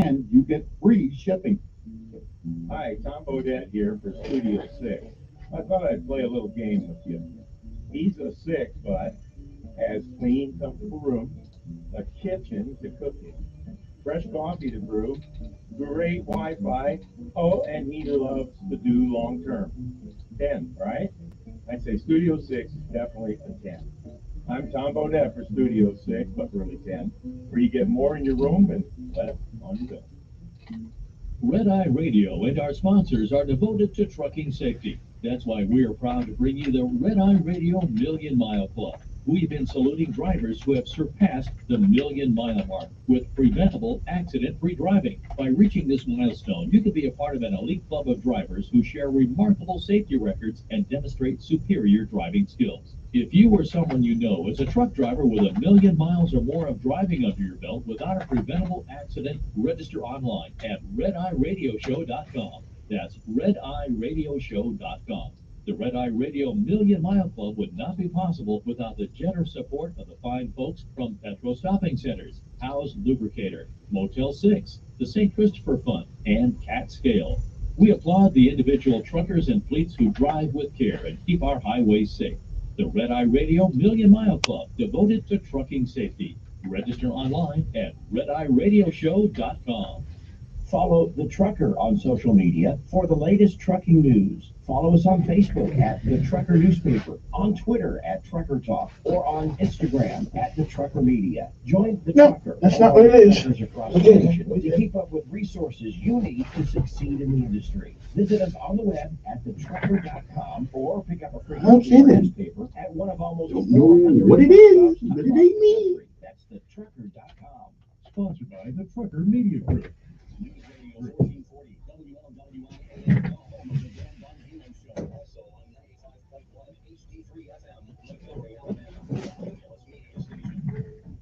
and you get free shipping. Hi, Tom Bodette here for Studio 6. I thought I'd play a little game with you. He's a 6, but has clean, comfortable rooms, a kitchen to cook in, fresh coffee to brew, great Wi-Fi, oh, and he loves to do long term. 10, right? I'd say Studio 6 is definitely a 10. I'm Tom Bodette for Studio 6, but really 10, where you get more in your room and less on your bill. Red Eye Radio and our sponsors are devoted to trucking safety. That's why we're proud to bring you the Red Eye Radio Million Mile Club. We've been saluting drivers who have surpassed the million-mile mark with preventable, accident-free driving. By reaching this milestone, you can be a part of an elite club of drivers who share remarkable safety records and demonstrate superior driving skills. If you or someone you know is a truck driver with 1,000,000 miles or more of driving under your belt without a preventable accident, register online at redeyeradioshow.com. That's redeyeradioshow.com. The Red Eye Radio Million Mile Club would not be possible without the generous support of the fine folks from Petro Stopping Centers, House Lubricator, Motel 6, the St. Christopher Fund, and Cat Scale. We applaud the individual truckers and fleets who drive with care and keep our highways safe. The Red Eye Radio Million Mile Club, devoted to trucking safety. Register online at redeyeradioshow.com. Follow The Trucker on social media for the latest trucking news. Follow us on Facebook at The Trucker Newspaper, on Twitter at Trucker Talk, or on Instagram at The Trucker Media. Join The Trucker. That's not what it is. Across the nation to keep up with resources you need to succeed in the industry. Visit us on the web at thetrucker.com or pick up a free newspaper at one of almost Don't know what it is, but it ain't me. That's thetrucker.com. Sponsored by the Trucker Media Group. News Radio 1440 WLWI, the home of the Dan Bongino Show, also on 95.1 HD3 FM, Montgomery, Alabama, Los Media Station.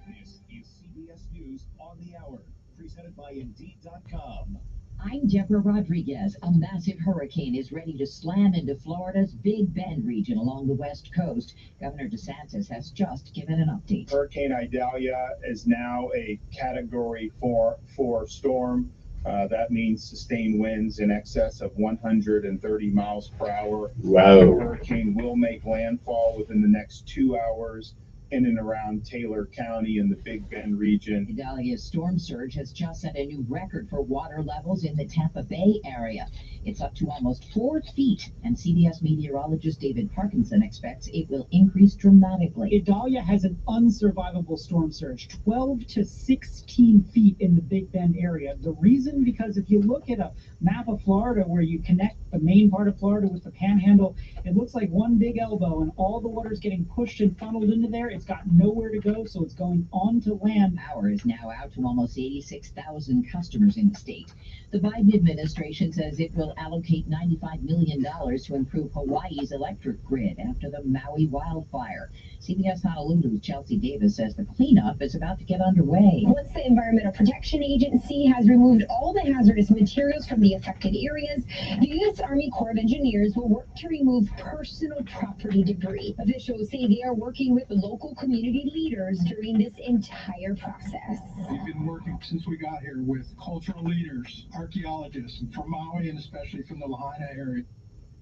This is CBS News on the Hour, presented by Indeed.com. I'm Deborah Rodriguez. A massive hurricane is ready to slam into Florida's Big Bend region along the west coast. Governor DeSantis has just given an update. Hurricane Idalia is now a Category 4 storm. That means sustained winds in excess of 130 miles per hour. Wow. The hurricane will make landfall within the next 2 hours in and around Taylor County in the Big Bend region. Idalia's storm surge has just set a new record for water levels in the Tampa Bay area. It's up to almost 4 feet, and CBS meteorologist David Parkinson expects it will increase dramatically. Idalia has an unsurvivable storm surge, 12 to 16 feet in the Big Bend area. The reason, because if you look at a map of Florida where you connect the main part of Florida with the panhandle, it looks like one big elbow, and all the water's getting pushed and funneled into there. It's got nowhere to go, so it's going onto land. Power is now out to almost 86,000 customers in the state. The Biden administration says it will allocate $95 million to improve Hawaii's electric grid after the Maui wildfire. CBS Honolulu's Chelsea Davis says the cleanup is about to get underway. Once the Environmental Protection Agency has removed all the hazardous materials from the affected areas, the U.S. Army Corps of Engineers will work to remove personal property debris. Officials say they are working with local community leaders during this entire process. We've been working since we got here with cultural leaders, archaeologists from Maui and especially from the Lahaina area.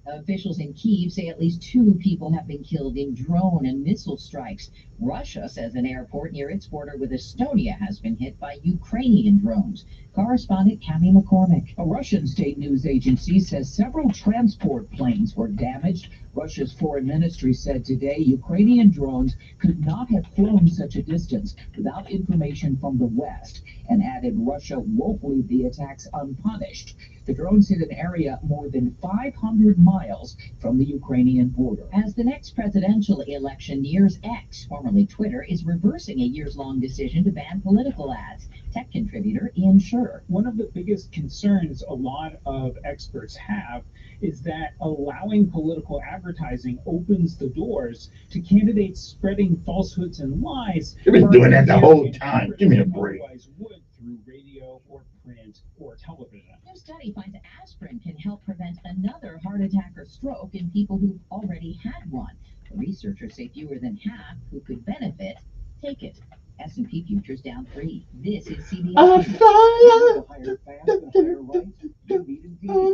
Officials in Kyiv say at least 2 people have been killed in drone and missile strikes. Russia says an airport near its border with Estonia has been hit by Ukrainian drones. Correspondent Cami McCormick. A Russian state news agency says several transport planes were damaged. Russia's foreign ministry said today Ukrainian drones could not have flown such a distance without information from the West, and added Russia won't leave the attacks unpunished. The drones hit an area more than 500 miles from the Ukrainian border. As the next presidential election nears, X, formerly Twitter, is reversing a years-long decision to ban political ads. Tech contributor Ian Scher. One of the biggest concerns a lot of experts have is that allowing political advertising opens the doors to candidates spreading falsehoods and lies. You've been doing that the whole time. Give me a break. Otherwise would through radio or print or television. A new study finds aspirin can help prevent another heart attack or stroke in people who've already had one. The researchers say fewer than half who could benefit take it. S&P futures down 3. This is CBS I News. follow Higher fast and higher right. You need Indeed. on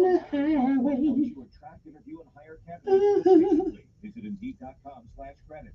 the highway. To attract, interview, and hire candidates efficiently. Visit Indeed.com/credit.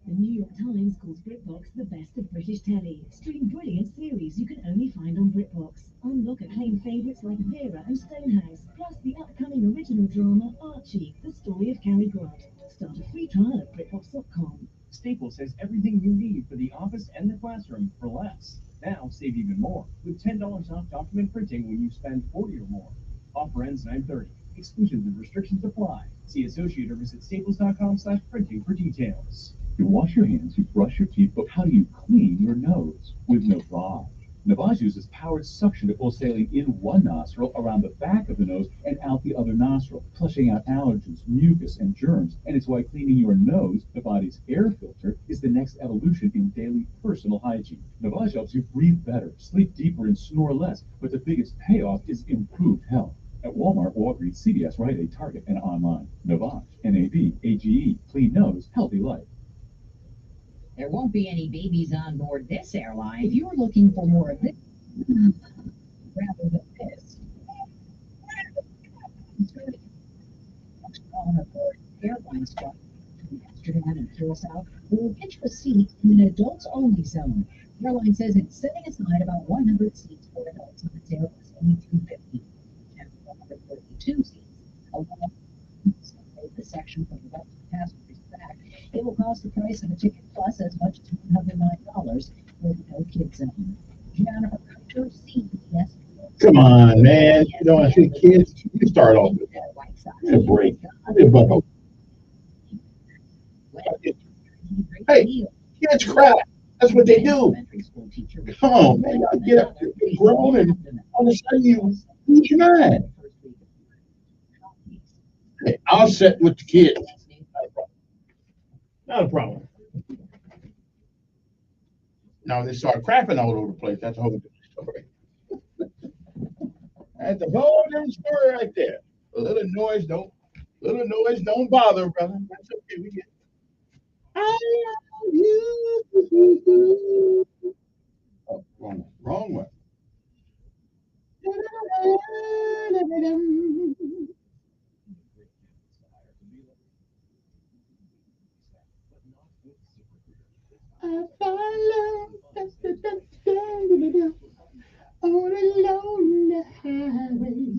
The New York Times calls BritBox the best of British telly. Stream brilliant series you can only find on BritBox. Unlock acclaimed favourites like Vera and Stonehouse, plus the upcoming original drama Archie, the story of Cary Grant. Start a free trial at BritBox.com. Staples has everything you need for the office and the classroom for less. Now save even more with $10 off document printing when you spend $40 or more. Offer ends 9/30. Exclusions and restrictions apply. See associate or visit staples.com/printing for details. You wash your hands, you brush your teeth, but how do you clean your nose? With Navage. Navage uses powered suction to pull saline in one nostril, around the back of the nose, and out the other nostril, flushing out allergens, mucus, and germs. And it's why cleaning your nose, the body's air filter, is the next evolution in daily personal hygiene. Navage helps you breathe better, sleep deeper, and snore less. But the biggest payoff is improved health. At Walmart, Walgreens, CVS, Rite Aid, Target, and online. Navage, N-A-V-A-G-E, clean nose, healthy life. There won't be any babies on board this airline. If you're looking for more of this, rather than this, on a board airlines flight from Amsterdam and Curacao will get you a seat in an adults-only zone. The airline says it's setting aside about 100 seats for adults on its Airbus A350 and 142 seats. Along the section from the left passengers back, it will cost the price of a ticket plus as much as $109 with no kids zone. Jennifer Kucher, CBS. Come on, man. You don't want to see kids. You start off with that. Give me a break. Give me a buckle. Hey, kids cry. That's what they do. Come on, man. You get up, get grown, and all of a sudden you lose your mind. Hey, I'll sit with the kids. Not a problem. Now they start crapping all over the place. That's a whole different story. That's a whole different story right there. A little noise don't bother, brother. That's okay. We get it. I love you. Oh, wrong one. I follow on a lonely highway.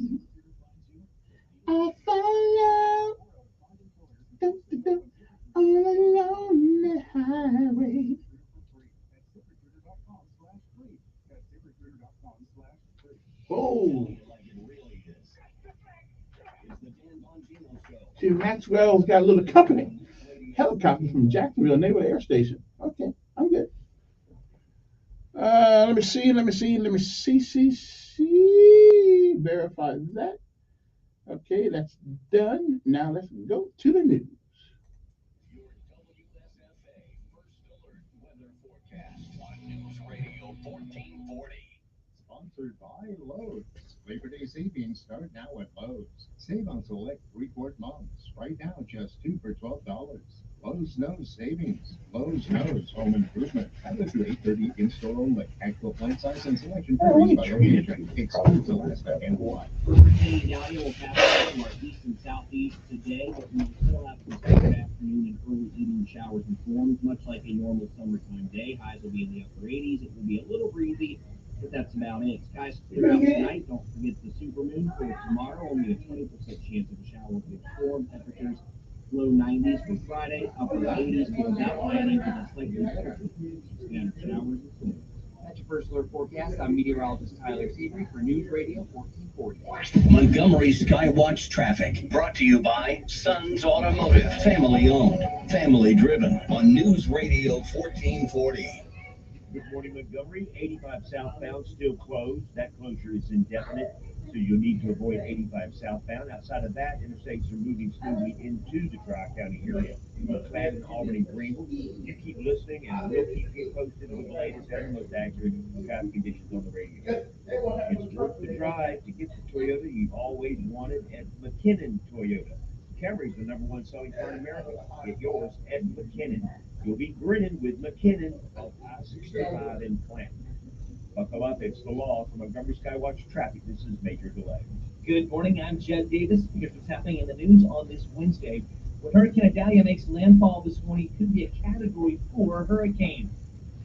I follow on a lonely highway. Oh, see, Maxwell's got a little company. Helicopter from Jacksonville Naval Air Station. Okay, I'm good. Let me see. Verify that. Okay, that's done. Now let's go to the news. Sponsored by Lowe's. Labor Day savings start now at Lowe's. Save on select 3-quart mugs. Right now, just 2 for $12. Lowe's knows savings. Lowe's knows home improvement. Hours through 8:30 in store only. Actual plant size and selection varies by location. Excludes Alaska and Hawaii. Gallia will pass over our east and southeast today, but we will still have some good afternoon and early evening showers and storms, much like a normal summertime day. Highs will be in the upper 80s. It will be a little breezy, but that's about it. Skies clear out tonight. Don't forget the supermoon for tomorrow. Only a 20% chance of a shower with storm temperatures. Low 90s for Friday, upper 80s for that Miami with a slightly better standard showers and storms. That's your first alert forecast. I'm meteorologist Tyler Seabury for News Radio 1440. Montgomery Skywatch traffic brought to you by Sons Automotive, family owned, family driven on News Radio 1440. Good morning, Montgomery. 85 southbound still closed. That closure is indefinite, so you'll need to avoid 85 southbound. Outside of that, interstates are moving smoothly into the Tri-County area. Looks bad in Albany, Greenville. You keep listening, and we'll keep you posted with the latest and most accurate traffic conditions on the radio. It's worth the drive to get the Toyota you've always wanted at McKinnon Toyota. Camry's the #1 selling car in America. Get yours at McKinnon. You'll be grinning with McKinnon of I-65 in Clanton. Buckle up, it's the law. From Montgomery Skywatch Traffic, this is Major Delay. Good morning, I'm Jed Davis. Here's what's happening in the news on this Wednesday. When Hurricane Idalia makes landfall this morning, it could be a Category 4 hurricane.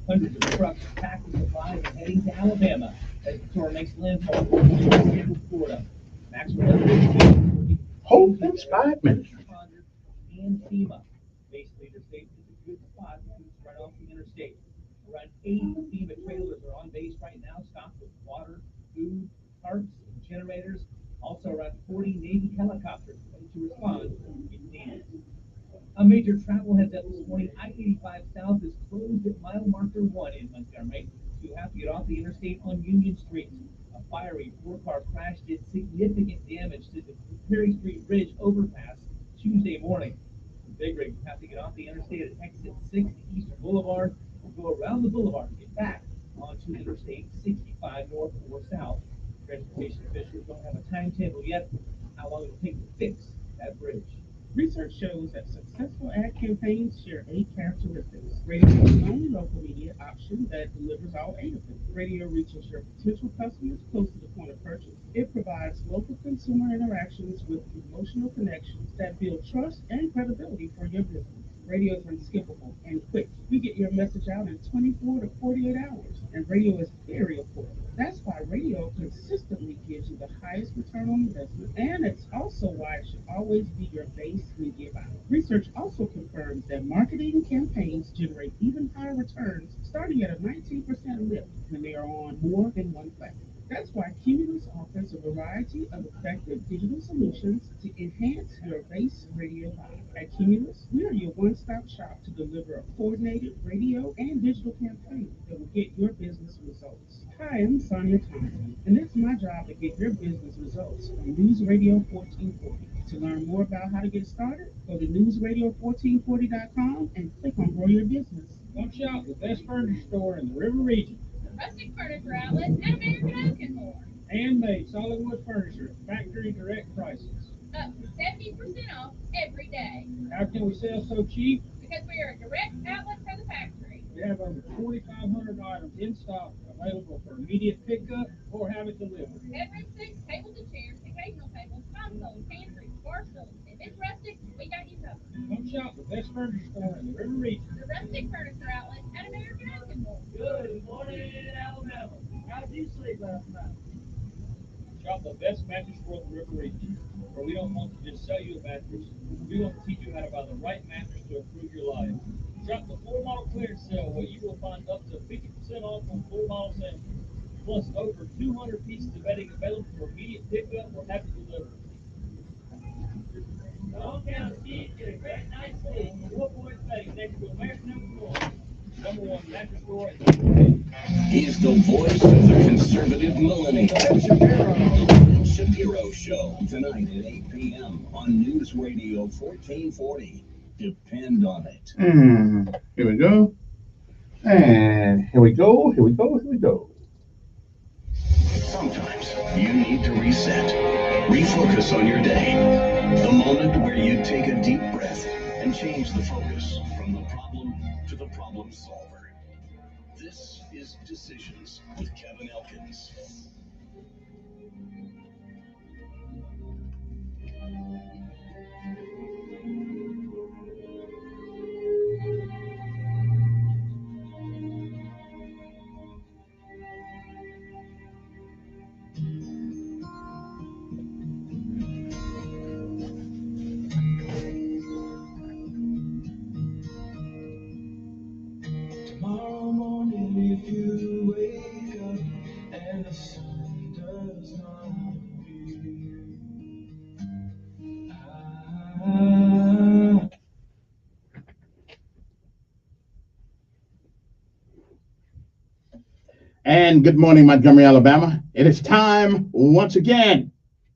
Hundreds of trucks packed with supplies are heading to Alabama as the storm makes landfall in Florida. Maximum Hope it's 5 minutes. and FEMA. Basically, the state is a good spot because it's right off the interstate. Around 80 FEMA trailers are on base right now, stocked with water, food, tarps, and generators. Also, around 40 Navy helicopters ready to respond if needed. A major travel heads up this morning. I-85 South is closed at mile marker 1 in Montgomery. So you have to get off the interstate on Union Street. A fiery 4-car crash did significant damage to the Perry Street Bridge overpass Tuesday morning. The big rigs have to get off the interstate at exit 6 Eastern Boulevard and go around the boulevard to get back onto Interstate 65 north or south. Transportation officials don't have a timetable yet how long it will take to fix that bridge. Research shows that successful ad campaigns share 8 characteristics. Radio is the only local media option that delivers all 8 of them. Radio reaches your potential customers close to the point of purchase. It provides local consumer interactions with emotional connections that build trust and credibility for your business. Radio is unskippable and quick. You get your message out in 24 to 48 hours, and radio is very affordable. That's why radio consistently gives you the highest return on investment, and it's also why it should always be your base media buy. Research also confirms that marketing campaigns generate even higher returns, starting at a 19% lift when they are on more than one platform. That's why Cumulus offers a variety of effective digital solutions to enhance your base radio buy. At Cumulus, we are your one-stop shop to deliver a coordinated radio and digital campaign that will get your business results. Hi, I'm Sonia Thompson, and it's my job to get your business results on News Radio 1440. To learn more about how to get started, go to newsradio1440.com and click on Grow Your Business. Come shop the best furniture store in the River Region. Rustic Furniture Outlet and American Oak and more. Handmade solid wood furniture at factory direct prices. Up to 70% off every day. How can we sell so cheap? Because we are a direct outlet for the factory. We have over 2,500 items in stock available for immediate pickup or have it delivered. Bedroom sinks, tables and chairs, occasional tables, consoles, pantries, bar stools. If it's rustic, we got you covered. Come shop the best furniture store in the River Region. The Rustic Furniture Outlet at American Oak and more. Good morning, Alabama. How'd you sleep last night? Shop the best mattress store in the River Region, where we don't want to just sell you a mattress. We want to teach you how to buy the right mattress to improve your life. Shop the floor model clearance sale, where you will find up to 50% off on floor model samples, plus over 200 pieces of bedding available for immediate pickup or have it delivered. The hometown kids get a great night's sleep from 4 Points Bedding next to American Oak Floor. #1 mattress store in the world. He's the voice of the conservative millennial. The Shapiro Show, tonight at 8 p.m. on News Radio 1440. Depend on it. Here we go. And here we go. Sometimes you need to reset, refocus on your day. The moment where you take a deep breath and change the focus from the problem to the problem solver. This is Decisions with Kevin Elkins. Tomorrow morning, if you wake up and the sun does not appear, And good morning, Montgomery, Alabama. It is time once again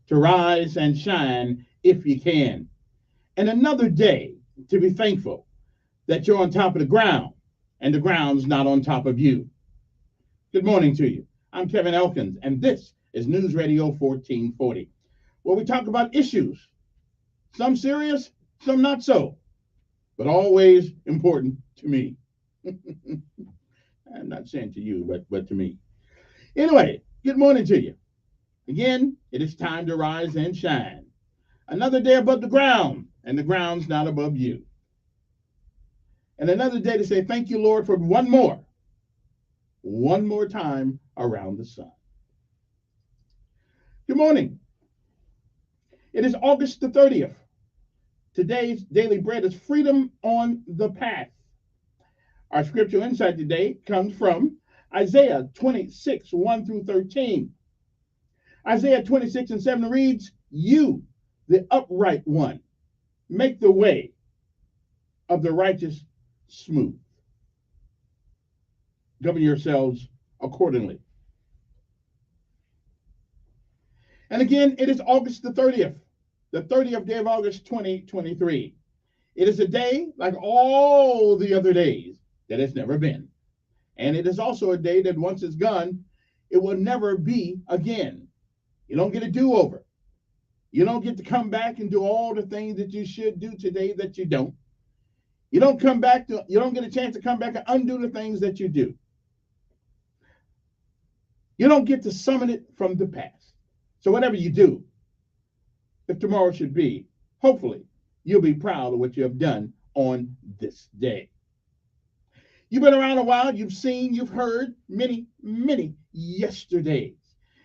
to rise and shine if you can. And another day to be thankful that you're on top of the ground and the ground's not on top of you. Good morning to you. I'm Kevin Elkins, and this is News Radio 1440, where we talk about issues, some serious, some not so. but always important to me. I'm not saying to you, but to me. Anyway, good morning to you. Again, it is time to rise and shine. Another day above the ground, and the ground's not above you. And another day to say thank you, Lord, for one more time around the sun. Good morning. It is August the 30th. Today's daily bread is freedom on the path. Our scriptural insight today comes from Isaiah 26, 1 through 13. Isaiah 26 and 7 reads, "You, the upright one, make the way of the righteous smooth. Govern yourselves accordingly." And again, it is August the 30th day of August 2023. It is a day like all the other days that it's never been. And it is also a day that once it's gone, it will never be again. You don't get a do-over. You don't get to come back and do all the things that you should do today that you don't. You don't get a chance to come back and undo the things that you do. You don't get to summon it from the past. So whatever you do, if tomorrow should be, hopefully you'll be proud of what you have done on this day. You've been around a while, you've seen, you've heard many, many yesterdays.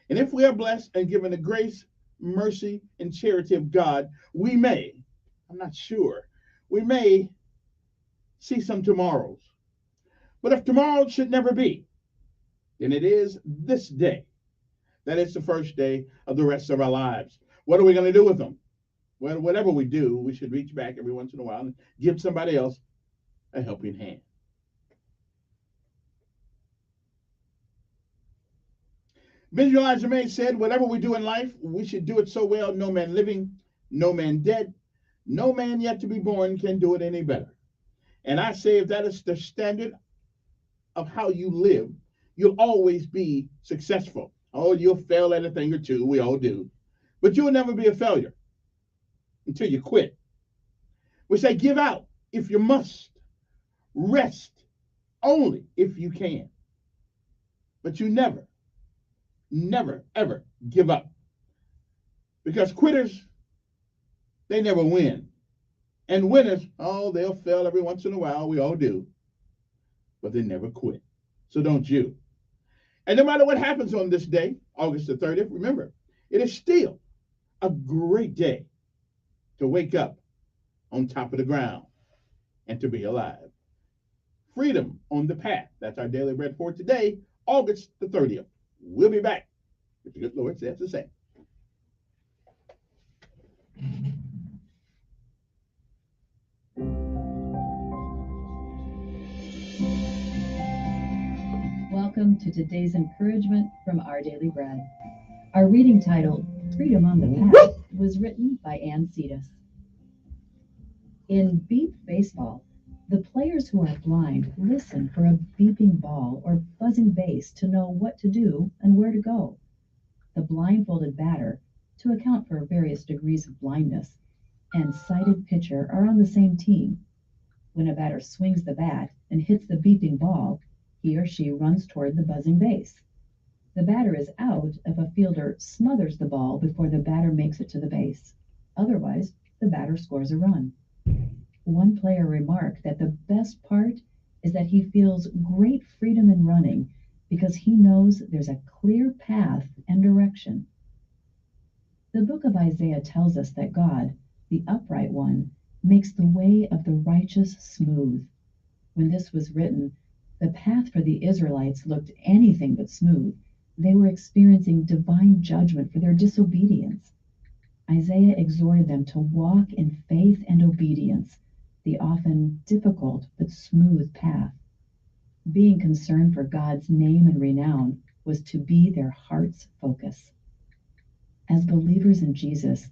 And if we are blessed and given the grace, mercy, and charity of God, we may see some tomorrows. But if tomorrow should never be, then it is this day that is the first day of the rest of our lives. What are we going to do with them? Well, whatever we do, we should reach back every once in a while and give somebody else a helping hand. Benjamin Elijah May said, whatever we do in life, we should do it so well, no man living, no man dead, no man yet to be born can do it any better. And I say if that is the standard of how you live, you'll always be successful. Oh, you'll fail at a thing or two, we all do. But you'll never be a failure until you quit. We say give out if you must, rest only if you can. But you never, ever give up. Because quitters, they never win. And winners, oh, they'll fail every once in a while, we all do. But they never quit. So don't you. And no matter what happens on this day, August the 30th, remember, it is still a great day to wake up on top of the ground and to be alive. Freedom on the path. That's our daily bread for today, August the 30th. We'll be back if the good Lord says the same. Welcome to today's encouragement from Our Daily Bread. Our reading titled, Freedom on the Path, was written by Ann Cetus. In beep baseball, the players who are blind listen for a beeping ball or buzzing base to know what to do and where to go. The blindfolded batter, to account for various degrees of blindness, and sighted pitcher are on the same team. When a batter swings the bat and hits the beeping ball, he or she runs toward the buzzing base. The batter is out if a fielder smothers the ball before the batter makes it to the base. Otherwise, the batter scores a run. One player remarked that the best part is that he feels great freedom in running because he knows there's a clear path and direction. The book of Isaiah tells us that God, the upright one, makes the way of the righteous smooth. When this was written, the path for the Israelites looked anything but smooth. They were experiencing divine judgment for their disobedience. Isaiah exhorted them to walk in faith and obedience, the often difficult but smooth path. Being concerned for God's name and renown was to be their heart's focus. As believers in Jesus,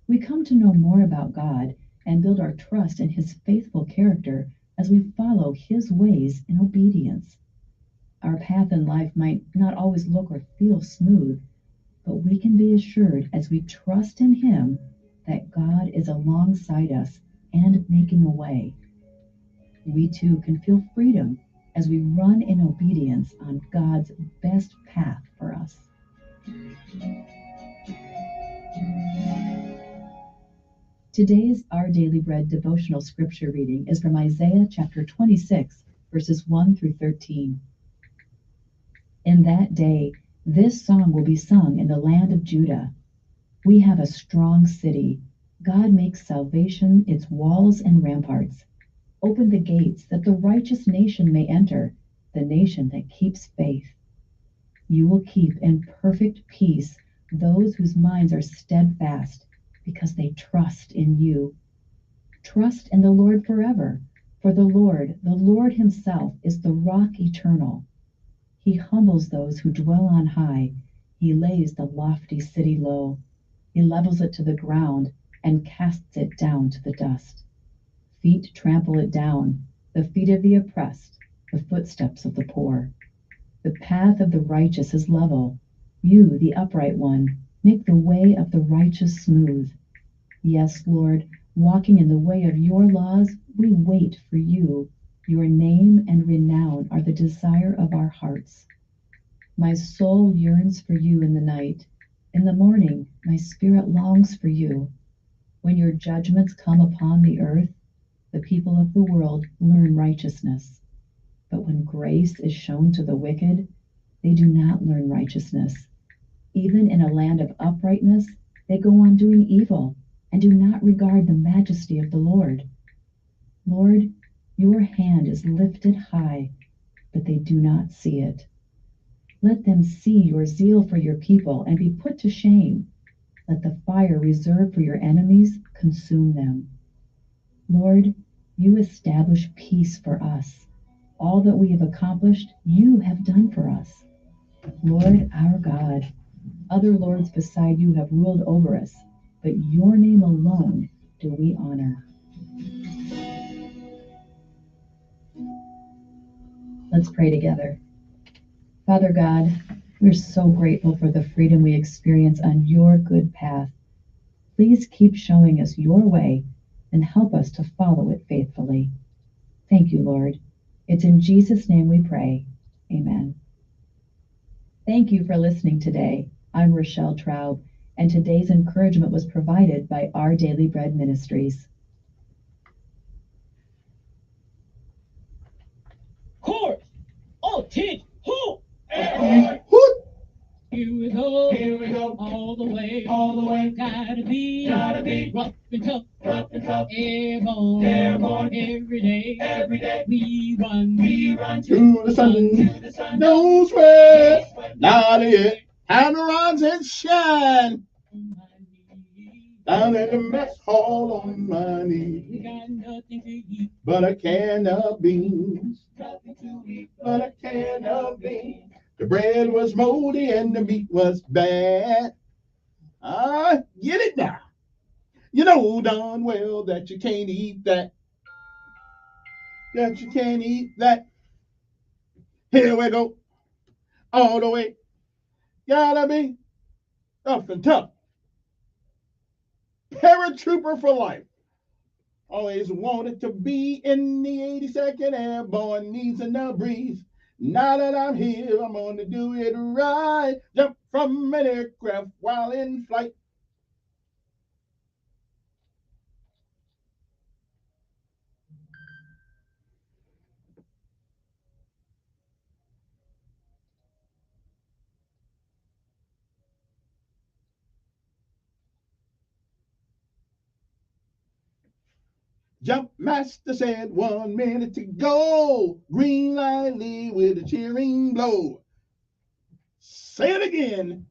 we come to know more about God and build our trust in his faithful character as we follow his ways in obedience. Our path in life might not always look or feel smooth, but we can be assured as we trust in him that God is alongside us and making a way. we too can feel freedom as we run in obedience on God's best path for us. Today's Our Daily Bread devotional scripture reading is from Isaiah chapter 26, verses 1 through 13. In that day, this song will be sung in the land of Judah. We have a strong city. God makes salvation its walls and ramparts. Open the gates that the righteous nation may enter, the nation that keeps faith. You will keep in perfect peace those whose minds are steadfast, because they trust in you. Trust in the Lord forever, for the Lord himself is the rock eternal. He humbles those who dwell on high. He lays the lofty city low. He levels it to the ground and casts it down to the dust. Feet trample it down, the feet of the oppressed, the footsteps of the poor. The path of the righteous is level. You, the upright one, make the way of the righteous smooth. Yes, Lord, walking in the way of your laws, we wait for you. Your name and renown are the desire of our hearts. My soul yearns for you in the night. In the morning, my spirit longs for you. When your judgments come upon the earth, the people of the world learn righteousness. But when grace is shown to the wicked, they do not learn righteousness. Even in a land of uprightness, they go on doing evil and do not regard the majesty of the Lord. Lord, your hand is lifted high, but they do not see it. Let them see your zeal for your people and be put to shame. Let the fire reserved for your enemies consume them. Lord, you establish peace for us. All that we have accomplished, you have done for us. Lord our God, other lords beside you have ruled over us, but your name alone do we honor. Let's pray together. Father God, we're so grateful for the freedom we experience on your good path. Please keep showing us your way and help us to follow it faithfully. Thank you, Lord. It's in Jesus' name we pray. Amen. Thank you for listening today. I'm Rochelle Traub, and today's encouragement was provided by Our Daily Bread Ministries. Chorus. Oh, teach. Who? Here we go. Here we go. All the way. All the way. Gotta be rough and tough. Rough and tough. Airborne. Airborne. Every day. Every day. We run. We run To the sun. To the sun. No sweat. Not yet. Time to rise and shine. Down in the mess hall on my knees. We got nothing to eat. But a can of beans. Nothing to eat. But a can of beans. The bread was moldy and the meat was bad. Get it now. You know darn well that you can't eat that. That you can't eat that. Here we go. All the way. Gotta be tough and tough. Paratrooper for life. Always wanted to be in the 82nd Airborne, needs a breeze. Now that I'm here, I'm gonna do it right. Jump from an aircraft while in flight. Jump master said 1 minute to go. Green light lead with a cheering blow. Say it again.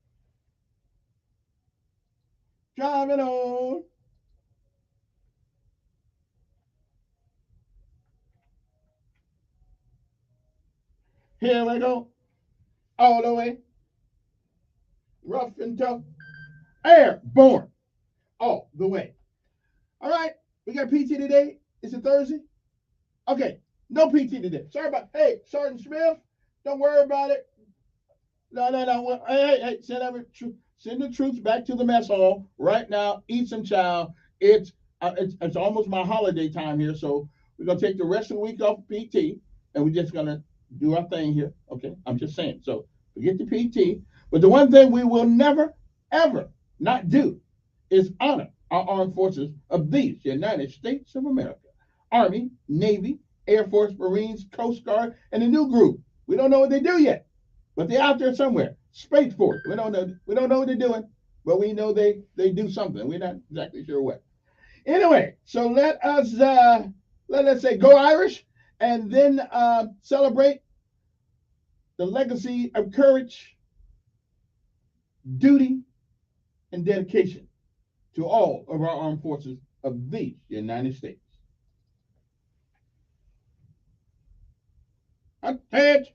Driving on. Here we go. All the way. Rough and tough. Airborne. All the way. All right. We got PT today. Is it Thursday? Okay. No PT today. Sorry about. Hey, Sergeant Smith. Don't worry about it. No. Hey. Send the troops back to the mess hall right now. Eat some chow. It's almost my holiday time here, so We're going to take the rest of the week off PT, and we're just going to do our thing here. Okay, I'm just saying. So forget the PT. But the one thing we will never, ever not do is honor our armed forces of these United States of America. Army, Navy, Air Force, Marines, Coast Guard, and a new group. We don't know what they do yet, but they're out there somewhere. Space Force. We don't know. We don't know what they're doing, but we know they do something. We're not exactly sure what. Anyway, so let us say go Irish, and then celebrate the legacy of courage, duty, and dedication to all of our armed forces of the United States. Attach.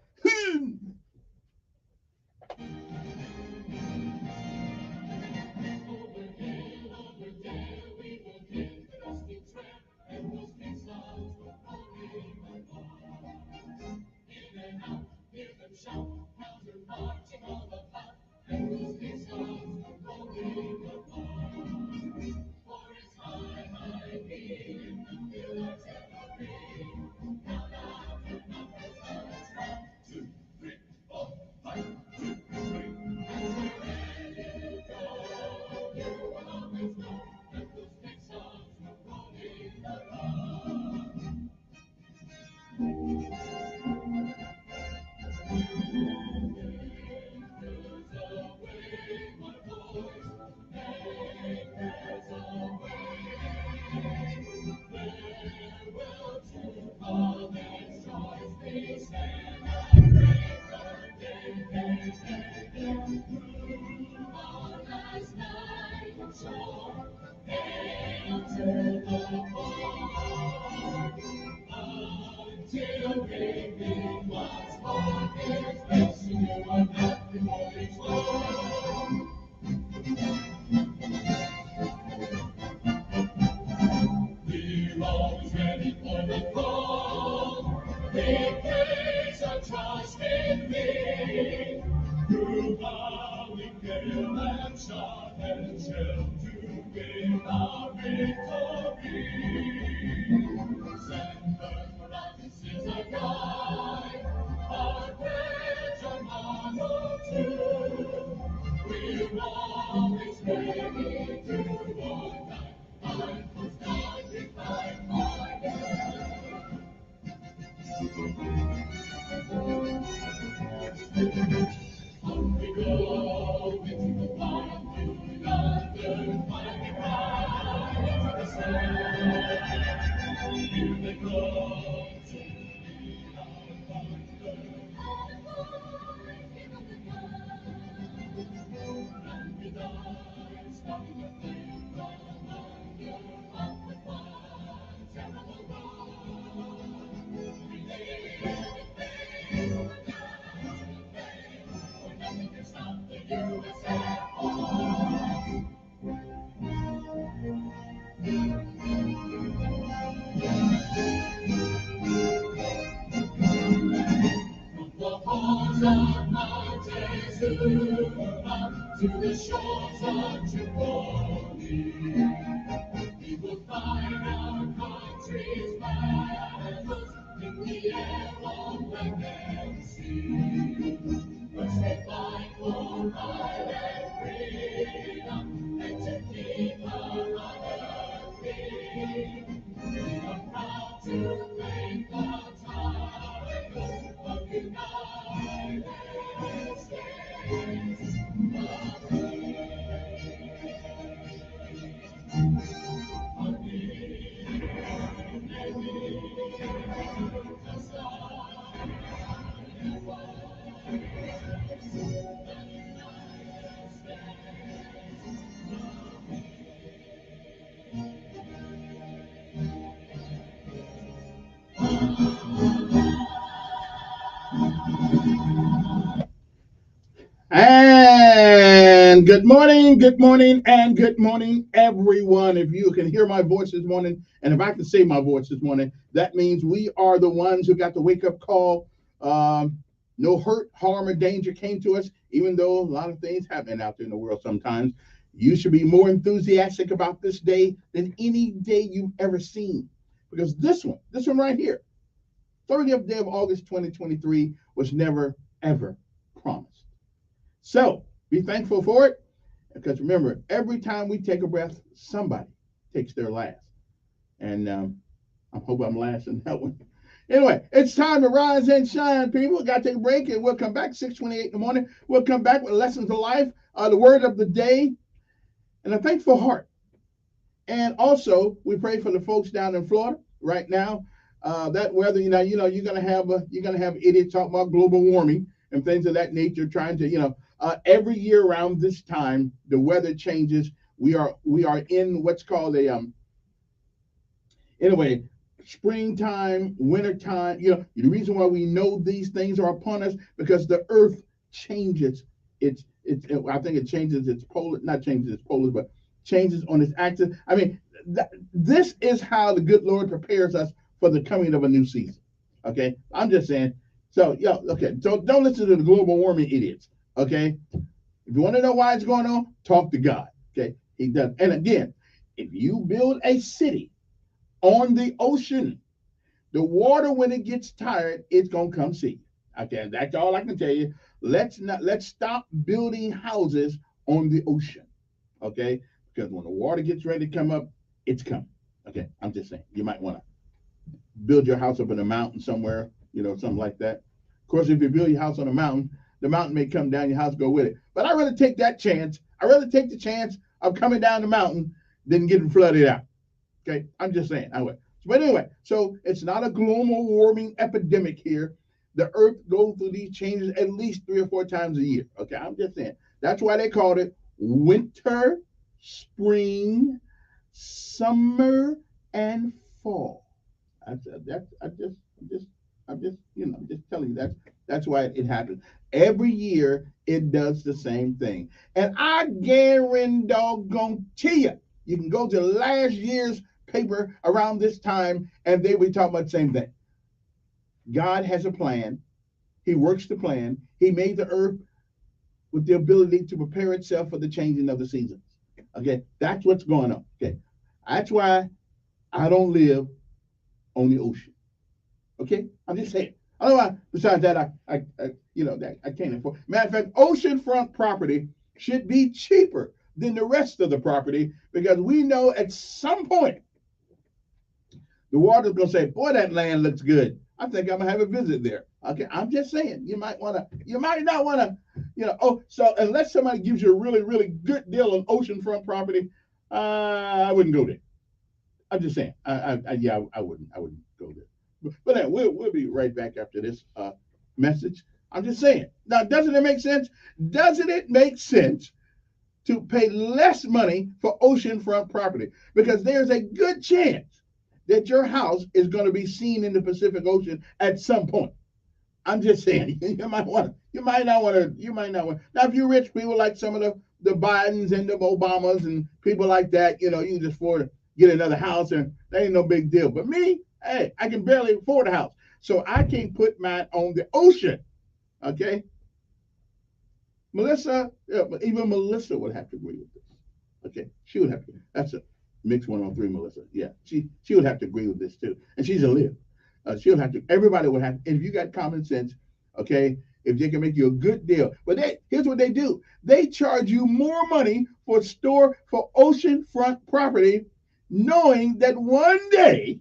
To the shores of Tripoli, we will fight our country's battles in the air, on land and sea. First they fight for Ireland freedom, and to keep her honor free. We are proud to thank the tigers of the United States. And good morning, and good morning, everyone. If you can hear my voice this morning, and if I can say my voice this morning, that means we are the ones who got the wake up call. No hurt, harm, or danger came to us, even though a lot of things happen out there in the world sometimes. You should be more enthusiastic about this day than any day you've ever seen, because this one right here, 30th day of August 2023, was never, ever promised. So be thankful for it, because remember, every time we take a breath, somebody takes their last. And I hope I'm last in that one. Anyway, it's time to rise and shine, people. Got to take a break, and we'll come back 6:28 in the morning. We'll come back with lessons of life, the word of the day, and a thankful heart. And also, we pray for the folks down in Florida right now. That weather, you're gonna have idiots talking about global warming and things of that nature, trying to, every year around this time, the weather changes. We are in what's called anyway, springtime, wintertime. The reason why we know these things are upon us, because the earth changes. I think it changes its polar, not changes its polars, but changes on its axis. I mean, this is how the good Lord prepares us for the coming of a new season. Okay, I'm just saying. So okay. So don't listen to the global warming idiots. Okay, if you want to know why it's going on, talk to God. Okay, He does. And again, if you build a city on the ocean, the water, when it gets tired, it's gonna come see you. Okay, that's all I can tell you. Let's stop building houses on the ocean. Okay, because when the water gets ready to come up, it's coming. Okay, I'm just saying, you might want to build your house up in a mountain somewhere, something like that. Of course, if you build your house on a mountain, the mountain may come down, your house go with it. But I'd rather take that chance. I'd rather take the chance of coming down the mountain than getting flooded out. Okay, I'm just saying, I would. But anyway, so it's not a global warming epidemic here. The earth goes through these changes at least 3 or 4 times a year. Okay, I'm just saying. That's why they called it winter, spring, summer, and fall. I'm just telling you that's why it happens. Every year it does the same thing. And I guarantee you can go to last year's paper around this time and they will talk about the same thing. God has a plan. He works the plan. He made the earth with the ability to prepare itself for the changing of the seasons. Okay, that's what's going on. Okay, that's why I don't live on the ocean. Okay, I'm just saying. Otherwise, besides that, I can't afford. Matter of fact, oceanfront property should be cheaper than the rest of the property, because we know at some point the water's gonna say, "Boy, that land looks good. I think I'm gonna have a visit there." Okay, I'm just saying. You might not wanna, So unless somebody gives you a really, really good deal on oceanfront property, I wouldn't go there. I'm just saying. I wouldn't go there. But anyway, we'll be right back after this message. I'm just saying. Now, doesn't it make sense? Doesn't it make sense to pay less money for oceanfront property? Because there's a good chance that your house is going to be seen in the Pacific Ocean at some point. I'm just saying. You might not want to. Now, if you're rich people like some of the Bidens and the Obamas and people like that, you can just afford to get another house, and that ain't no big deal. But me, hey, I can barely afford a house, so I can't put mine on the ocean. Okay, Melissa, even Melissa would have to agree with this. Okay, she would have to. That's a mix 103, Melissa. Yeah, she would have to agree with this too, and she's a lib. She'll have to. Everybody would have. And if you got common sense, okay, if they can make you a good deal, but here's what they do: they charge you more money for oceanfront property, knowing that one day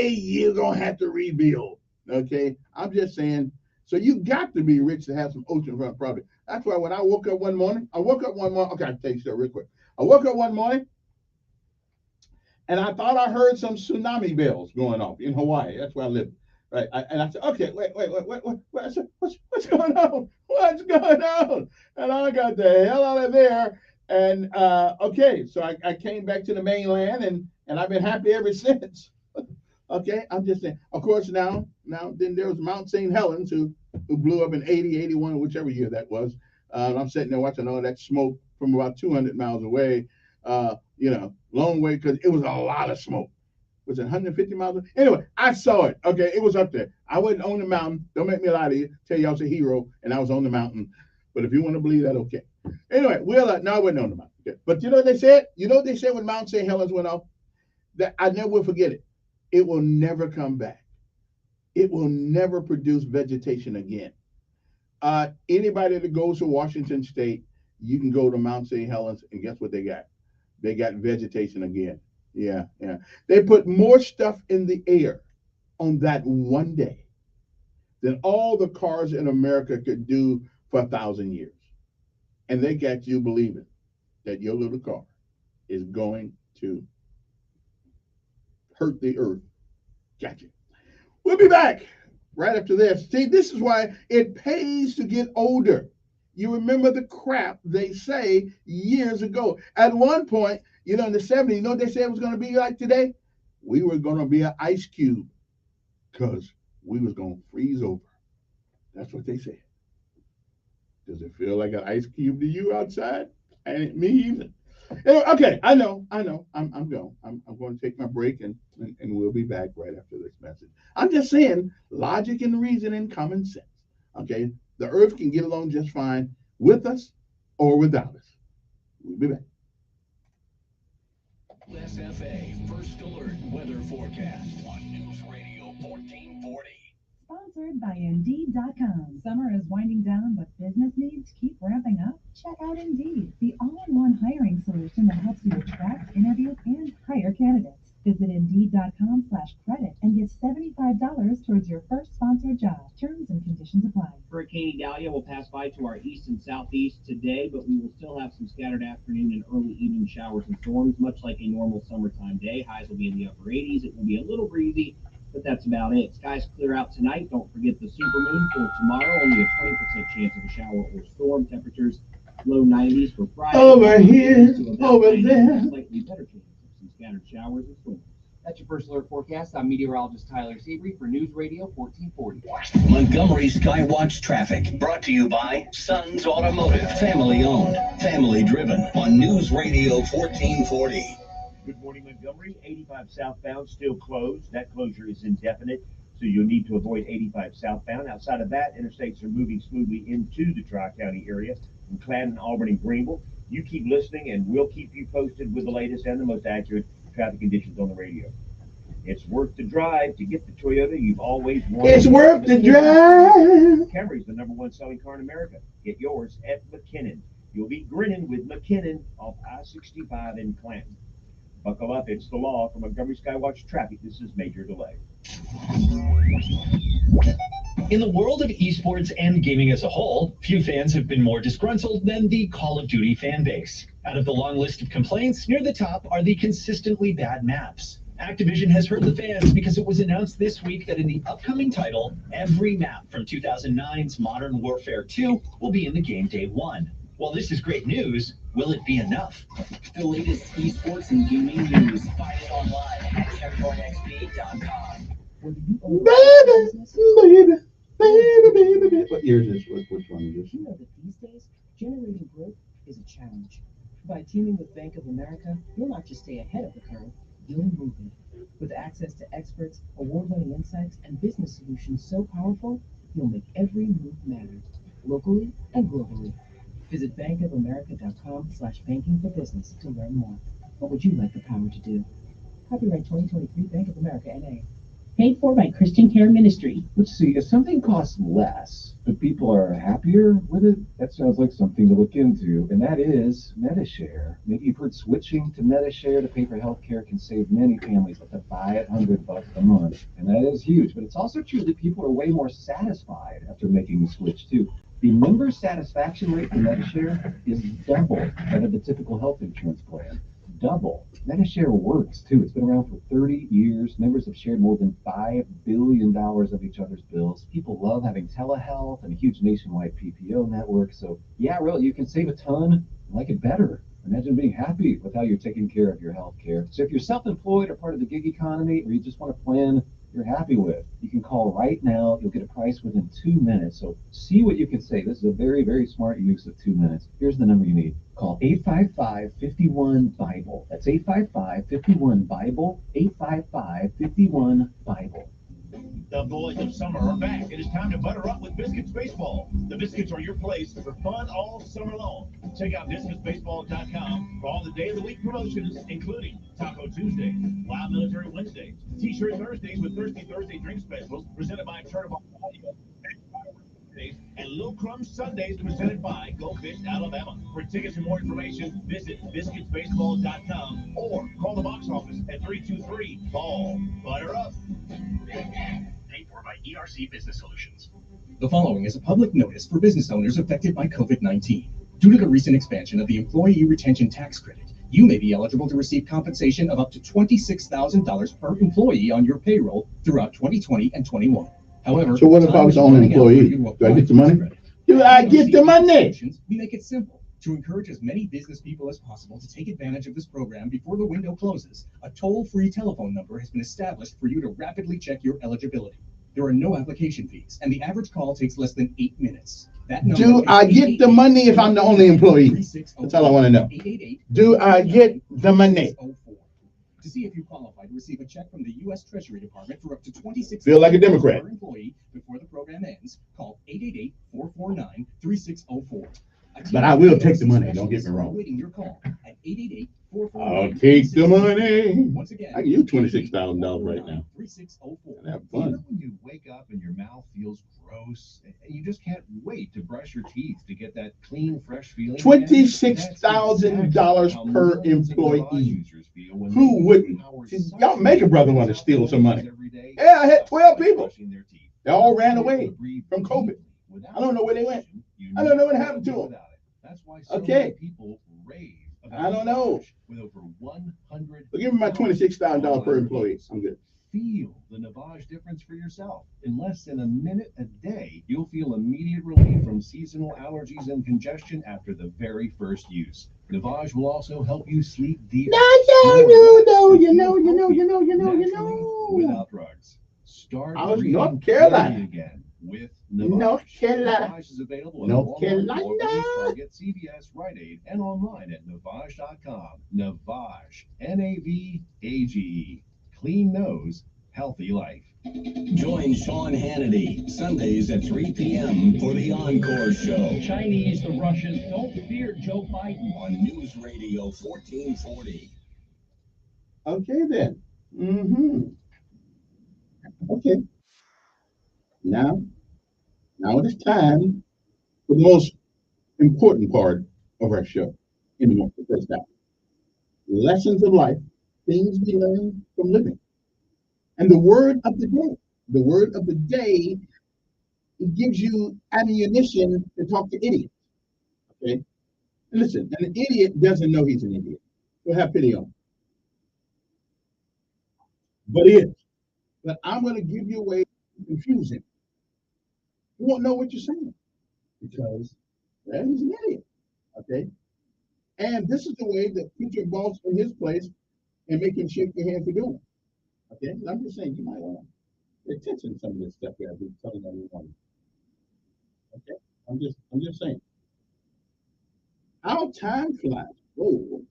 you're gonna have to rebuild. Okay, I'm just saying. So you got to be rich to have some oceanfront property. That's why when I woke up one morning, okay, I'll tell you real quick. I woke up one morning and I thought I heard some tsunami bells going off in Hawaii. That's where I live. Right. And I said, okay, wait. What's going on? What's going on? And I got the hell out of there. And okay, so I came back to the mainland, and I've been happy ever since. Okay, I'm just saying. Of course, now then there was Mount St. Helens who blew up in 80, 81, whichever year that was. I'm sitting there watching all that smoke from about 200 miles away. Long way, because it was a lot of smoke. Was it 150 miles? Anyway, I saw it. Okay, it was up there. I wasn't on the mountain. Don't make me lie to you. Tell you I was a hero and I was on the mountain. But if you want to believe that, okay. Anyway, no, I wasn't on the mountain. Okay. But you know what they said? You know what they said when Mount St. Helens went off? that I never will forget it. It will never come back. It will never produce vegetation again. Anybody that goes to Washington State, you can go to Mount St. Helens, and guess what they got? They got vegetation again. Yeah, yeah. They put more stuff in the air on that one day than all the cars in America could do for 1,000 years. And they got you believing that your little car is going to hurt the earth. Gotcha. We'll be back right after this. See, this is why it pays to get older. You remember the crap they say years ago. At one point, in the 70s, you know what they said it was going to be like today? We were going to be an ice cube because we was going to freeze over. That's what they said. Does it feel like an ice cube to you outside? And me either. Anyway, okay, I know. I'm going. I'm going to take my break, and we'll be back right after this message. I'm just saying, logic and reason and common sense. Okay, the earth can get along just fine with us or without us. We'll be back. SFA First Alert Weather Forecast on News Radio 1440. Sponsored by Indeed.com. Summer is winding down, but business needs keep ramping up. Check out Indeed, the all-in-one hiring solution that helps you attract, interview, and hire candidates. Visit Indeed.com/credit and get $75 towards your first sponsored job. Terms and conditions apply. Hurricane Idalia will pass by to our east and southeast today, but we will still have some scattered afternoon and early evening showers and storms, much like a normal summertime day. Highs will be in the upper 80s. It will be a little breezy, but that's about it. Skies clear out tonight. Don't forget the supermoon for tomorrow. Only a 20% chance of a shower or storm. Temperatures low 90s for Friday. Over here, over there. Slightly better chance of some scattered showers and storms. That's your first alert forecast. I'm meteorologist Tyler Seabury for News Radio 1440. Montgomery Skywatch traffic brought to you by Sons Automotive. Family owned, family driven on News Radio 1440. Good morning, Montgomery. 85 southbound still closed. That closure is indefinite, so you'll need to avoid 85 southbound. Outside of that, interstates are moving smoothly into the Tri-County area from Clanton, Auburn, and Greenville. You keep listening, and we'll keep you posted with the latest and the most accurate traffic conditions on the radio. It's worth the drive to get the Toyota you've always wanted. It's worth the drive. Camry's the #1 selling car in America. Get yours at McKinnon. You'll be grinning with McKinnon off I-65 in Clanton. Buckle up, it's the law. From Montgomery Skywatch Traffic, this is Major Delay. In the world of esports and gaming as a whole, few fans have been more disgruntled than the Call of Duty fan base. Out of the long list of complaints, near the top are the consistently bad maps. Activision has hurt the fans because it was announced this week that in the upcoming title, every map from 2009's Modern Warfare 2 will be in the game day one. While this is great news, will it be enough? The latest esports and gaming news. Find it online at checkpointxp.com. Baby. What year is this? Which one is this? You know that these days, generating growth is a challenge. By teaming with Bank of America, you'll not just stay ahead of the curve, you'll move it. With access to experts, award-winning insights, and business solutions so powerful, you'll make every move matter, locally and globally. Visit bankofamerica.com/banking for business to learn more. What would you like the power to do? Copyright 2023 Bank of America, N.A. Paid for by Christian Care Ministry. Let's see, if something costs less, but people are happier with it, that sounds like something to look into, and that is MediShare. Maybe you've heard switching to MediShare to pay for healthcare can save many families up to $500 a month, and that is huge, but it's also true that people are way more satisfied after making the switch too. The member satisfaction rate for MediShare is double that of the typical health insurance plan. Double. MediShare works too. It's been around for 30 years. Members have shared more than $5 billion of each other's bills. People love having telehealth and a huge nationwide PPO network. So yeah, really, you can save a ton and like it better. Imagine being happy with how you're taking care of your health care. So if you're self-employed or part of the gig economy, or you just want a plan you're happy with, you can call right now. You'll get a price within 2 minutes. So see what you can save. This is a very, very smart use of 2 minutes. Here's the number you need. Call 855-51-BIBLE. That's 855-51-BIBLE, 855-51-BIBLE. The boys of summer are back. It is time to butter up with Biscuits Baseball. The Biscuits are your place for fun all summer long. Check out biscuitsbaseball.com for all the day of the week promotions, including Taco Tuesday, Wild Military Wednesdays, T-shirt Thursdays with Thursday drink specials presented by Turnabout Audio, and Lil Crumbs Sundays presented by Go Fish Alabama. For tickets and more information, visit biscuitsbaseball.com or call the box office at 323-BALL. Butter up. Paid for by ERC Business Solutions. The following is a public notice for business owners affected by COVID-19. Due to the recent expansion of the Employee Retention Tax Credit, you may be eligible to receive compensation of up to $26,000 per employee on your payroll throughout 2020 and 21. However, so what if I was on an employee? Do I get the money? Do I get the money? We make it simple. To encourage as many business people as possible to take advantage of this program before the window closes, a toll-free telephone number has been established for you to rapidly check your eligibility. There are no application fees, and the average call takes less than 8 minutes. Do I get the money if I'm the only employee? That's all I want to know. Do I get the money? To see if you qualify to receive a check from the U.S. Treasury Department for up to $26,000 Feel like a Democrat. per employee before the program ends, call 888-449-3604. But I will take the money, don't get me wrong. Waiting your call at 888-449-3604. I'll take the money. Once again, I can use $26,000 right now. 3604. And have You know fun. when you wake up and your mouth feels gross and you just can't wait to brush your teeth to get that clean, fresh feeling? $26,000 per employee. Who wouldn't? Y'all make a brother want to steal some money. Yeah, I had 12 people. They all ran away from COVID. I don't know where they went. I don't know what happened to them. Okay. I don't know. With over 100. But give me my $26,000 per employee. I'm good. Feel the Navage difference for yourself. In less than a minute a day, you'll feel immediate relief from seasonal allergies and congestion after the very first use. Navage will also help you sleep deeper. Without drugs. Start breathing North Carolina. again with North Navage. Carolina. Navage is available in North Walmart, Carolina. Walgreens, Target, CVS, Rite Aid, and online at Navage.com. Navage. Navage. Clean nose, healthy life. Join Sean Hannity Sundays at 3 p.m. for the Encore Show. Chinese, the Russians don't fear Joe Biden. On News Radio 1440. Okay then. Okay. Now it is time for the most important part of our show in the first hour. Lessons of life, things we learn from living. And the word of the day. The word of the day, it gives you ammunition to talk to idiots. Okay? And listen, an idiot doesn't know he's an idiot. So have pity on him. But he is. But I'm going to give you a way to confuse him. You won't know what you're saying because well, he's an idiot. Okay? And this is the way that put your boss in his place and make him shake your hand for doing it. Okay? And I'm just saying you might want to pay attention to some of this stuff here I've been telling everyone. Okay? I'm just saying. How time flies. Whoa.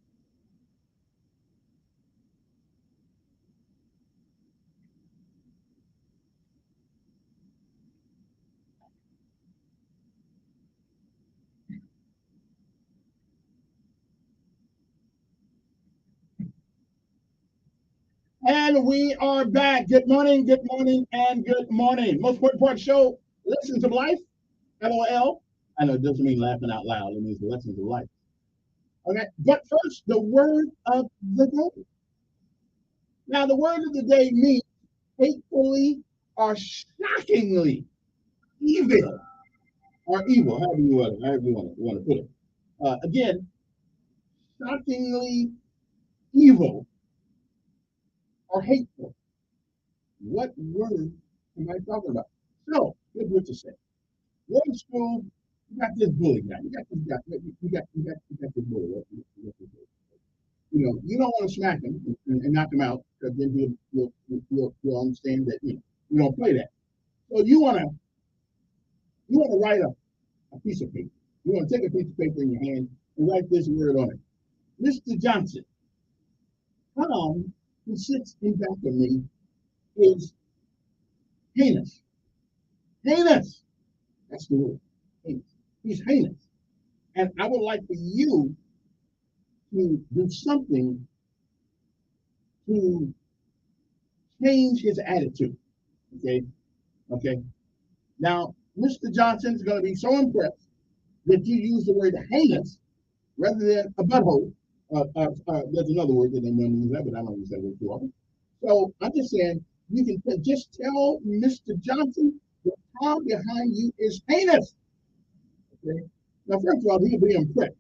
And we are back. Good morning, and good morning. Most important part of the show, Lessons of Life, LOL. I know it doesn't mean laughing out loud. It means the lessons of life. Okay, but first, the word of the day. Now, the word of the day means hatefully or shockingly evil. Or evil, however you want to put it. Again, shockingly evil or hateful. What word am I talking about? So, here's what to say. You're in school, you got this bully guy. You got this bully. You know, you don't want to smack him and knock him out because then you'll understand that you don't play that. So you want to write a piece of paper. You want to take a piece of paper in your hand and write this word on it. Mr. Johnson, Tom, who sits in back of me, is heinous. Heinous. That's the word. Heinous. He's heinous. And I would like for you to do something to change his attitude. Okay? Okay. Now, Mr. Johnson is going to be so impressed that you use the word heinous rather than a butthole. There's another word that they don't use that, but I don't use that word too often. So I'm just saying, you can just tell Mr. Johnson the power behind you is heinous. Okay? Now, first of all, he'll be impressed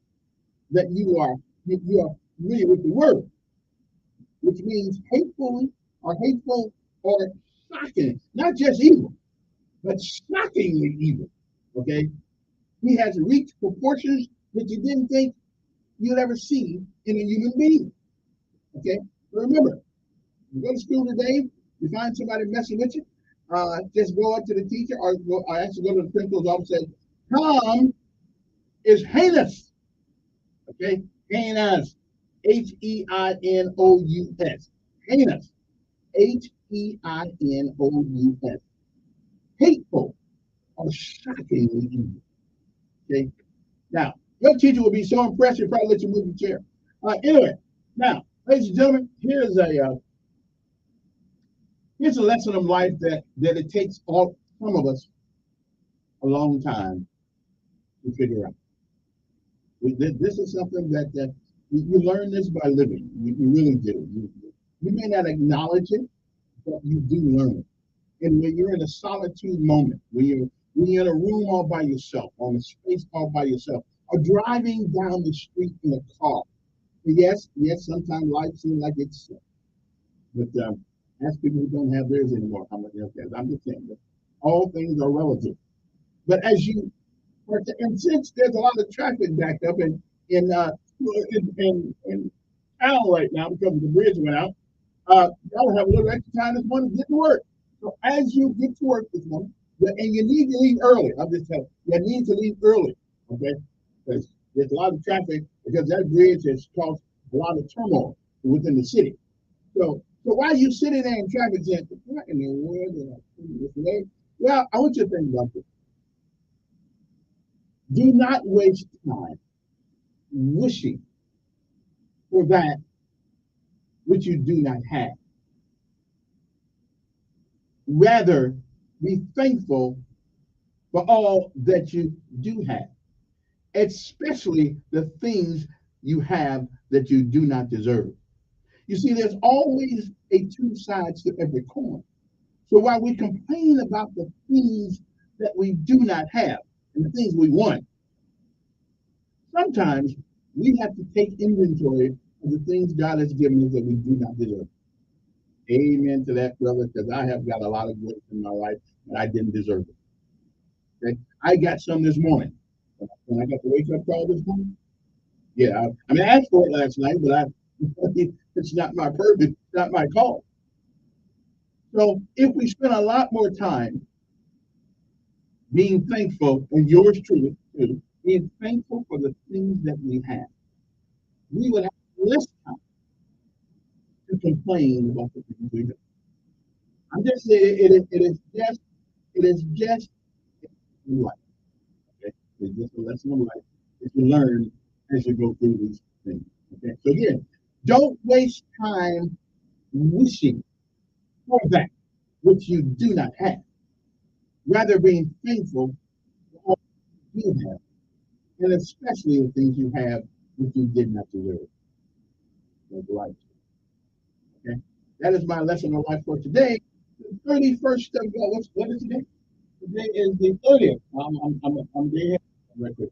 that you are familiar with the word, which means hateful or shocking, not just evil, but shockingly evil. Okay? He has reached proportions that you didn't think you'd ever see in a human being. Okay? So remember, you go to school today, you find somebody messing with you, just go up to the teacher or actually go to the principal's office and say, Tom is heinous. Okay? Heinous. H-E-I-N-O-U-S. Heinous. H-E-I-N-O-U-S. Hateful or shockingly evil. Okay? Now, your teacher will be so impressed, he'll probably let you move your chair. Anyway, now, ladies and gentlemen, here's a lesson of life that it takes some of us a long time to figure out. This is something that you learn this by living. You really do. You may not acknowledge it, but you do learn it. And when you're in a solitude moment, when you're in a room all by yourself, on a space all by yourself, or driving down the street in a car. Yes, sometimes life seems like it's, but ask people who don't have theirs anymore how much they'll get. I'm just saying that all things are relative. But as you, and since there's a lot of traffic backed up in town right now because the bridge went out, y'all have a little extra time this morning to get to work. So as you get to work this morning, and you need to leave early, I'm just telling you, you need to leave early, okay? Because there's a lot of traffic because that bridge has caused a lot of turmoil within the city. So while you're sitting there in traffic, saying, what in the world did I do this way? Well, I want you to think about this. Do not waste time wishing for that which you do not have. Rather, be thankful for all that you do have, especially the things you have that you do not deserve. You see, there's always two sides to every coin. So while we complain about the things that we do not have and the things we want, sometimes we have to take inventory of the things God has given us that we do not deserve. Amen to that, brother, because I have got a lot of grace in my life and I didn't deserve it. Okay? I got some this morning. When I got the wake up call this morning, yeah, I asked for it last night, but it's not my purpose, it's not my call. So if we spend a lot more time being thankful, and yours truly too, being thankful for the things that we have, we would have less time to complain about the things we do. I'm just saying it is just life. Okay? It's just a lesson of life that you learn as you go through these things. Okay. So again, don't waste time wishing for that which you do not have. Rather, being thankful for all you have, and especially the things you have which you did not deserve. That's life. Okay. That is my lesson of life for today. The 31st of what is today? Today is the 30th. I'm there right quick.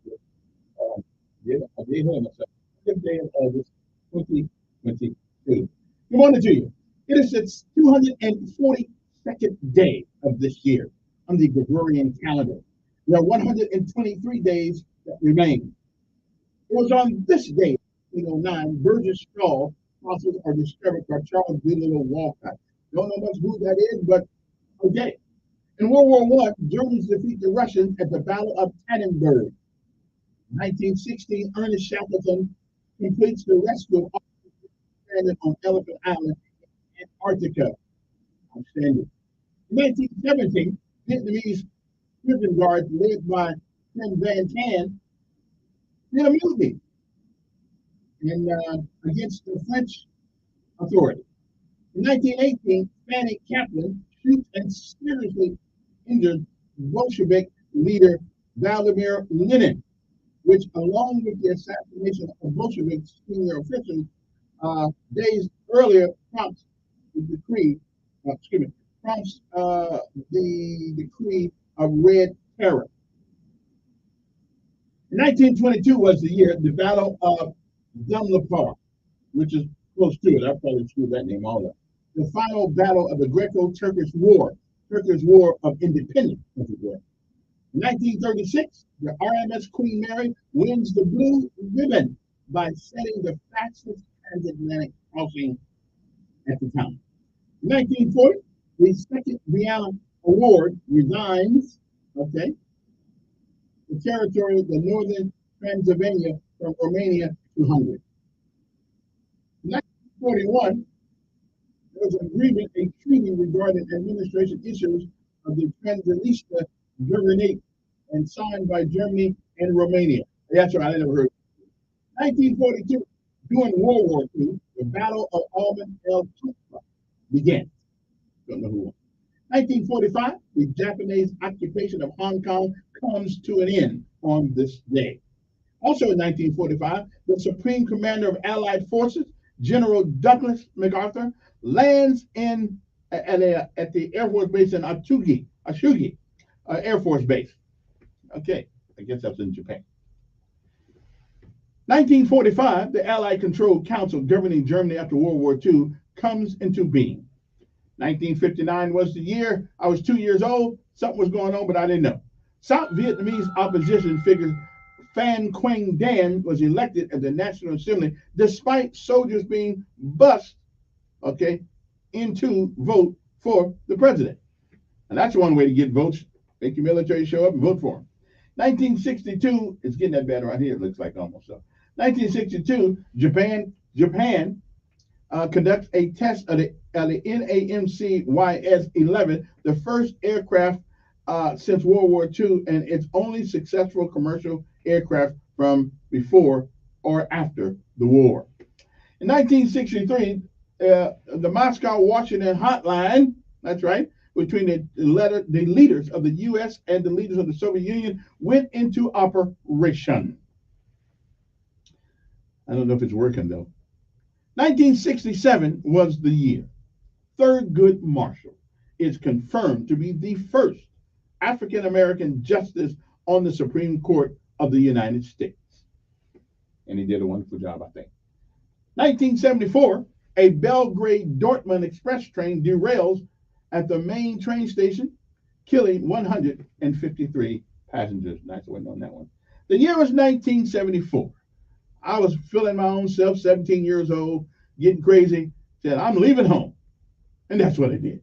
I did hear myself. 5th day of August, 2022. Good morning to you. It is the 242nd day of this year on the Gregorian calendar. There are 123 days that remain. It was on this day, 1809, Burgess Shaw fossils are discovered by Charles Bigelow Walcott. Don't know much who that is, but okay. In World War I, Germans defeat the Russians at the Battle of Tannenberg. 1916, Ernest Shackleton completes the rescue of stranded on Elephant Island, Antarctica. Outstanding. In 1917, Vietnamese prison guards led by Ken Van Tan did a mutiny against the French authority. In 1918, Fanny Kaplan shoots and seriously injured Bolshevik leader Vladimir Lenin, which, along with the assassination of Bolshevik senior officials days earlier, prompts the decree. Prompts the decree of Red Terror. In 1922 was the year the Battle of Dumlupar, which is close to it. I probably screwed that name all up. The final battle of the Greco-Turkish War of Independence, as it were. In 1936, the RMS Queen Mary wins the Blue Ribbon by setting the fastest transatlantic crossing at the time. In 1940, the second Vienna Award resigns, the territory of the northern Transylvania from Romania to Hungary. In 1941, there was an agreement, a treaty regarding administration issues of the Transnistria Governorate and signed by Germany and Romania. That's right, I never heard. 1942, during World War II, the Battle of Alman el-Kutla began. Don't know who won. 1945, the Japanese occupation of Hong Kong comes to an end on this day. Also in 1945, the Supreme Commander of Allied Forces, General Douglas MacArthur, lands at the Air Force Base in Ashugi Air Force Base. Okay, I guess that's in Japan. 1945, the Allied-controlled council governing Germany after World War II comes into being. 1959 was the year I was 2 years old. Something was going on, but I didn't know. South Vietnamese opposition figure Phan Quang Dan was elected at the National Assembly despite soldiers being bussed, into vote for the president. And that's one way to get votes. Make your military show up and vote for him. 1962, it's getting that bad right here, it looks like almost so. 1962, Japan conducts a test of the NAMC YS-11, the first aircraft since World War II, and its only successful commercial aircraft from before or after the war. In 1963, the Moscow-Washington hotline, that's right, between the leaders of the U.S. and the leaders of the Soviet Union went into operation. I don't know if it's working, though. 1967 was the year. Thurgood Marshall is confirmed to be the first African-American justice on the Supreme Court of the United States. And he did a wonderful job, I think. 1974, a Belgrade-Dortmund express train derails at the main train station, killing 153 passengers. Nice one on that one. The year was 1974. I was feeling my own self, 17 years old, getting crazy, said, I'm leaving home. And that's what I did.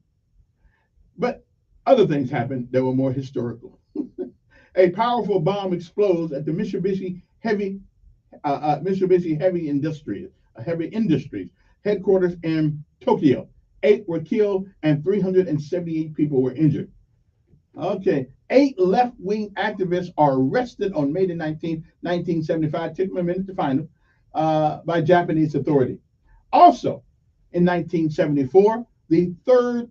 But other things happened that were more historical. A powerful bomb explodes at the Mitsubishi Heavy Industries headquarters in Tokyo. 8 were killed and 378 people were injured. Okay, 8 left-wing activists are arrested on May the 19th, 1975. Took them a minute to find them by Japanese authority. Also, in 1974, the Third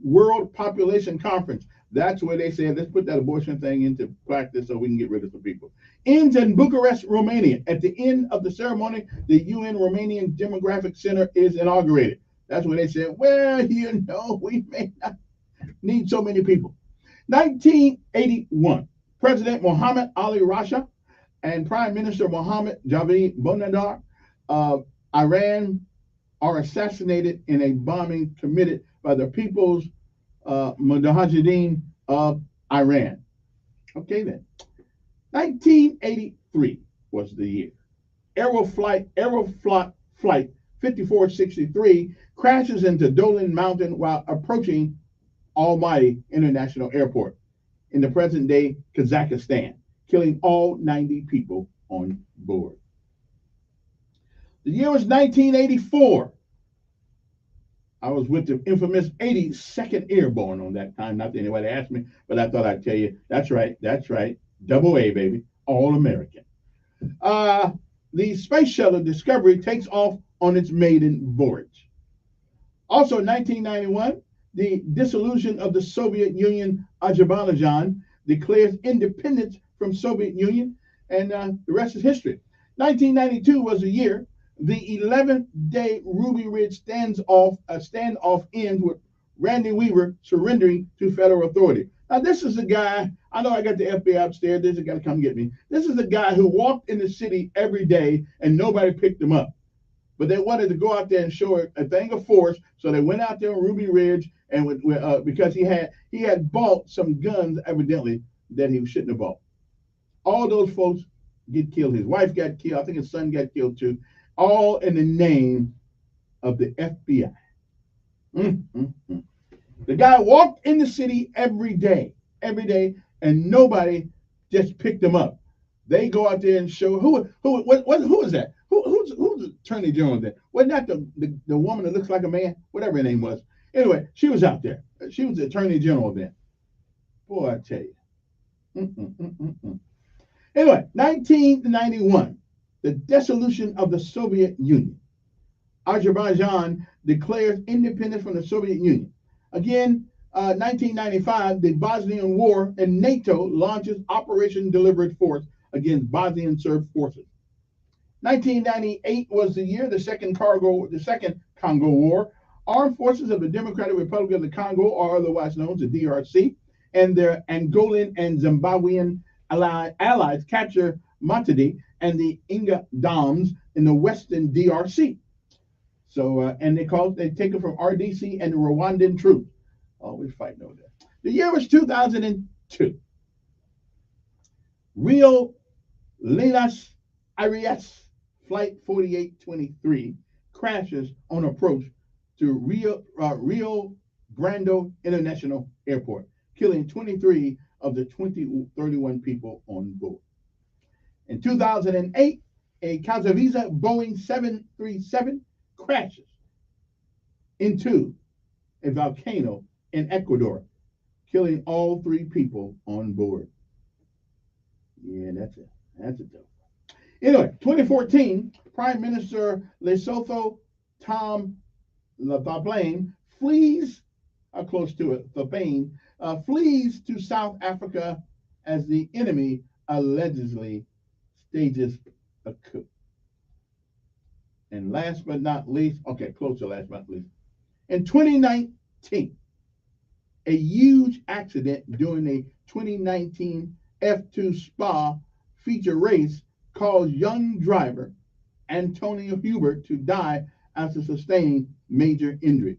World Population Conference. That's where they said, let's put that abortion thing into practice so we can get rid of some people. Ends in Bucharest, Romania. At the end of the ceremony, the UN Romanian Demographic Center is inaugurated. That's where they said, well, we may not need so many people. 1981, President Mohammed Ali Rasha and Prime Minister Mohammed Javad Bonadar of Iran are assassinated in a bombing committed by the People's Mujahideen of Iran. Okay then. 1983 was the year. Aeroflot Flight 5463 crashes into Dolan Mountain while approaching Almaty International Airport in the present-day Kazakhstan, killing all 90 people on board. The year was 1984. I was with the infamous 82nd Airborne on that time. Not that anybody asked me, but I thought I'd tell you. That's right. That's right. Double A, baby. All American. The space shuttle Discovery takes off on its maiden voyage. Also, in 1991, the dissolution of the Soviet Union, Azerbaijan declares independence from Soviet Union, and the rest is history. 1992 was the year the 11th day Ruby Ridge standoff ends with Randy Weaver surrendering to federal authority. Now, this is the guy, I know I got the FBI upstairs, this is got to come get me. This is the guy who walked in the city every day and nobody picked him up. But they wanted to go out there and show a thing of force, so they went out there on Ruby Ridge, and because he had bought some guns evidently that he shouldn't have bought. All those folks get killed. His wife got killed. I think his son got killed too. All in the name of the FBI. The guy walked in the city every day, and nobody just picked him up. They go out there and show who is that? Who's the attorney general there? Wasn't that the woman that looks like a man? Whatever her name was. Anyway, she was out there. She was the attorney general then. Boy, I tell you. Anyway, 1991, the dissolution of the Soviet Union. Azerbaijan declares independence from the Soviet Union. Again, 1995, the Bosnian War, and NATO launches Operation Deliberate Force against Bosnian Serb forces. 1998 was the year the second Congo War. Armed forces of the Democratic Republic of the Congo, or otherwise known as the DRC, and their Angolan and Zimbabwean allies capture Matadi and the Inga Dams in the western DRC. So, and they take it from RDC and the Rwandan troops. Always fighting over that. The year was 2002. Rio Linus Aires Flight 4823 crashes on approach to Rio Grande International Airport, killing 23 of the 31 people on board. In 2008, a Kazavisa Boeing 737 crashes into a volcano in Ecuador, killing all 3 people on board. Yeah, that's it. That's a dope. Anyway, 2014, Prime Minister Lesotho Tom Thabane flees, close to it, Thabane, flees to South Africa as the enemy allegedly stages a coup. And last but not least, close to last but not least, in 2019, a huge accident during a 2019 F2 Spa feature race caused young driver Antonio Hubert to die after sustaining major injury.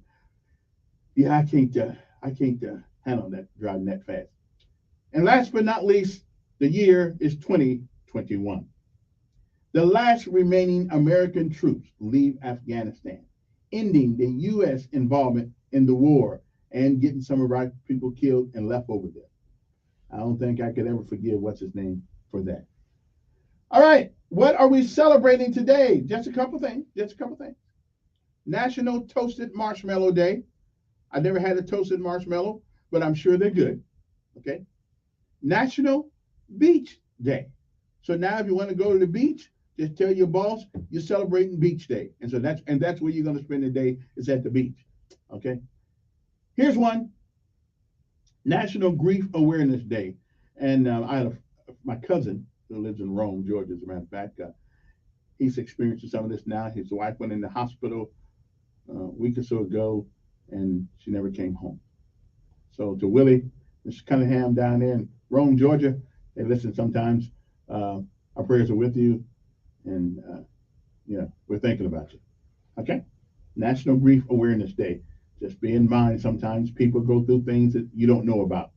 Yeah, I can't handle that, driving that fast. And last but not least, the year is 2021. The last remaining American troops leave Afghanistan, ending the U.S. involvement in the war and getting some of our people killed and left over there. I don't think I could ever forgive what's his name for that. All right, what are we celebrating today? Just a couple things. National Toasted Marshmallow Day. I never had a toasted marshmallow, but I'm sure they're good. Okay. National Beach Day. So now if you want to go to the beach, just tell your boss you're celebrating Beach Day. And so that's where you're going to spend the day, is at the beach. Okay. Here's one. National Grief Awareness Day. And I had my cousin who lives in Rome, Georgia, as a matter of fact. He's experiencing some of this now. His wife went in the hospital a week or so ago, and she never came home. So to Willie, Mr. Cunningham down there in Rome, Georgia, they listen sometimes. Our prayers are with you, and we're thinking about you. Okay? National Grief Awareness Day. Just be in mind, sometimes people go through things that you don't know about.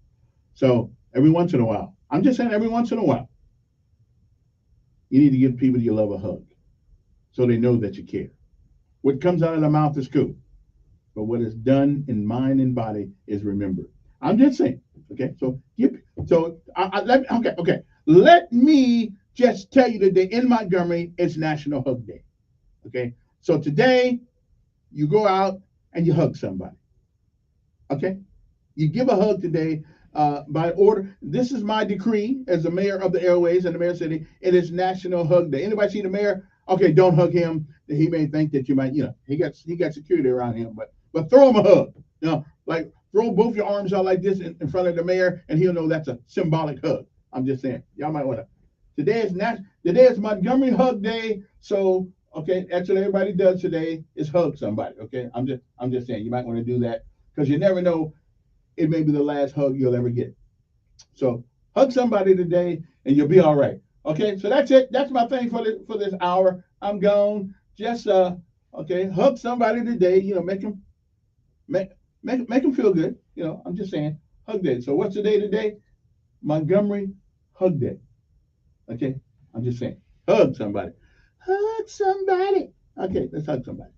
So every once in a while, I'm just saying every once in a while, you need to give people you love a hug so they know that you care. What comes out of the mouth is cool, but what is done in mind and body is remembered. I'm just saying, okay? Let me just tell you today in Montgomery, it's National Hug Day, okay? So today, you go out and you hug somebody. Okay? You give a hug today by order. This is my decree as the mayor of the airways and the mayor city. It is National Hug Day. Anybody see the mayor? Okay, don't hug him. He may think that you might, he got security around him, but throw him a hug. Like throw both your arms out like this in front of the mayor, and he'll know that's a symbolic hug. I'm just saying. Y'all might want to. Today is Montgomery Hug Day. So okay, actually everybody does today is hug somebody. Okay, I'm just saying you might want to do that because you never know. It may be the last hug you'll ever get. So hug somebody today, and you'll be all right. Okay, so that's it. That's my thing for this hour. I'm gone. Just hug somebody today. Make them feel good. I'm just saying, hug day. So what's the day today? Montgomery Hug Day. Okay, I'm just saying, hug somebody. Hug somebody. Okay, let's hug somebody.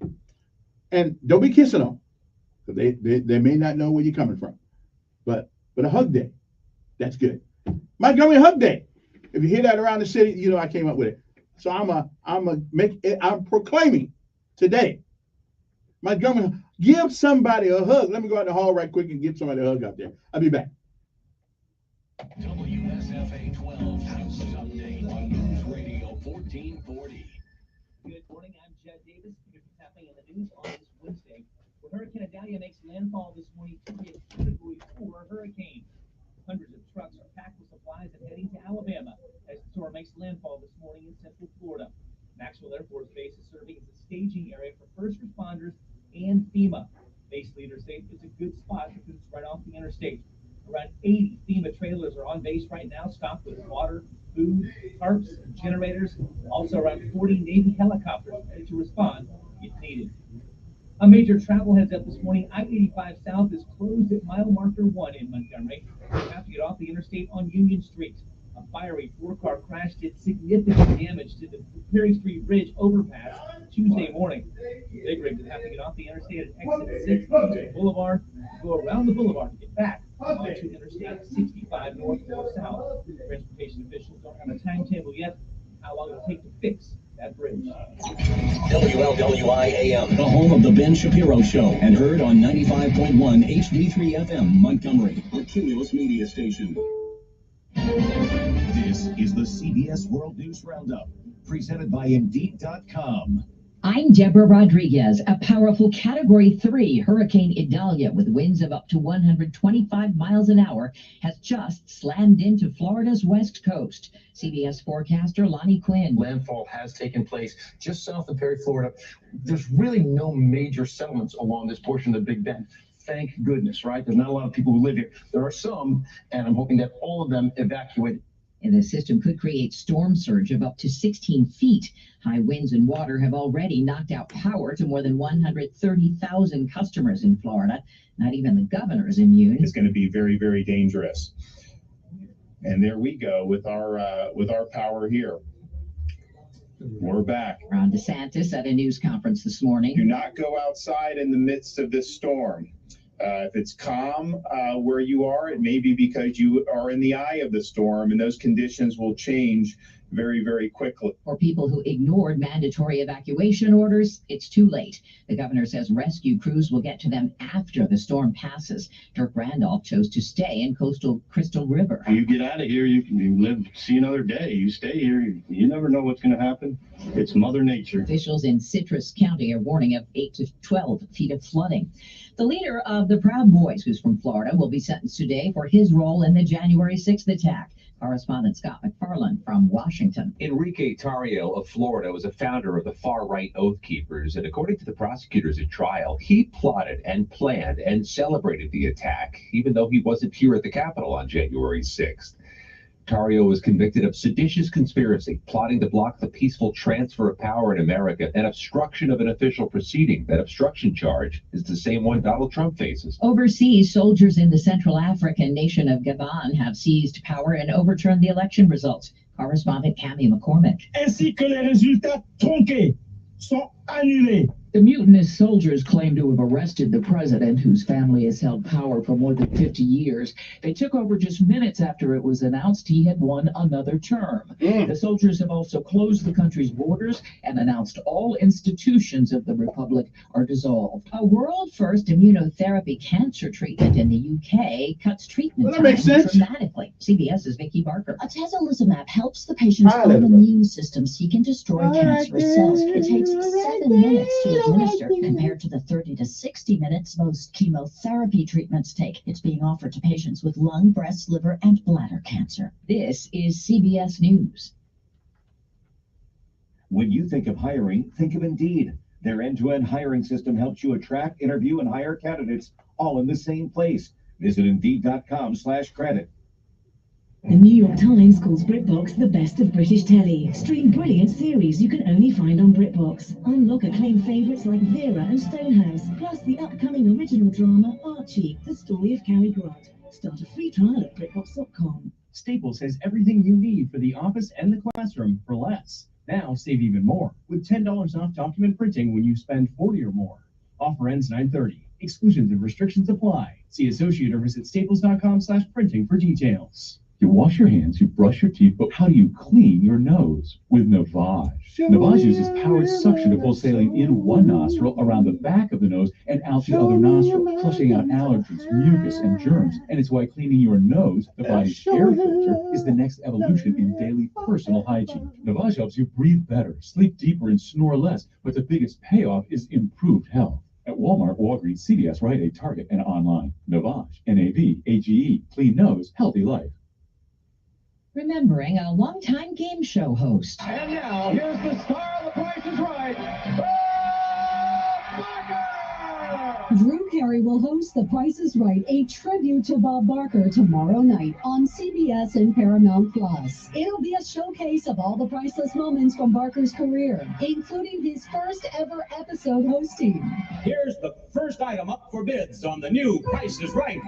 And don't be kissing them, because they may not know where you're coming from. But a hug day, that's good. Montgomery Hug Day. If you hear that around the city, I came up with it. So I'm proclaiming today, Montgomery, give somebody a hug. Let me go out in the hall right quick and give somebody a hug out there. I'll be back. WSFA 12 House Update on News Radio 1440. Good morning, I'm Jed Davis. Here's what's happening in the news on this Wednesday. Well, Hurricane Idalia makes landfall this morning to be a Category 4 hurricane. Hundreds of trucks are packed with supplies and heading to Alabama as the storm makes landfall this morning in central Florida. Maxwell Air Force Base is serving as a staging area for first responders and FEMA. Base leaders say it's a good spot because it's right off the interstate. Around 80 FEMA trailers are on base right now, stocked with water, food, tarps, and generators. Also, around 40 Navy helicopters ready to respond if needed. A major travel heads up this morning. I-85 South is closed at mile marker 1 in Montgomery. You have to get off the interstate on Union Street. A fiery 4-car crash did significant damage to the Perry Street Bridge overpass Tuesday morning. Big rigs would have to get off the interstate at exit 6 onto Boulevard, go around the boulevard to get back onto Interstate 65 north or south. Transportation officials don't have a timetable yet how long it'll take to fix that bridge. WLWI-AM, the home of the Ben Shapiro Show, and heard on 95.1 HD3 FM, Montgomery, a Cumulus media station. This is the CBS World News Roundup, presented by Indeed.com. I'm Deborah Rodriguez. A powerful Category 3 Hurricane Idalia with winds of up to 125 miles an hour has just slammed into Florida's west coast. CBS forecaster Lonnie Quinn. Landfall has taken place just south of Perry, Florida. There's really no major settlements along this portion of the Big Bend. Thank goodness, right? There's not a lot of people who live here. There are some, and I'm hoping that all of them evacuate. And the system could create storm surge of up to 16 feet. High winds and water have already knocked out power to more than 130,000 customers in Florida. Not even the governor is immune. It's going to be very, very dangerous. And there we go with our power here. We're back. Ron DeSantis at a news conference this morning. Do not go outside in the midst of this storm. If it's calm where you are, it may be because you are in the eye of the storm, and those conditions will change very, very quickly. For people who ignored mandatory evacuation orders, it's too late. The governor says rescue crews will get to them after the storm passes. Dirk Randolph chose to stay in coastal Crystal River. You get out of here, you live, see another day. You stay here, you never know what's going to happen. It's Mother Nature. Officials in Citrus County are warning of 8 to 12 feet of flooding. The leader of the Proud Boys, who's from Florida, will be sentenced today for his role in the January 6th attack. Correspondent Scott McFarland from Washington. Enrique Tarrio of Florida was a founder of the far-right Oath Keepers, and according to the prosecutors at trial, he plotted and planned and celebrated the attack, even though he wasn't here at the Capitol on January 6th. Tarrio was convicted of seditious conspiracy, plotting to block the peaceful transfer of power in America, and obstruction of an official proceeding. That obstruction charge is the same one Donald Trump faces. Overseas, soldiers in the Central African nation of Gabon have seized power and overturned the election results. Correspondent Cammie McCormick. Ainsi que les résultats tronqués sont annulés The mutinous soldiers claim to have arrested the president, whose family has held power for more than 50 years. They took over just minutes after it was announced he had won another term. The soldiers have also closed the country's borders and announced all institutions of the republic are dissolved. A world-first immunotherapy cancer treatment in the UK cuts treatment makes time sense. dramatically. CBS's Vicki Barker. Atezolizumab helps the patient's own immune system seek and destroy cancerous cells. It takes 7 minutes to administer compared to the 30 to 60 minutes most chemotherapy treatments take. It's being offered to patients with lung, breast, liver, and bladder cancer. This is CBS News. When you think of hiring, think of Indeed. Their end-to-end hiring system helps you attract, interview, and hire candidates all in the same place. Visit Indeed.com/credit. The New York Times calls BritBox the best of British telly. Stream brilliant series you can only find on BritBox. Unlock acclaimed favourites like Vera and Stonehouse, plus the upcoming original drama Archie, the story of Cary Grant. Start a free trial at BritBox.com. Staples has everything you need for the office and the classroom for less. Now save even more with $10 off document printing when you spend $40 or more. Offer ends 9/30. Exclusions and restrictions apply. See associate or visit staples.com/printing for details. You wash your hands, you brush your teeth, but how do you clean your nose? With Navage. Navage uses powered suction to pull saline in one nostril, around the back of the nose, and out the other nostril, flushing out allergens, mucus, and germs. And it's why cleaning your nose, the body's air filter, is the next evolution in daily personal hygiene. Navage helps you breathe better, sleep deeper, and snore less, but the biggest payoff is improved health. At Walmart, Walgreens, CVS, Rite Aid, Target, and online. Navage, N-A-V-A-G-E, clean nose, healthy life. Remembering a longtime game show host. And now, here's the star of The Price is Right, Drew Carey will host The Price is Right, a tribute to Bob Barker tomorrow night on CBS and Paramount Plus. It'll be a showcase of all the priceless moments from Barker's career, including his first ever episode hosting. Here's the first item up for bids on the new Price is Right.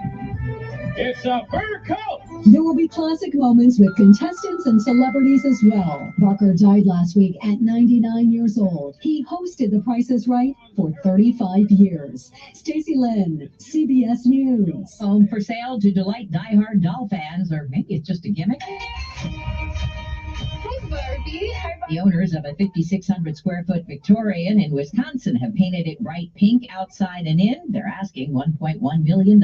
It's a fur coat! There will be classic moments with contestants and celebrities as well. Barker died last week at 99 years old. He hosted The Price is Right for 35 years. Stacey Lynn, CBS News. Home for sale to delight diehard doll fans, or maybe it's just a gimmick. The owners of a 5,600 square foot Victorian in Wisconsin have painted it bright pink outside and in. They're asking $1.1 million.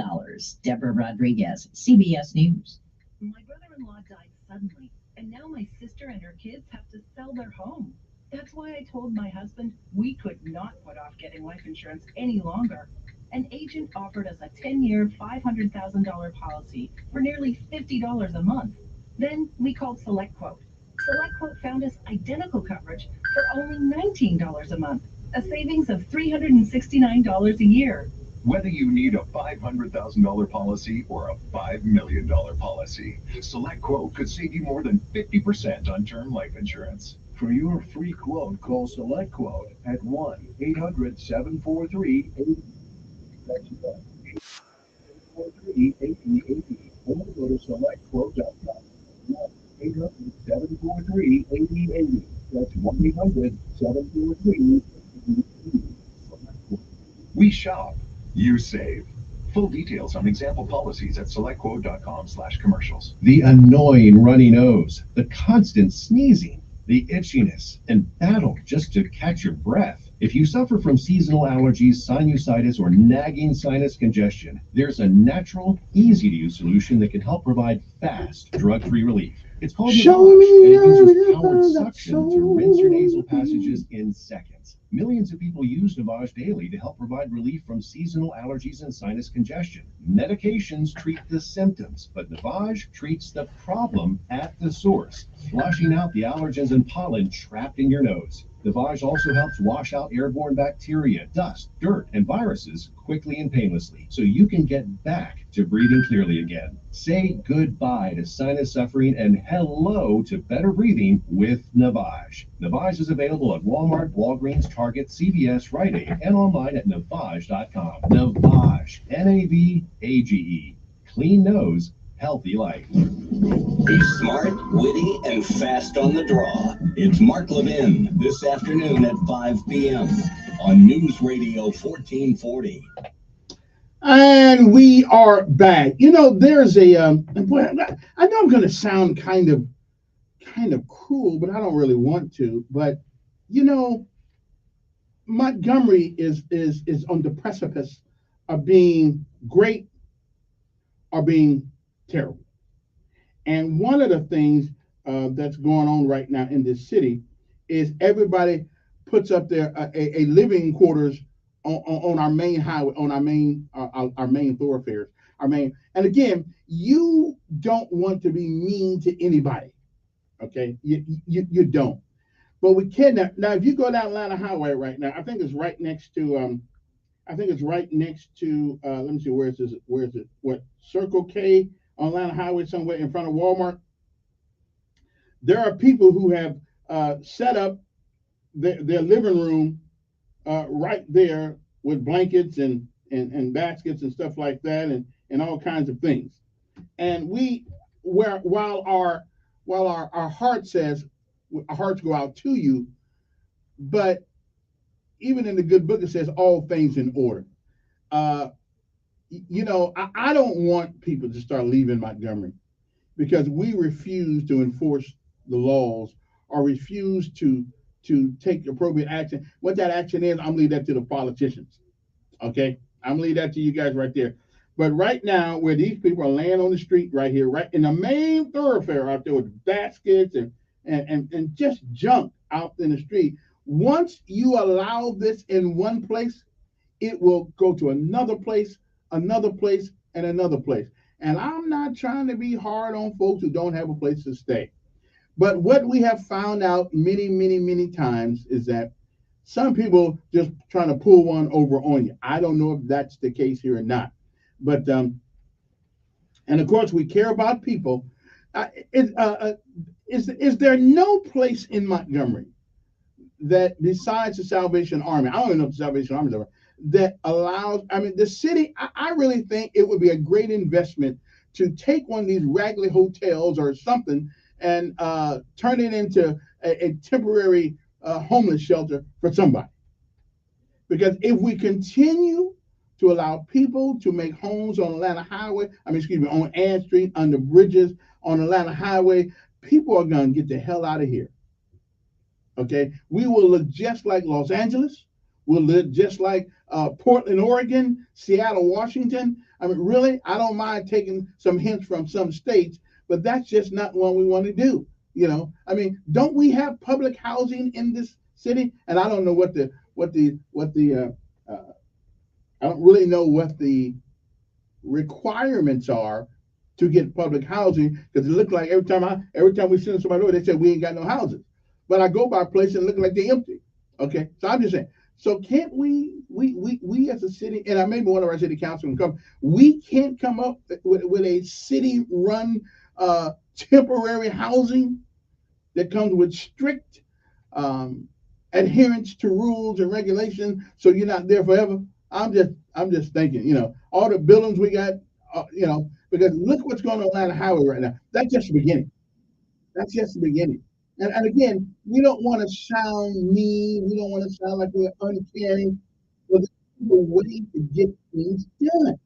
Deborah Rodriguez, CBS News. My brother-in-law died suddenly, and now my sister and her kids have to sell their home. That's why I told my husband we could not put off getting life insurance any longer. An agent offered us a 10-year, $500,000 policy for nearly $50 a month. Then we called SelectQuote. SelectQuote found us identical coverage for only $19 a month, a savings of $369 a year. Whether you need a $500,000 policy or a $5 million policy, SelectQuote could save you more than 50% on term life insurance. For your free quote, call SelectQuote at 1-800-743-8080. That's 1-800-743-8080. Or go to SelectQuote.com. 1-800-743-8080. That's 1-800-743-8080. We shop, you save. Full details on example policies at selectquote.com/commercials. The annoying runny nose, the constant sneezing, the itchiness, and battle just to catch your breath. If you suffer from seasonal allergies, sinusitis, or nagging sinus congestion, there's a natural, easy-to-use solution that can help provide fast, drug-free relief. It's called Navage, and it uses powered suction to rinse your nasal passages in seconds. Millions of people use Navage daily to help provide relief from seasonal allergies and sinus congestion. Medications treat the symptoms, but Navage treats the problem at the source, flushing out the allergens and pollen trapped in your nose. Navage also helps wash out airborne bacteria, dust, dirt, and viruses quickly and painlessly, so you can get back to breathing clearly again. Say goodbye to sinus suffering and hello to better breathing with Navage. Navage is available at Walmart, Walgreens, Target, CVS, Rite Aid, and online at Navage.com. Navage, N-A-V-A-G-E. Clean nose, healthy life. He's smart, witty, and fast on the draw. It's Mark Levin this afternoon at 5 p.m. on News Radio 1440. And we are back. You know, there's boy, I know I'm going to sound kind of cruel, but I don't really want to. But you know, Montgomery is on the precipice of being great or being terrible. And one of the things that's going on right now in this city is everybody puts up their a living quarters on our main highway, on our main thoroughfares, our main. And again, you don't want to be mean to anybody, okay? You don't. But we can now. If you go down Atlanta Highway right now, I think it's right next to I think it's right next to let me see, where is this? Where is it? What, Circle K on Atlanta Highway, somewhere in front of Walmart. There are people who have set up their living room right there with blankets and baskets and stuff like that, and all kinds of things. And while our heart says, our hearts go out to you, but even in the good book it says all things in order. Uh, you know, I don't want people to start leaving Montgomery because we refuse to enforce the laws or refuse to take appropriate action. What that action is, I'm leaving that to the politicians. Okay, I'm leaving that to you guys right there. But right now, where these people are laying on the street right here, right in the main thoroughfare out there with baskets and just junk out in the street, once you allow this in one place, it will go to another place, and another place. And I'm not trying to be hard on folks who don't have a place to stay. But what we have found out many, many, many times is that some people just trying to pull one over on you. I don't know if that's the case here or not. But and of course we care about people. Is there no place in Montgomery that besides the Salvation Army, I don't even know if the Salvation Army is there, that allows, I mean, the city, I really think it would be a great investment to take one of these raggedy hotels or something and turn it into a temporary homeless shelter for somebody. Because if we continue to allow people to make homes on Atlanta Highway, on Ann Street, under bridges on Atlanta Highway, people are going to get the hell out of here. Okay, we will look just like Los Angeles. We'll look just like Portland, Oregon, Seattle, Washington. I mean, really, I don't mind taking some hints from some states, but that's just not what we want to do. You know, I mean, don't we have public housing in this city? And I don't know I don't really know what the requirements are to get public housing, because it looks like every time we send somebody over, they say we ain't got no houses. But I go by a place and look like they're empty. Okay, so I'm just saying. So can't we as a city, and maybe one of our city councilmen come, we can't come up with a city-run temporary housing that comes with strict adherence to rules and regulations, so you're not there forever. I'm just thinking, you know, all the buildings we got, you know, because look what's going on Atlanta Highway right now. That's just the beginning. That's just the beginning. And again, we don't want to sound mean. We don't want to sound like we're uncaring. But there's a way to get things done.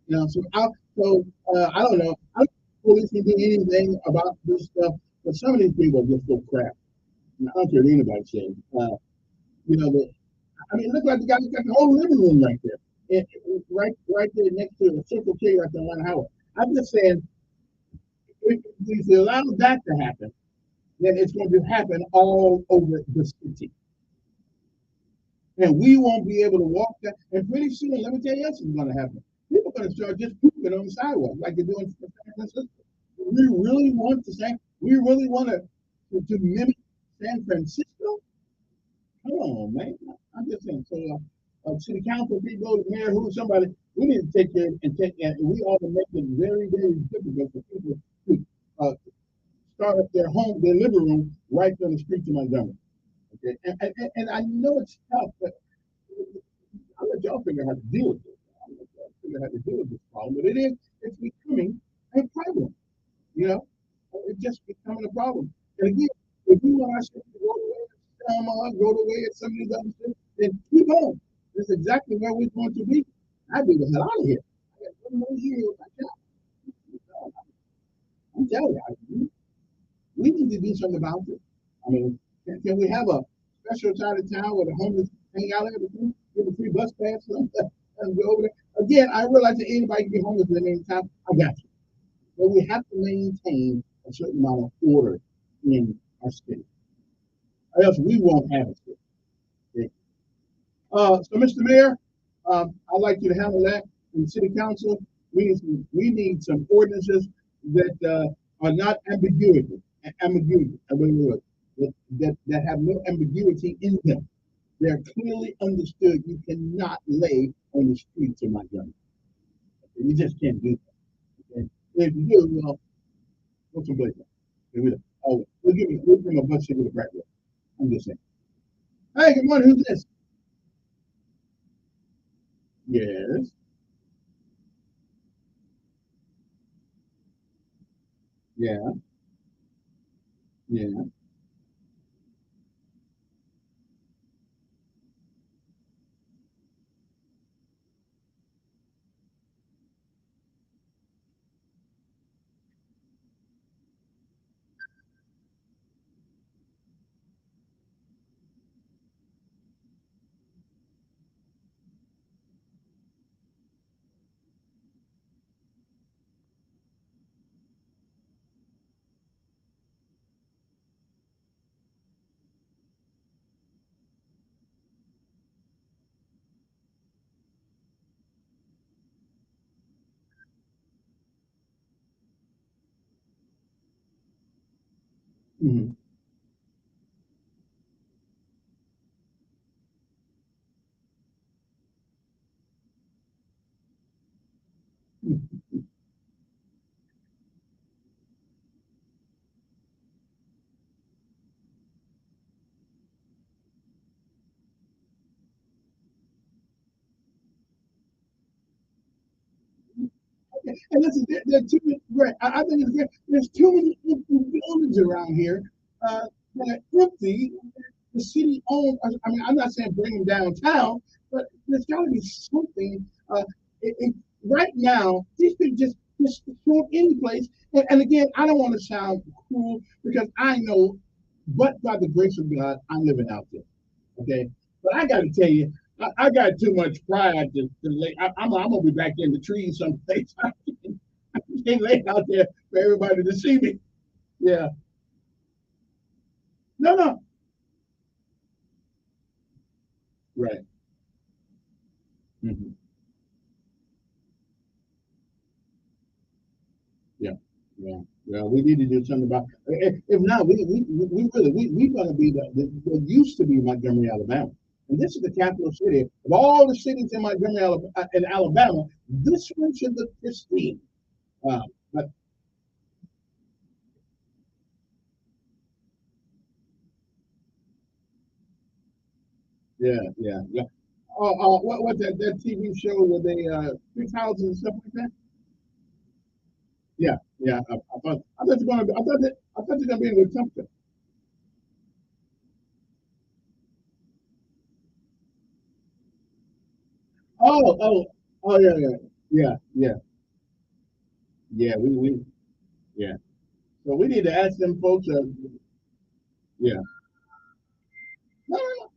You know, I don't know. I don't think police can do anything about this stuff. But some of these people are just so crap. And I don't care what anybody says. You know, it looks like the guy's got the whole living room right there. Right there next to the Circle K right there on Howard. I'm just saying, if you allow that to happen, then it's going to happen all over the city. And we won't be able to walk that. And pretty soon, let me tell you what's going to happen. People are going to start just pooping on the sidewalk like they're doing in San Francisco. We really want to mimic San Francisco? Come on, man. I'm just saying. So, city council people, the mayor, somebody, we need to take care and we ought to make it very, very difficult for people to start up their living room right on the streets of Montgomery. Okay, and I know it's tough, but I'll let y'all figure out how to deal with it. I'll let y'all figure out how to deal with this problem, but it's becoming a problem. You know, it's just becoming a problem. And again, if we want our city to go away, Selma, go away at some of these other cities, then keep on. This is exactly where we're going to be. I'd be the hell out of here. I got 1 more year on my job. I'm telling you, we need to do something about this. I mean, can we have a special side of town where the homeless hang out at the give a free bus pass and go over there? Again, I realize that anybody can be homeless at any time. I got you. But we have to maintain a certain amount of order in our city. Or else we won't have a city. Okay? So, Mr. Mayor, I'd like you to handle that in City Council. We need some ordinances that are not that have no ambiguity in them. They're clearly understood. You cannot lay on the streets of Montgomery. You just can't do that. Okay? If you do, well, what's some place? Oh, we'll give him a bunch of the breakfast. I'm just saying. Hey, good morning. Who's this? Yes. Yeah. Yeah. Mm-hmm. And listen, there are too many, right, I think it's great. There's too many empty buildings around here that are empty. The city owns, I mean, I'm not saying bring them downtown, but there's got to be something. Right now, these could just show up any place. And again, I don't want to sound cruel because I know, but by the grace of God, I'm living out there. Okay. But I got to tell you, I got too much pride to lay. I'm gonna be back in the trees someplace. I can't lay out there for everybody to see me. Yeah. No, no. Right. Hmm. Yeah. Yeah. Well, we need to do something about. If not, we really we're gonna be what used to be Montgomery, Alabama, and this is the capital city of all the cities in Montgomery, in Alabama. This one should look pristine. But yeah, yeah, yeah. What that TV show where they fix houses and stuff like that? Yeah, yeah. I thought you're gonna be, I thought you're gonna be in the temperature. Oh, oh, oh, yeah, yeah, yeah, yeah, yeah. Yeah. So we need to ask them folks. Yeah, no, no, no.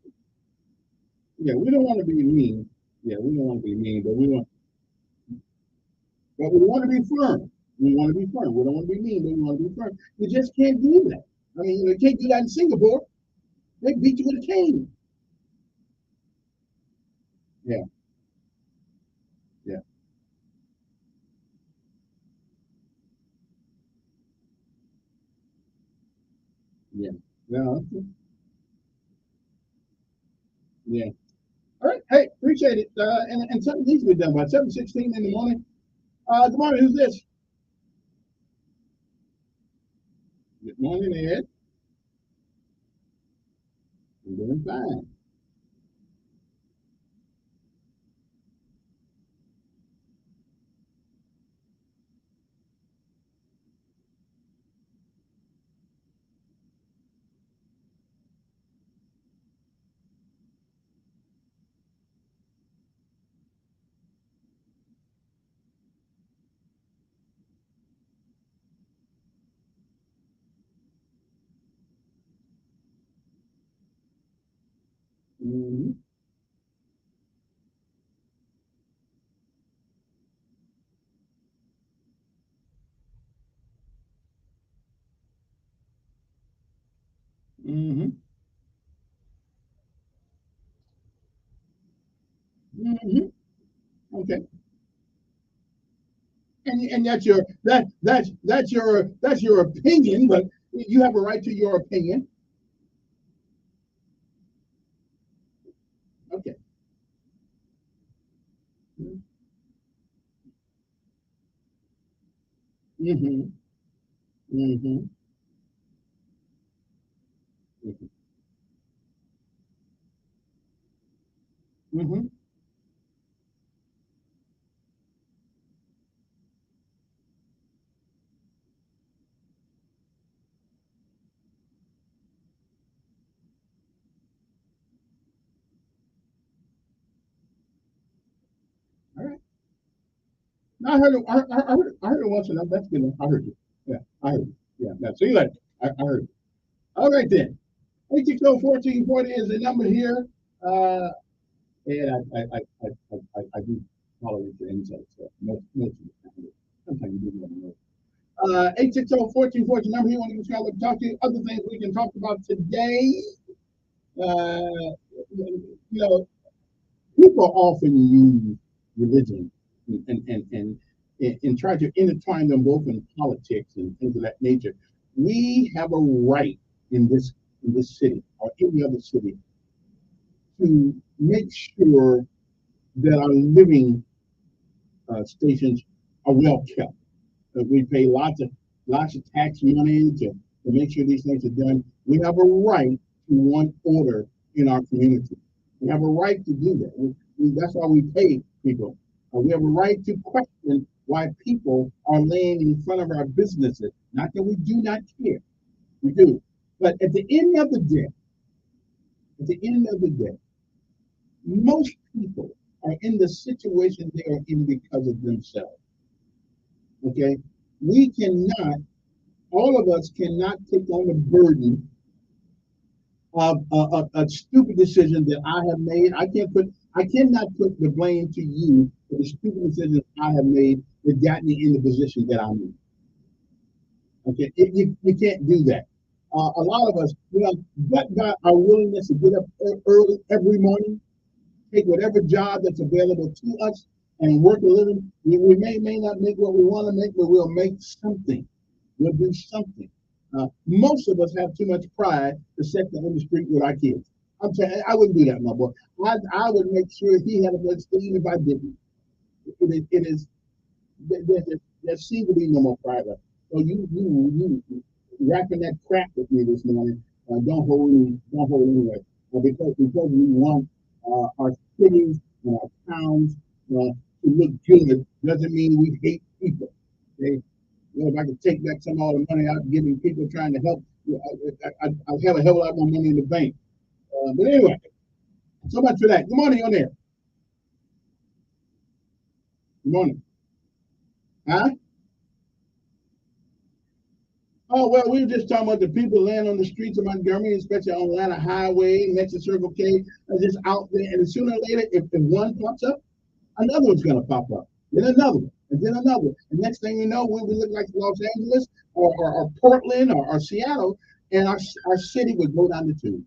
Yeah, we don't want to be mean. Yeah, we don't want to be mean, but we want to be firm. We want to be firm. We don't want to be mean, but we want to be firm. You just can't do that. I mean, you can't do that in Singapore. They beat you with a cane. Yeah, yeah, yeah. No, yeah. All right. Hey, appreciate it. And something needs to be done by 7:16 in the morning. Good morning. Who's this? Good morning, Ed. I'm doing fine. Mm-hmm. Mm-hmm. Okay. And that's your opinion, but you have a right to your opinion. Okay. Mm-hmm. Mm-hmm. Mm-hmm. All right. No, I heard it. I heard it once enough. That's good enough. I heard you. Yeah, I heard you. Yeah. Now, see you later. I heard you. All right then. 860-1440 is the number here. And I do tolerate your insights. So most of the time. Sometimes you do want to know. 860-1440 number here. Want to get you talk to you. Other things we can talk about today. You know, people often use religion and try to intertwine them both in politics and things of that nature. We have a right in this city or any other city to make sure that our living stations are well kept. We pay lots of tax money to make sure these things are done. We have a right to want order in our community. We have a right to do that. That's why we pay people. We have a right to question why people are laying in front of our businesses. Not that we do not care, we do. But at the end of the day, at the end of the day, most people are in the situation they are in because of themselves. Okay, we cannot all of us cannot take on the burden of a stupid decision that I have made. I cannot put the blame to you for the stupid decisions I have made that got me in the position that I'm in. Okay, you can't do that. A lot of us, but got our willingness to get up early every morning, take whatever job that's available to us, and work a living. We may not make what we want to make, but we'll make something. We'll do something. Most of us have too much pride to set them in the street with our kids. I'm saying I wouldn't do that, my boy. I would make sure he had a blood even if I didn't. It is there seems to be no more pride left. So you wrapping that crap with me this morning. Don't hold anyway. Because we want our cities and our towns to look good doesn't mean we hate people. Okay? If I could take back some of all the money I've given people trying to help, I'll have a hell of a lot more money in the bank. But anyway, so much for that. Good morning on there. Good morning. Huh? Oh, well, we were just talking about the people laying on the streets of Montgomery, especially on Atlanta Highway, next to Circle K, are just out there. And sooner or later, if one pops up, another one's going to pop up. Then another one, and then another one. And next thing you know, we look like Los Angeles or Portland or Seattle, and our city would go down the tube.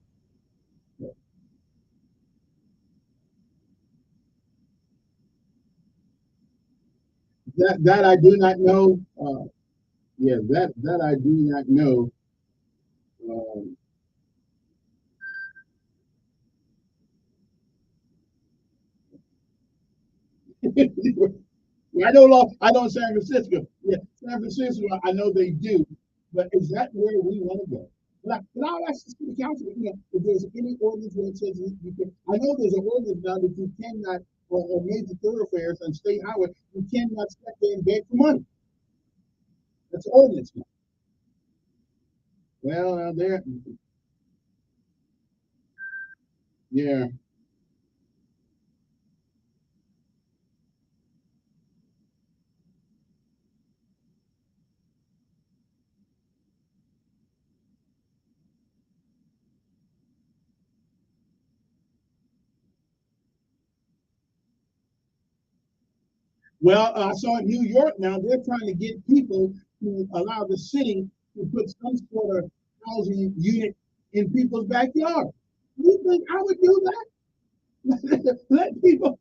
That I do not know. Yeah, that I do not know. Um, I know San Francisco. Yeah, San Francisco. I know they do, but is that where we want to go? But I'll ask the city council. If there's any ordinance that says you can. I know there's an ordinance now that you cannot, or major thoroughfares on state highway, you cannot step there and beg for money. That's ordinance now. Well, there, yeah. Well, I saw in New York now they're trying to get people to allow the city to put some sort of housing unit in people's backyard. You think I would do that? Let people.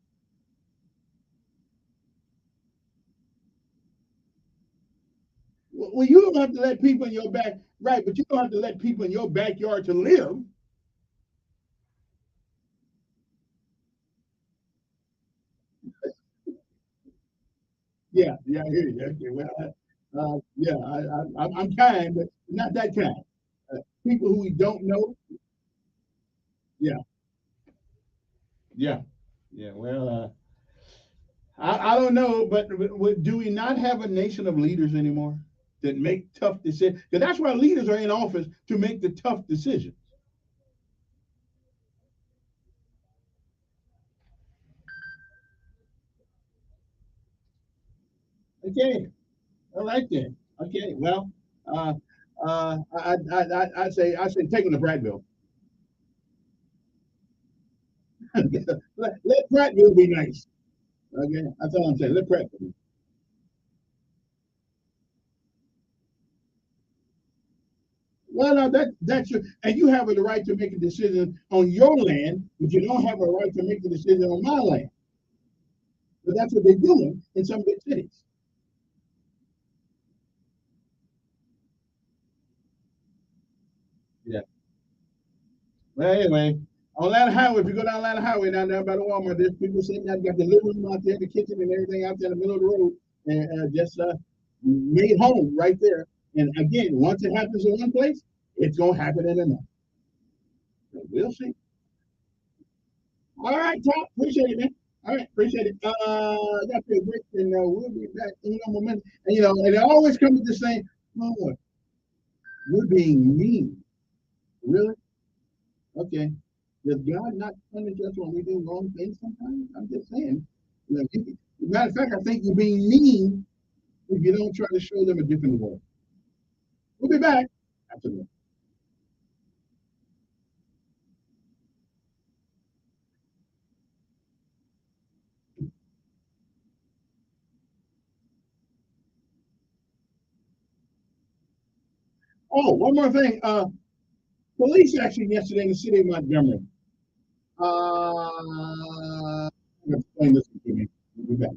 Well, you don't have to let people in your back, right? But you don't have to let people in your backyard to live. Yeah, I hear you. Okay, well, yeah, I'm kind, but not that kind. People who we don't know. Yeah, yeah, yeah. Well, I don't know, but do we not have a nation of leaders anymore that make tough decisions? Because that's why leaders are in office to make the tough decisions. Okay, all right then. Okay, well, uh, I say take on the Prattville. Let Prattville be nice. Okay, that's all I'm saying. Let Prattville. Well, no, that's your, and you have the right to make a decision on your land, but you don't have a right to make a decision on my land. But that's what they're doing in some big cities. Yeah. Well, anyway, on Atlanta Highway, if you go down Atlanta Highway down there by the Walmart, there's people sitting there, got the living room out there, the kitchen and everything out there in the middle of the road, and just made home right there. And again, once it happens in one place, it's gonna happen in another. So we'll see. All right, Tom. Appreciate it, man. All right, appreciate it. I got to break, and we'll be back in a moment. And and it always comes to the same. Oh, you're being mean. Really? Okay. Does God not punish us when we do wrong things sometimes? I'm just saying. Matter of fact, I think you're being mean if you don't try to show them a different way. We'll be back after this. Oh, one more thing. Police action yesterday in the city of Montgomery. Explain this to me. We'll be back.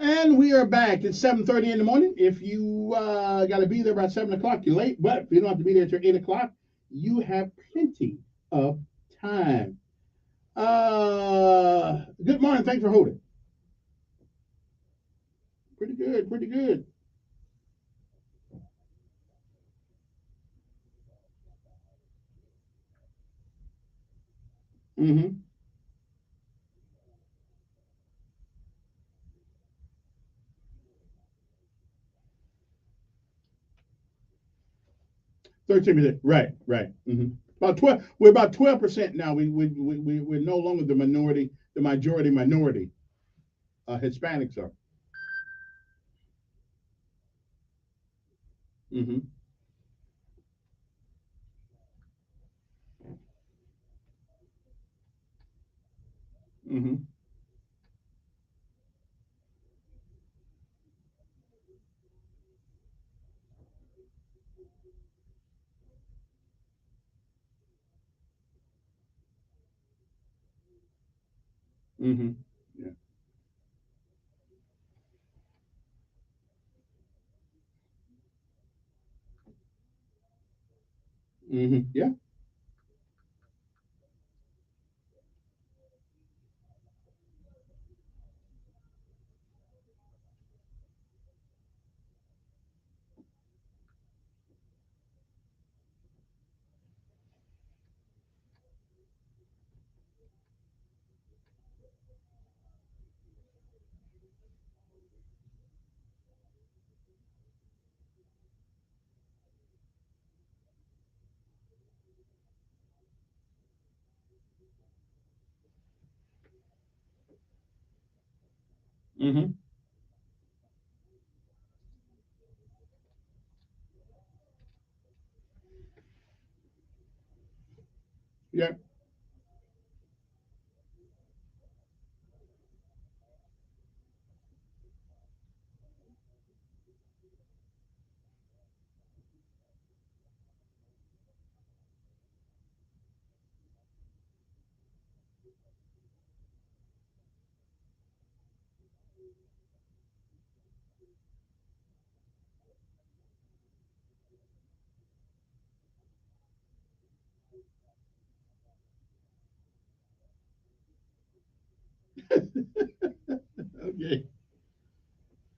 And we are back. It's 7:30 in the morning. If you got to be there by 7 o'clock, you're late. But if you don't have to be there until 8 o'clock, you have plenty of time. Good morning. Thanks for holding. Pretty good. Pretty good. Mm-hmm. 13%. Right. Right. Mm-hmm. About 12. We're about 12% now. We're no longer the minority, the majority minority. Hispanics are. Mm-hmm. Mm-hmm. Mm-hmm. Yeah. Mm-hmm. Yeah. Mm-hmm. Yeah. Okay.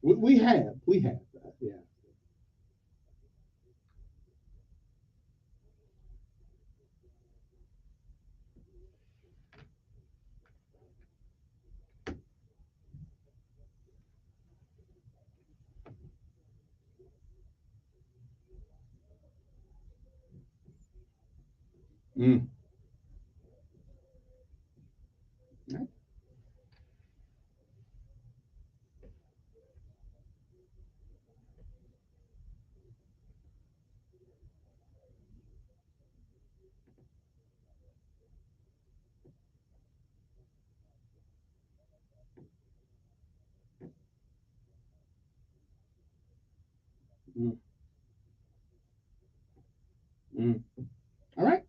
We have. We have. Yeah. Mm. Mm. Mm. All right.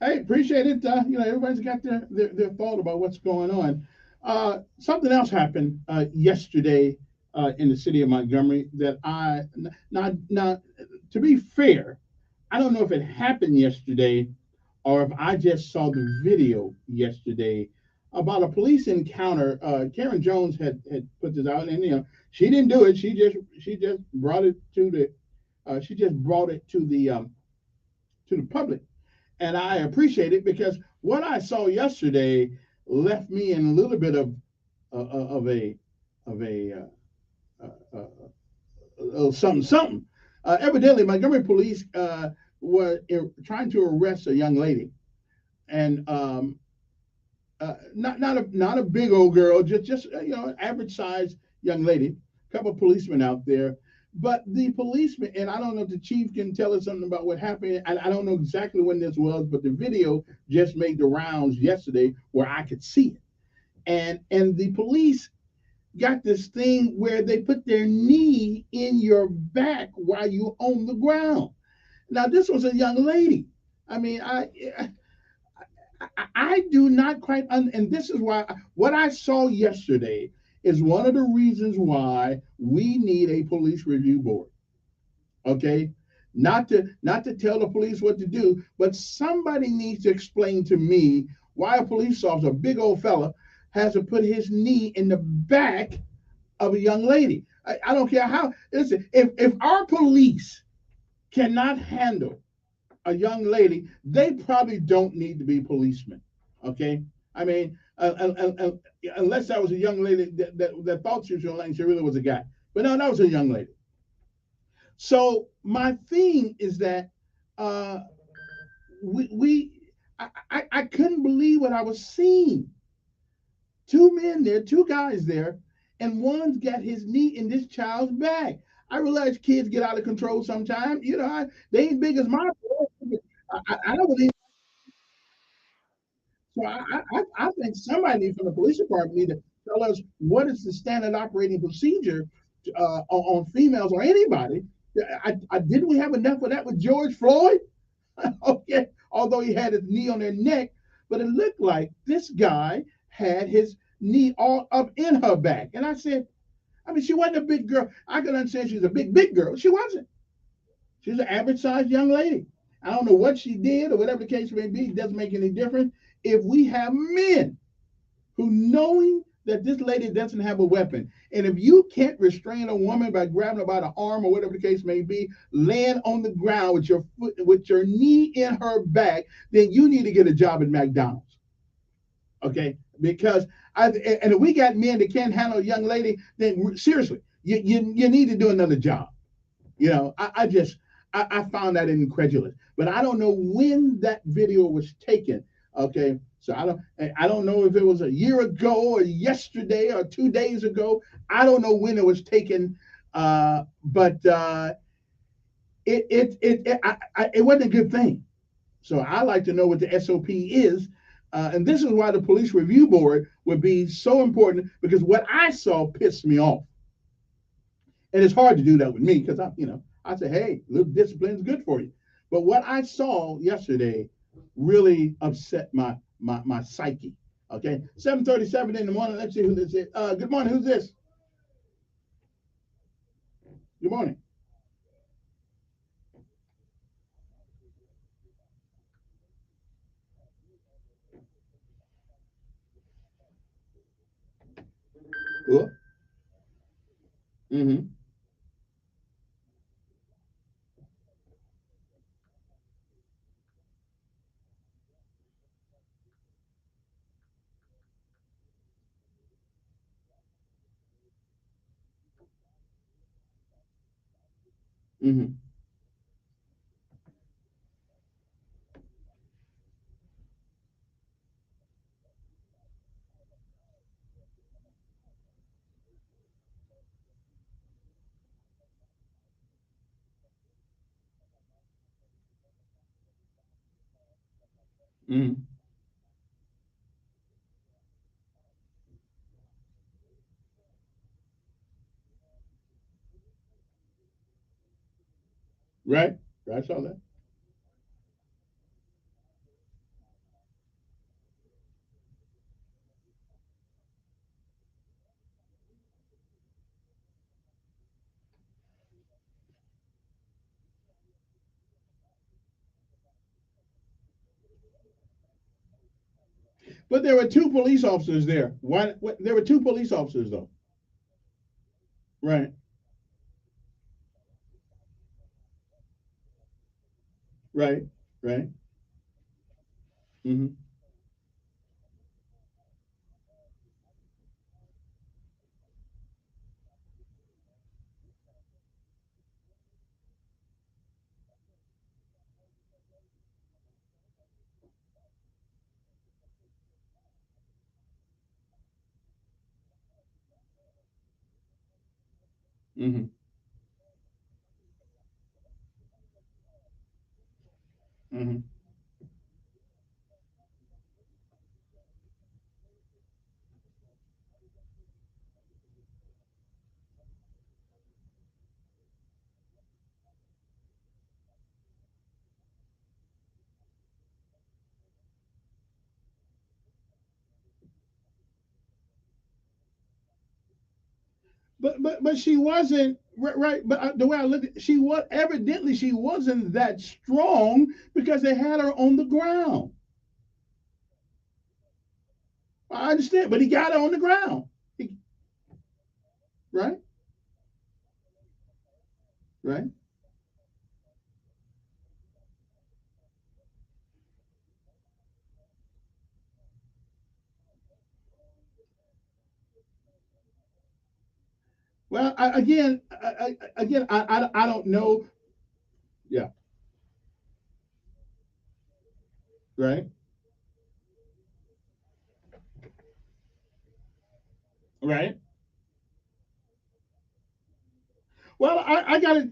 Hey, appreciate it. Everybody's got their thought about what's going on. Something else happened yesterday in the city of Montgomery that not to be fair, I don't know if it happened yesterday or if I just saw the video yesterday about a police encounter. Karen Jones had put this out, and she didn't do it. She just brought it to the she just brought it to the public, and I appreciate it because what I saw yesterday left me in a little bit of a of a uh, something something. Evidently, Montgomery police were trying to arrest a young lady, and not a big old girl, just average sized young lady. A couple of policemen out there, but the policeman, and I don't know if the chief can tell us something about what happened. I don't know exactly when this was, but the video just made the rounds yesterday where I could see it, and the police got this thing where they put their knee in your back while you're on the ground. Now this was a young lady. I mean, I do not quite, and this is why what I saw yesterday is one of the reasons why we need a police review board. Okay, not to tell the police what to do, but somebody needs to explain to me why a police officer, a big old fella, has to put his knee in the back of a young lady. I don't care how. Listen, if our police cannot handle a young lady, they probably don't need to be policemen. Okay, I mean, unless that was a young lady that thought she was a young lady, she really was a guy. But no, that was a young lady. So my thing is that uh, I couldn't believe what I was seeing. Two men there, two guys there, and one's got his knee in this child's back. I realize kids get out of control sometimes. You know, they ain't big as my boy. I don't believe. So I think somebody from the police department need to tell us what is the standard operating procedure on females or anybody. Didn't we have enough of that with George Floyd? Okay, although he had his knee on their neck, but it looked like this guy had his knee all up in her back. And I said, I mean, she wasn't a big girl. I can understand she's a big girl. She wasn't. She's an average sized young lady. I don't know what she did or whatever the case may be. It doesn't make any difference. If we have men who, knowing that this lady doesn't have a weapon, and if you can't restrain a woman by grabbing her by the arm or whatever the case may be, laying on the ground with your foot, with your knee in her back, then you need to get a job at McDonald's. Okay, because and if we got men that can't handle a young lady, then seriously, you need to do another job. You know, I found that incredulous, but I don't know when that video was taken. Okay, so I don't know if it was a year ago or yesterday or 2 days ago. I don't know when it was taken, but it wasn't a good thing. So I like to know what the SOP is. And this is why the police review board would be so important, because what I saw pissed me off. And it's hard to do that with me because I say, hey, a little discipline is good for you. But what I saw yesterday really upset my psyche. Okay, 7:37 in the morning. Let's see who this is. Good morning. Who's this? Good morning. Cool. Mm-hmm. Mm-hmm. Mm-hmm. Right. I saw that. But there were two police officers there. One. There were two police officers though. Right. Right. Right. Mm-hmm. Mm-hmm. Mm-hmm. but she wasn't right. But the way I look at, she was evidently she wasn't that strong because they had her on the ground. I understand, but he got her on the ground. He, right, right. Well, I don't know. Yeah, right, right. Well, I gotta,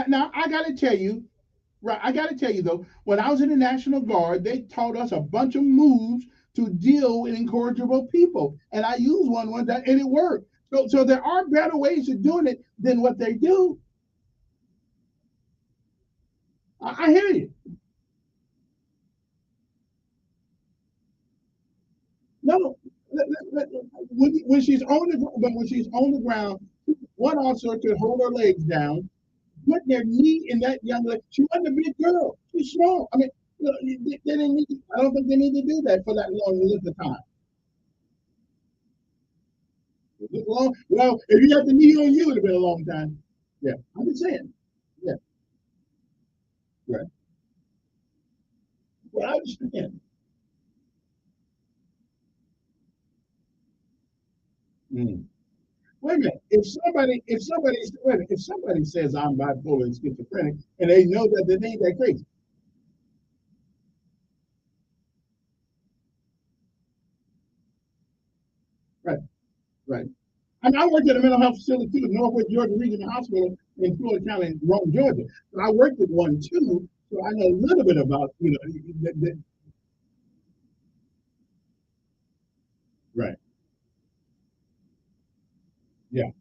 now I gotta tell you, right? I gotta tell you though, when I was in the National Guard, they taught us a bunch of moves to deal with incorrigible people, and I used one time, and it worked. So there are better ways of doing it than what they do. I hear you. No, when she's on the but when she's on the ground, one officer could hold her legs down, put their knee in that young lady. She wasn't a big girl. She's small. I mean, they didn't need. I don't think they need to do that for that long length of time. Long, well, if you got the knee on you, it'd have been a long time. Yeah, I'm just saying. Yeah, right. Well, I understand. Mm. Wait a minute. If somebody says I'm bipolar and schizophrenic, and they know that they ain't that crazy, right? Right. I worked at a mental health facility too, Northwest Georgia Regional Hospital in Florida County, in Rome, Georgia. But I worked at one too, so I know a little bit about right. Yeah.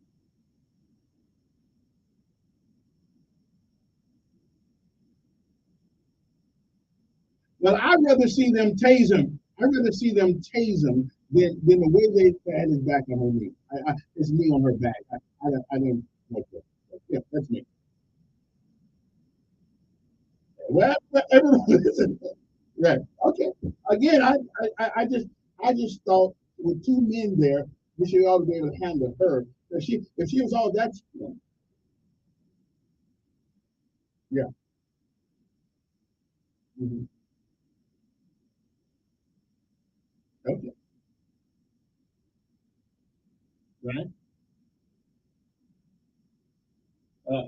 Well, I'd rather see them tase him. I'd rather see them tase him than the way they had his back on her knee. His knee on her back. I don't like that. Yeah, that's me. Well, everyone listen. Right. Okay. Again, I just thought with two men there, we should all be able to handle her. If she was all that, yeah. Hmm. Okay. Right.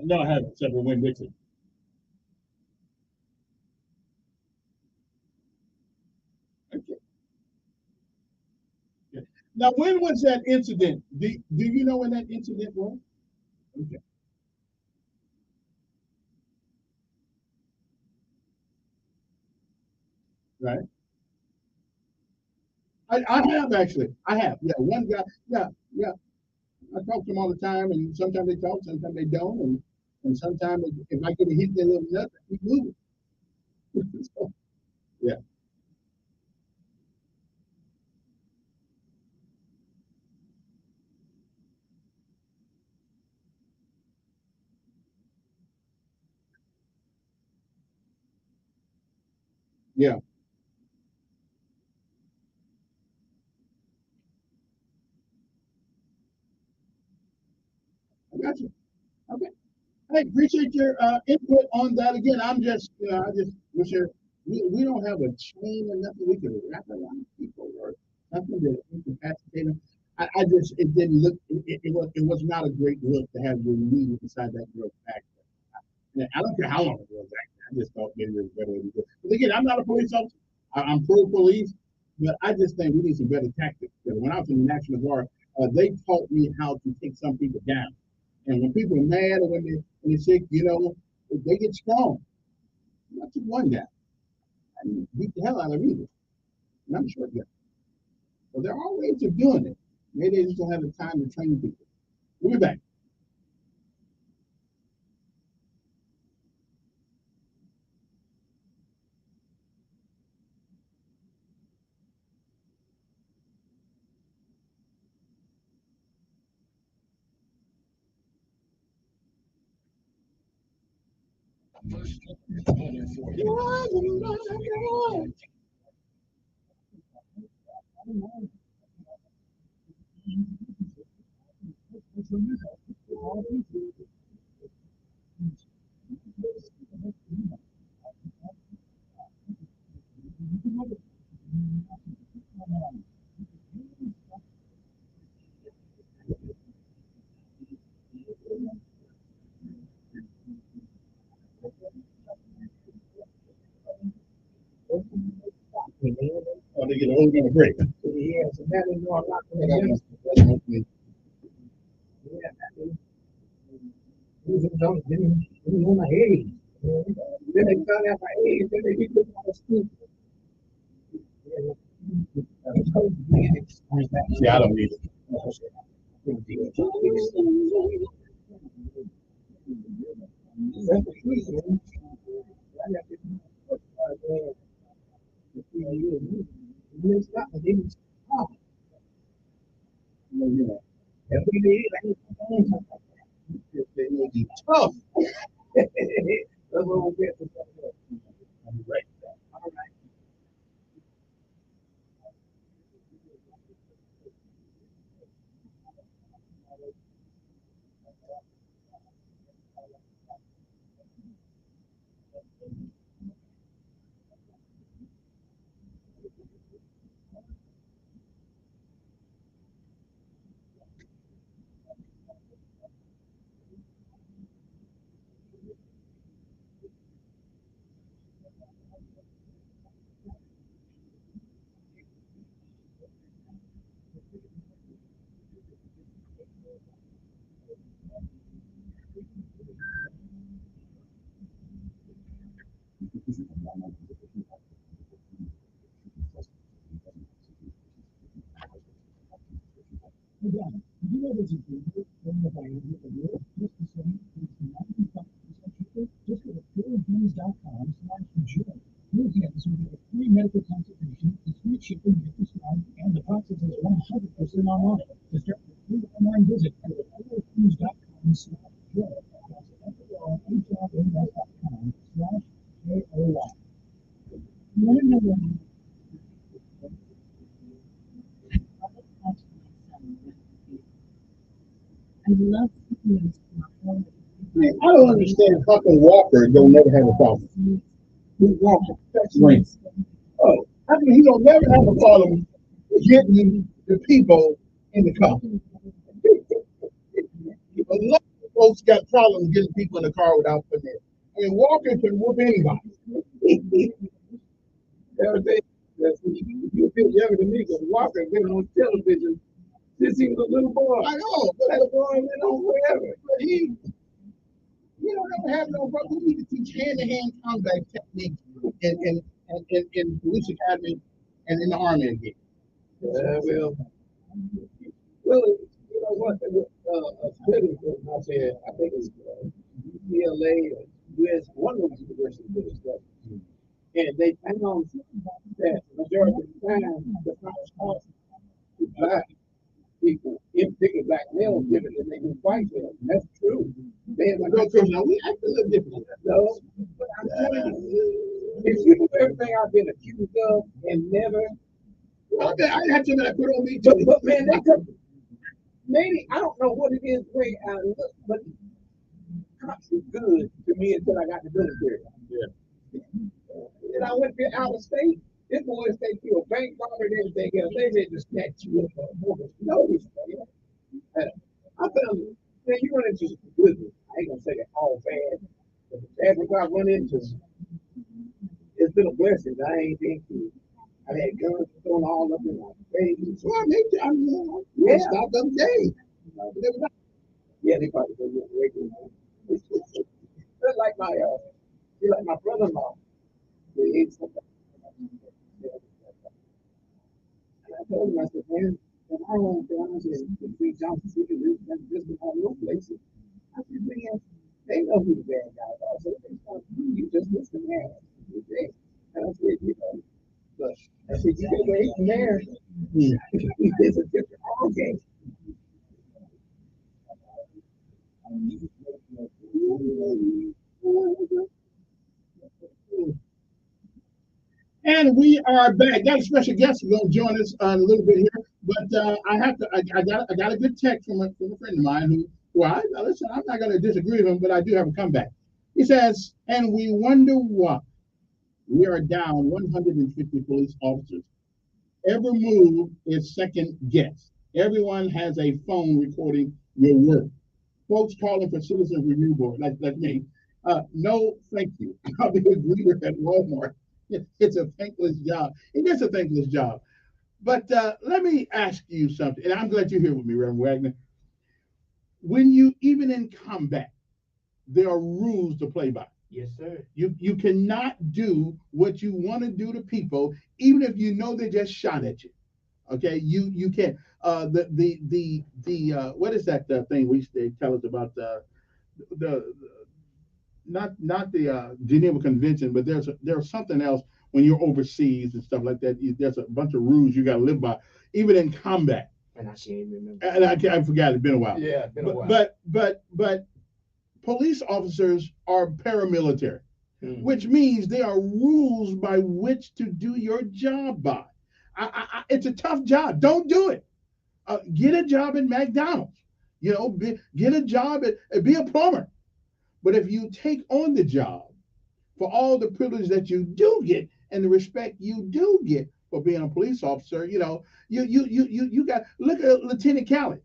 No, I haven't. Except for Win Dixon. Okay. Yeah. Now, when was that incident? Do you know when that incident was? Okay. Right. I have actually. I have. Yeah. One guy. Yeah. Yeah. I talk to them all the time, and sometimes they talk, sometimes they don't, and sometimes if I could have hit their little nut, I keep moving. So, yeah. Yeah. I got you. Okay. Hey, appreciate your input on that. Again, I just wish we don't have a chain or nothing we can wrap around people or something that incapacitate them. It didn't look, it was not a great look to have your knee inside that girl's back. Yeah, I don't care how long it was, actually. I just thought maybe there's a better way to do it. But again, I'm not a police officer. I'm pro police, but I just think we need some better tactics. Because when I was in the National Guard, they taught me how to take some people down. And when people are mad or when they're sick, they get strong. I took one down and beat the hell out of either. And I'm sure that. So there are ways of doing it. Maybe they just don't have the time to train people. We'll be back. First, weather forecast. Or they get a whole lot of break. Yeah, so that is more like didn't know my age. Then they found out my age, then they get out of school. See, I don't need it. Tough. That's what we'll get. Right. All right. Just go to PureGems.com/joy. PureGems will get a free medical consultation, is free shipping if prescribed, and the process is 100% online. To start your free online visit, go to PureGems.com/joy. That's PureGems.com/joy. You want to know what I love cooking. Man, I don't understand how come Walker don't never have a problem. Who Walker? That's right. Oh, how come he don't never have a problem getting the people in the car? A lot of folks got problems getting people in the car without putting it. I mean, Walker can whoop anybody. Everything. You feel younger than me because Walker been on television since he was a little boy. I know, but that boy been on forever. But he don't ever have no problem. We need to teach hand-to-hand combat techniques in police academy and in the army again. Well, you know what? Study I said, I think it's UCLA or US, one of those universities did a study. And they found that the majority of the time, the college costs to black people, in particular black males, different than they do white males. And that's true. They have like, no, now we act a little different. No, but I'm telling you, if you do everything I've been accused of and never, well, I got you that I put on me too. But man, they took, maybe, I don't know what it is the way I look, but cops was good to me until I got the military. Yeah. And I went out of state. This boys take you a bank robber and everything else. They ready to snatch you up for no reason. I found man, you run into some good ones. I ain't gonna say they're all bad. But the bad ones I run into, it's been a blessing. I ain't been through. I had guns thrown all up in my face. So I mean, yeah, stopped up day. Yeah, they probably go get regular. Just like my brother-in-law. They ate something. And I told him, I said, man, if I won't go on to Big Johnson City, this is all your places. I said, man, they know who the bad guys are. So they start you just listen there. And I said, you know, but I said, you get away from there. It's a different ball game. And we are back. Got a special guest who's going to join us in a little bit here. But I got a good text from a friend of mine who listen, I'm not going to disagree with him, but I do have a comeback. He says, and we wonder why we are down 150 police officers. Every move is second guess. Everyone has a phone recording your work. Folks calling for citizens review board, like me. No, thank you. I'll be a greeter at Walmart. It's a thankless job. It is a thankless job. But let me ask you something, and I'm glad you're here with me, Reverend Wagner. When you, even in combat, there are rules to play by. Yes, sir. You cannot do what you want to do to people, even if you know they just shot at you. Okay, you can't. What is that thing they tell us about the not the Geneva Convention, but there's something else when you're overseas and stuff like that. There's a bunch of rules you got to live by, even in combat. And I can't remember. And I forgot. It's been a while. Yeah, it's been a while. But police officers are paramilitary, which means there are rules by which to do your job by. It's a tough job. Don't do it. Get a job at McDonald's. Get a job be a plumber. But if you take on the job for all the privilege that you do get and the respect you do get for being a police officer, you got look at Lieutenant Khaled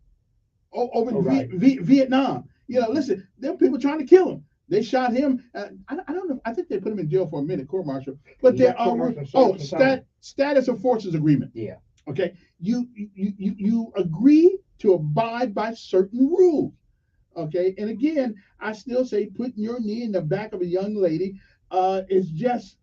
over in Vietnam. Listen, there were people trying to kill him. They shot him. I don't know. I think they put him in jail for a minute, court martial. But there are status of forces agreement. Yeah. Okay. You agree to abide by certain rules. Okay. And again, I still say putting your knee in the back of a young lady is just,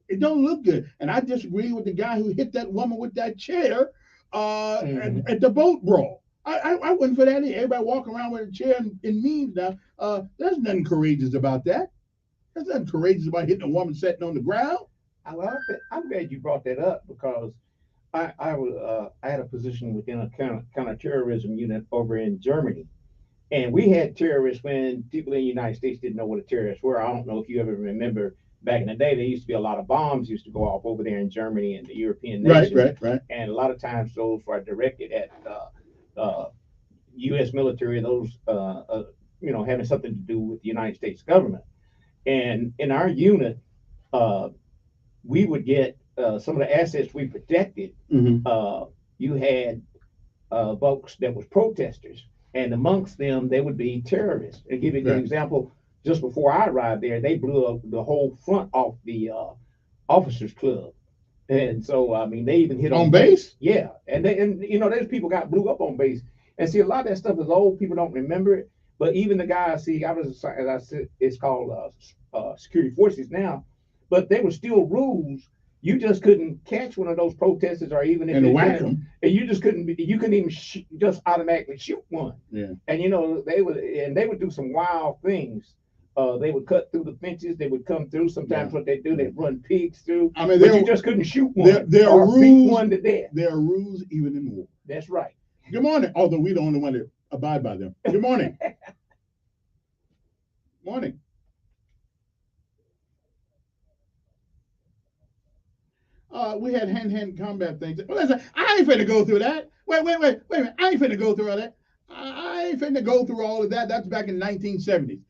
it don't look good. And I disagree with the guy who hit that woman with that chair at the boat brawl. I wouldn't for that. Everybody walking around with a chair in memes now. There's nothing courageous about that. There's nothing courageous about hitting a woman sitting on the ground. Well, I'm glad you brought that up because I had a position within a counterterrorism unit over in Germany. And we had terrorists when people in the United States didn't know what a terrorist were. I don't know if you ever remember back in the day, there used to be a lot of bombs used to go off over there in Germany and the European nations. Right. And a lot of times those were directed at U.S. military, those having something to do with the United States government. And in our unit, we would get some of the assets we protected. You had folks that was protesters, and amongst them, they would be terrorists. And give you an example, just before I arrived there, they blew up the whole front off the officers club. And so, I mean, they even hit on base. Yeah. And those people got blew up on base. And see, a lot of that stuff is old. People don't remember it. But even the guys, as I said, it's called security forces now. But there were still rules. You just couldn't catch one of those protesters, or even if you whack them, and you just couldn't. You couldn't even just automatically shoot one. Yeah. And they would do some wild things. They would cut through the fences. They would come through. Sometimes what they do, they run pigs through. I mean, but you just couldn't shoot one. There are rules. Beat one to death. There are rules even in war. That's right. Good morning. Although we're the only one that abide by them. Good morning. Morning. We had hand-to-hand combat things. Well, listen, I ain't finna go through that. Wait a minute. I ain't finna go through all that. I ain't finna go through all of that. That's back in 1970s.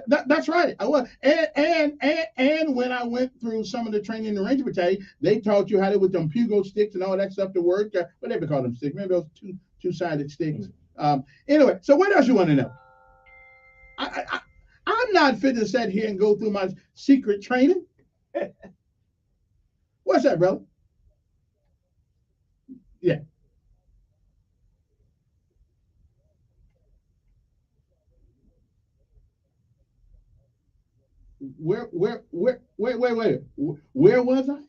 That's right. I was. And when I went through some of the training in the Ranger Battalion, they taught you how to with them Pugo sticks and all that stuff to work. Whatever they call them sticks. Maybe those two-sided sticks. Anyway, so what else you want to know? I'm not fit to sit here and go through my secret training. What's that, brother? Yeah. Where was I?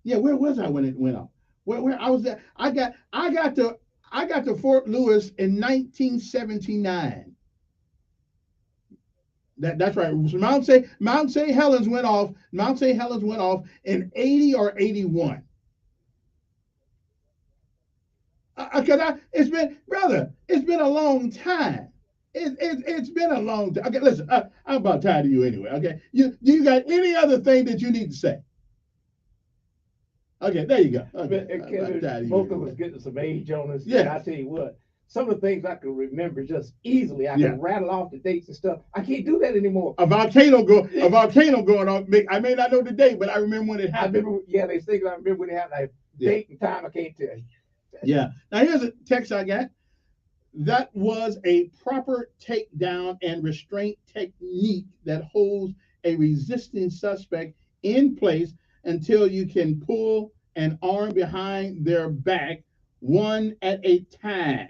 Yeah, where was I when it went off? Where I was there? I got to Fort Lewis in 1979. That's right. Mount St. Helens went off. Mount St. Helens went off in 80 or 81. It's been a long time. It's been a long time. Okay, listen, I'm about tired of you anyway. Okay, you got any other thing that you need to say? Okay, there you go. Okay, Kevin, both of us getting some age on us. Yeah, I tell you what, some of the things I can remember just easily. I can rattle off the dates and stuff. I can't do that anymore. A volcano going off. I may not know the date, but I remember when it happened. They say I remember when it happened. Date and time, I can't tell you. Yeah. Now here's a text I got. That was a proper takedown and restraint technique that holds a resisting suspect in place until you can pull an arm behind their back, one at a time.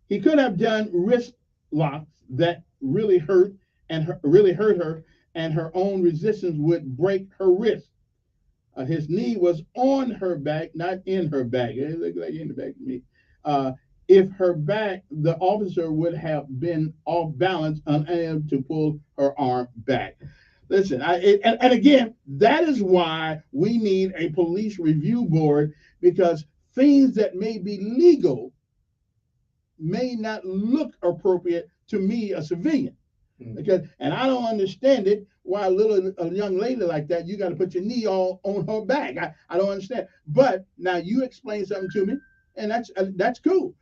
He could have done wrist locks that really hurt her, and her own resistance would break her wrist. His knee was on her back, not in her back. It looked like in the back to me. If her back, the officer would have been off balance, unable to pull her arm back. Listen, and again, that is why we need a police review board, because things that may be legal may not look appropriate to me, a civilian. Because, and I don't understand it, why a young lady like that, you got to put your knee all on her back. I don't understand. But now you explain something to me, and that's cool.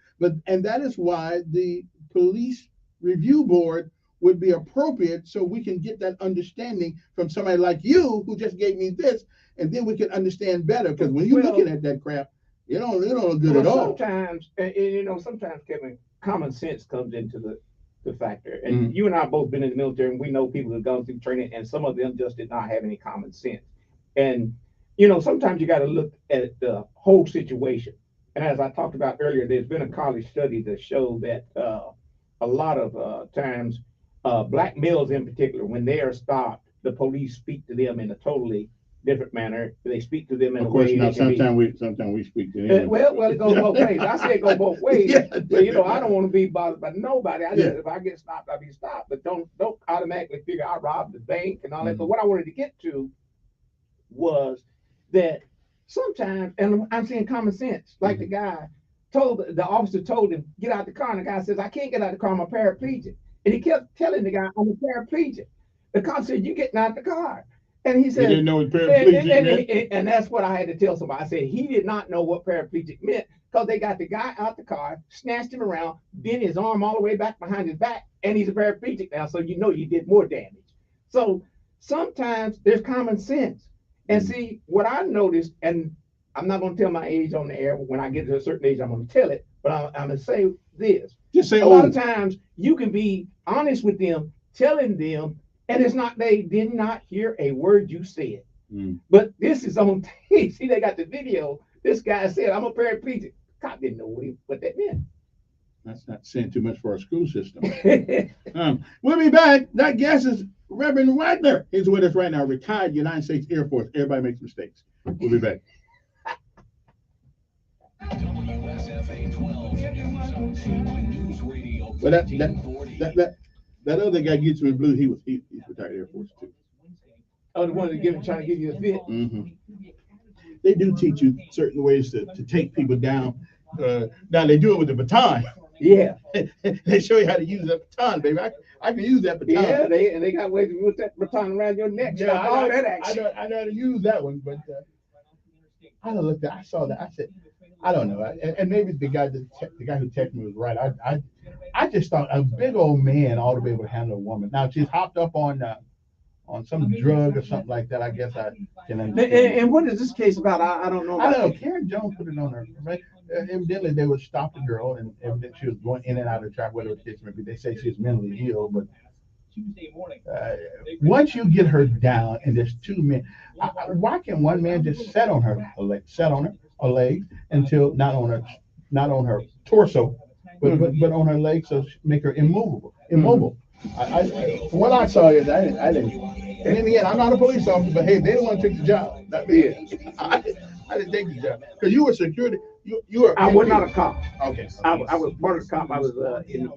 And that is why the police review board would be appropriate, so we can get that understanding from somebody like you who just gave me this, and then we can understand better. Because when you're looking at that crap, it don't look good at all. Sometimes, sometimes, Kevin, common sense comes into the factor. And you and I have both been in the military, and we know people who've gone through training, and some of them just did not have any common sense. And sometimes you got to look at the whole situation. And as I talked about earlier, there's been a college study that showed that a lot of times, black males in particular, when they are stopped, the police speak to them in a totally different manner. They speak to them in a way. Of course, sometimes we speak to them. Well, it goes both ways. I say it goes both ways. But I don't want to be bothered by nobody. If I get stopped, I'll be stopped. But don't automatically figure I robbed the bank and all that. But what I wanted to get to was that sometimes, and I'm saying common sense, like the officer told him, get out the car, and the guy says, I can't get out the car, I'm a paraplegic. And he kept telling the guy, I'm a paraplegic. The cop said, you getting out the car. And he said, he didn't know what paraplegic meant. And that's what I had to tell somebody. I said, he did not know what paraplegic meant, because they got the guy out the car, snatched him around, bent his arm all the way back behind his back, and he's a paraplegic now, so you did more damage. So sometimes there's common sense. And see, what I noticed, and I'm not going to tell my age on the air. When I get to a certain age, I'm going to tell it. But I'm going to say this. Just say a lot of times you can be honest with them, telling them, and it's not, they did not hear a word you said. But this is on tape. See, they got the video. This guy said, I'm a paraplegic. Cop didn't know what that meant. That's not saying too much for our school system. We'll be back. That guest is Reverend Wagner. He's with us right now, retired United States Air Force. Everybody makes mistakes. We'll be back. But that other guy gets me blue. He's retired Air Force too. Oh, the one that trying to give you a fit. They do teach you certain ways to take people down. Now they do it with the baton. Yeah. They show you how to use that baton, baby. I can use that baton. Yeah, they got ways to put that baton around your neck. Yeah, all that action. I know how to use that one, but I looked at, I saw that. I said, I don't know. And maybe the guy who texted me was right. I just thought a big old man ought to be able to handle a woman. Now, if she's hopped up on some drug or something like that, I guess I can understand. And what is this case about? I don't know. I don't know. Karen Jones put it on her. Right? Evidently, they would stop the girl, and evidently she was going in and out of the track, whatever the case may be. They say she's mentally ill, but once you get her down, and there's two men, why can one man just set on her leg until not on her torso, but on her legs, so make her immobile. What I saw is I didn't. And in the end, I'm not a police officer, but hey, they don't want to take the job. That be it. I didn't take the job because you were security. You were. I was not a cop. Okay. I was part of the cop. I was in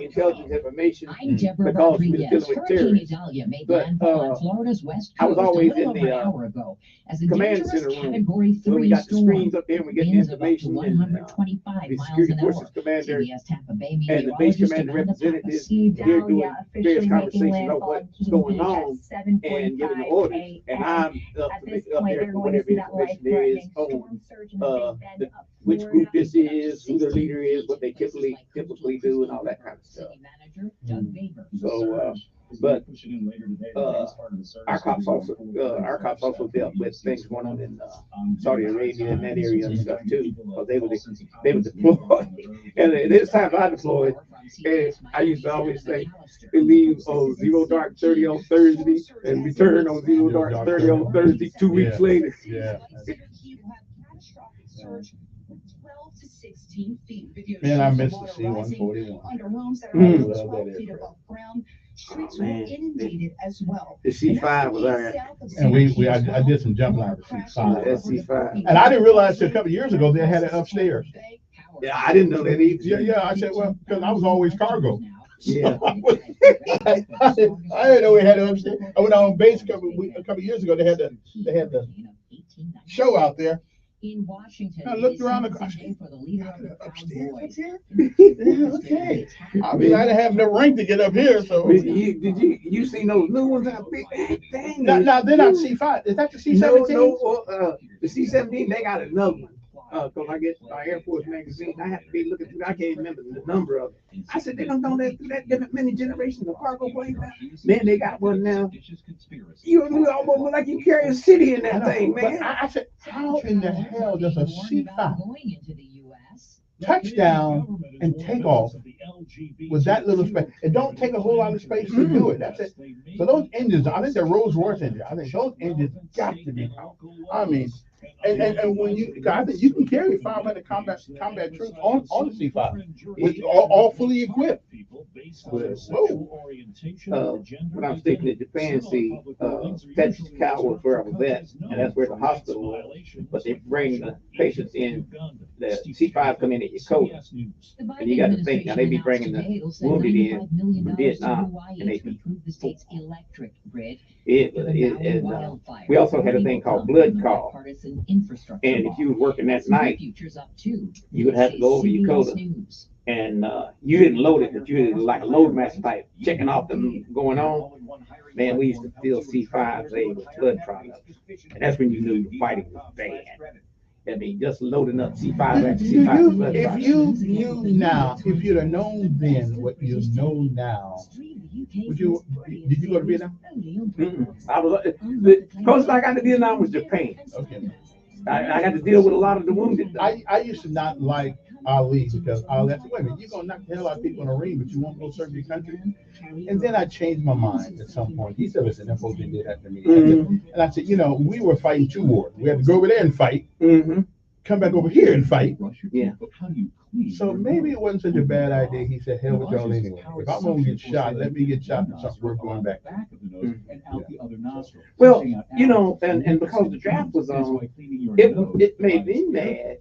intelligence information I'm Deborah because we was Rodriguez. dealing with Hurricane terrorists. Idalia made But, landfall on Florida's west I was coast always a little in over the, an hour ago as a command dangerous center room, Category where we 3 got the storm. screens up there and we get the Winds of up to information and 125 the miles security an forces hour. commander CBS Tampa Bay and the base meteorologist command Amanda representatives Pappas. here doing various conversations on what's going on and giving the orders. And I'm up there for whatever information there is on which group this is, who their leader is, what they typically do, and all that kind of stuff. So, but our cops also dealt with things going on in Saudi Arabia and that area and stuff too, because they were deployed. And there's times I deployed, and I used to always say, we leave on 0 dark 30 on Thursday and return on 0 dark 30 on Thursday 2 weeks later. Yeah. Surge 12 to 16 feet. Video Man, I shows missed the the water rising C-141. under homes that are Mm. over 12 feet above ground. Streets were inundated as well. The C5 was there. And I did some jumping out of the C5. That's C5. And I didn't realize till a couple of years ago they had it upstairs. Yeah, I didn't know that either. Yeah. I said, well, because I was always cargo. Yeah. I didn't know we had it upstairs. I went on base a couple of years ago. They had the show out there. In Washington, I looked around the for the leader of the upstairs. Yeah, okay. I mean, I didn't have no rank to get up here, so. Did you see those new ones out there? Dang. Now they're not C5. Is that the C-17? No, the C-17, they got another one. Because I get my Air Force magazine, I have to be looking through. I can't remember the number of it. I said, they don't know that through that different many generations of cargo planes. Man, they got one now. You almost look like you carry a city in that thing, man. I said, how in the hell does a C5 touchdown and take off with that little space? It don't take a whole lot of space to do it. That's it. So those engines, I think they're Rolls-Royce engines. I think those engines got to be powerful. I mean, and when I think you can carry 500 combat troops on the C5 with all fully equipped. When I was stationed in Japan, that's Cal was where I was at, and that's where the hospital was. But they bring the patients in, the C5 come in at your coat, and you got to think, now they be bringing the wounded in from Vietnam, and they be we also had a thing called blood call. And if you were working that night, you would have to go over your quota. And you didn't load it, but you did like a load master type, checking off them going on. Man, we used to fill C5s with blood products. And that's when you knew your fighting was bad. I mean, just loading up C5 after C5 blood products. If you knew now, if you'd have known then what you know now, did you go to Vietnam? I was the closest I got to Vietnam was Japan. Okay. I got to deal with a lot of the wounded. I used to not like Ali because Ali said, wait a minute, you're gonna knock the hell out of people in the ring, but you won't go serve your country. And then I changed my mind at some point. He said, listen, that folks didn't do that to me. And I said, we were fighting 2 wars. We had to go over there and fight, come back over here and fight. Yeah. So maybe it wasn't such a bad idea. He said, hell with y'all anyway. If I'm gonna get shot, let me get shot for something worth going back. Well, and because the draft was on, it made me mad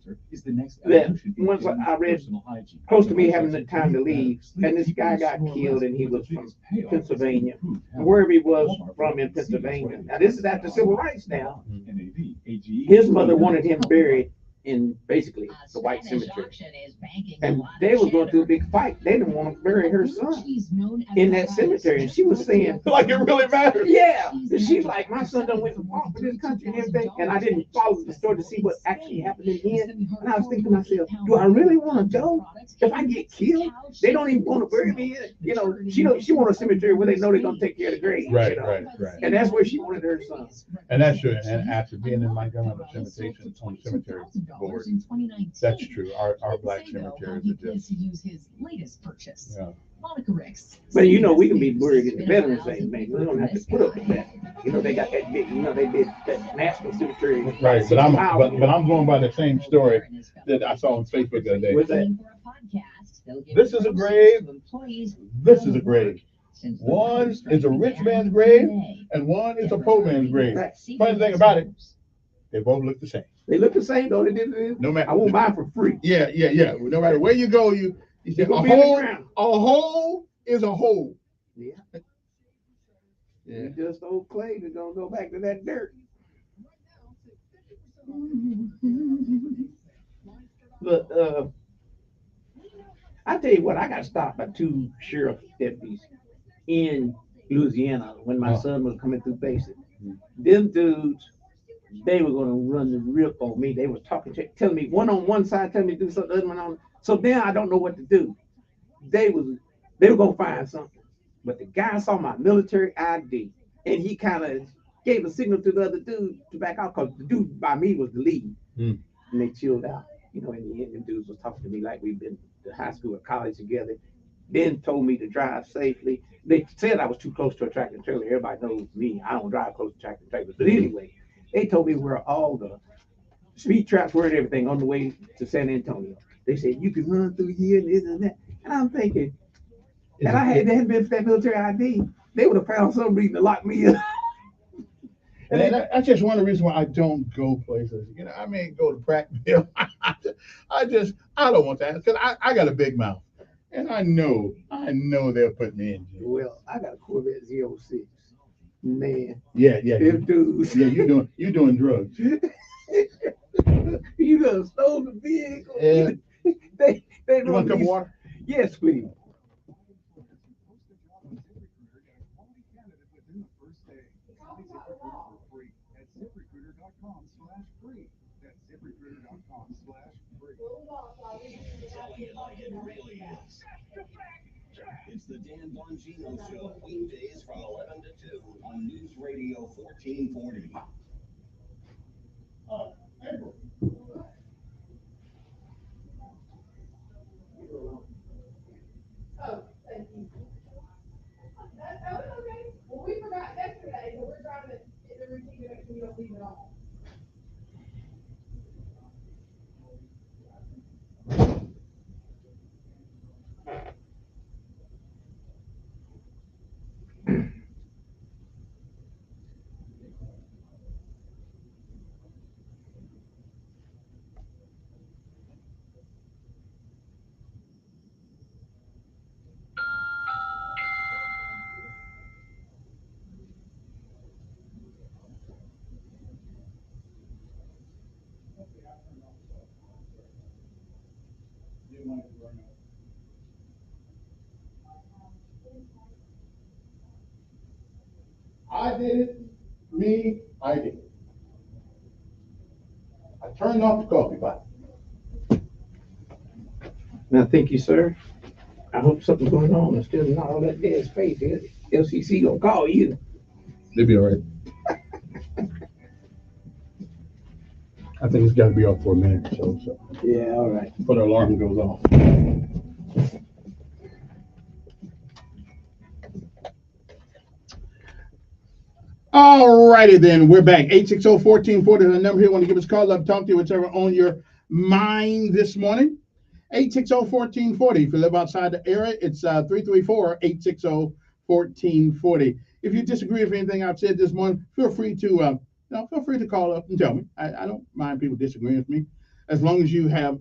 that once I read close to me having the time to leave, and this guy got killed, and he was from Pennsylvania, wherever he was from in Pennsylvania. Now this is after civil rights now. His mother wanted him buried in basically the white cemetery. And they were going through a big fight. They didn't want to bury her son in that cemetery. And she was saying, like it really matters. Yeah. And she's like, my son done went to war for this country and everything. And I didn't follow the story to see what actually happened in the end. And I was thinking to myself, do I really want to go? If I get killed, they don't even want to bury me in. She wants a cemetery where they know they're going to take care of the grave. Right. And that's where she wanted her son. And that's true. And after being in Montgomery on the cemetery board, that's true. Our black cemeteries are just. Use his latest purchase. Yeah. But we can be buried in the veterans thing, man. We don't have to put up with that. They got that big. They did that national cemetery. Right, but I'm going by the same story that I saw on Facebook the other day. What's that? This is a grave. This is a grave. One is a rich man's grave, and one is a poor man's grave. Funny thing about it, they both look the same. They look the same though. They did. No matter. I won't buy for free. Yeah. No matter where you go, you say a hole is a hole. Yeah. Yeah. You just old clay that's gonna go back to that dirt. But I tell you what, I got stopped by 2 sheriff deputies in Louisiana when my son was coming through basic. Them dudes, they were gonna run the rip on me. They was telling me one on one side, telling me to do something, the other one on. So then I don't know what to do. They were gonna find something. But the guy saw my military ID and he kind of gave a signal to the other dude to back out because the dude by me was the lead. And they chilled out. You know, in the end, the dudes was talking to me like we've been to high school or college together. Then told me to drive safely. They said I was too close to a tractor trailer. Everybody knows me. I don't drive close to tractor trailers. But anyway, they told me where all the speed traps were and everything on the way to San Antonio. They said you can run through here and this and that. And I'm thinking, and they hadn't been for that military ID, they would have found some reason to lock me up. And that's just one of the reasons why I don't go places. You know, I mean, go to Prattville. I don't want that because I got a big mouth, and I know they'll put me in jail. Well, I got a Corvette Z06. Man. Yeah. Them dudes. Yeah, you doing drugs. You done stole the vehicle. Yeah. They you want a cup of water? Yes, please. It's the Dan Bongino Show, weekdays from 11 to 2 on News Radio 1440. Oh, thank you. That was okay. Well, we forgot yesterday, so we're trying to get the routine to make sure we don't leave it all. I did it. I did it. I turned off the coffee pot. Now, thank you, sir. I hope something's going on. Instead of not all that dead space here, LCC gonna call you. They'll be all right. I think it's got to be off for a minute or so. Yeah, all right. Before the alarm goes off. All righty then, we're back. 860-1440 is the number here. Want to give us a call up, talk to you, whatever on your mind this morning. 860-1440. If you live outside the area, it's 334-860-1440. If you disagree with anything I've said this morning, feel free to call up and tell me. I don't mind people disagreeing with me, as long as you have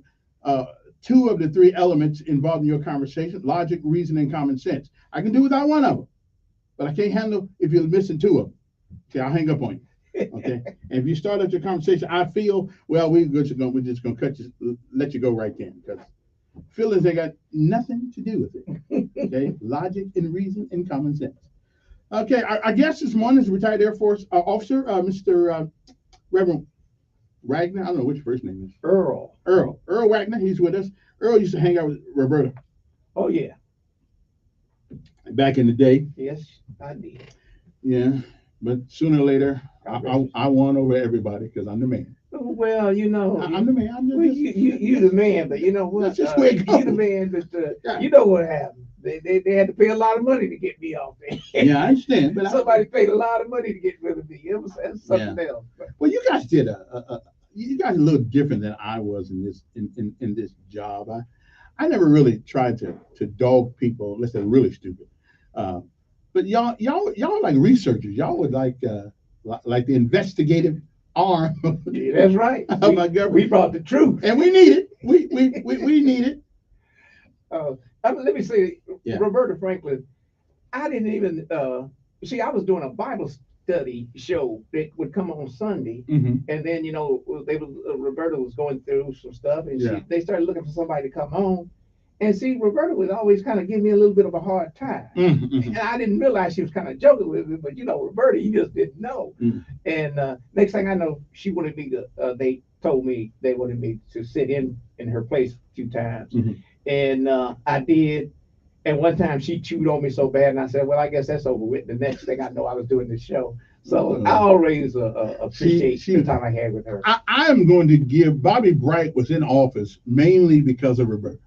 2 of the 3 elements involved in your conversation: logic, reason, and common sense. I can do without one of them, but I can't handle if you're missing 2 of them. Okay, I'll hang up on you. Okay, and if you start up your conversation, I feel we're just gonna let you go right then, because feelings, they got nothing to do with it. Okay, logic and reason and common sense. Okay, our guest this morning is retired Air Force officer, Mr. Reverend Wagner. I don't know which first name is. Earl Wagner. He's with us. Earl used to hang out with Roberta. Oh yeah. Back in the day. Yes, I did. Yeah, but sooner or later, I won over everybody because I'm the man. Well, you know, I'm the man. You the man, but you know what? That's just where it goes. You the man, but you know what happened. They had to pay a lot of money to get me off there. Yeah, I understand. But somebody paid a lot of money to get rid of me. It was something else. Well, you guys did you guys are a little different than I was in this job. I never really tried to dog people unless they're really stupid. But y'all like researchers. Y'all would like the investigative arm Yeah, that's right. of our government. We brought the truth. And we need it. We need it. Let me say, Yeah. Roberta Franklin, I didn't even see. I was doing a Bible study show that would come on Sunday, Mm-hmm. and then Roberta was going through some stuff, and Yeah. they started looking for somebody to come on. And see, Roberta would always kind of give me a little bit of a hard time, Mm-hmm. and I didn't realize she was kind of joking with me. But Roberta, you just didn't know. Mm-hmm. And next thing I know, she wanted me to. They told me they wanted me to sit in her place a few times, Mm-hmm. and I did. And one time she chewed on me so bad, and I said, "Well, I guess that's over with." The next thing I know, I was doing this show. So I always appreciate the time I had with her. I am going to give Bobby Bright was in office mainly because of Roberta.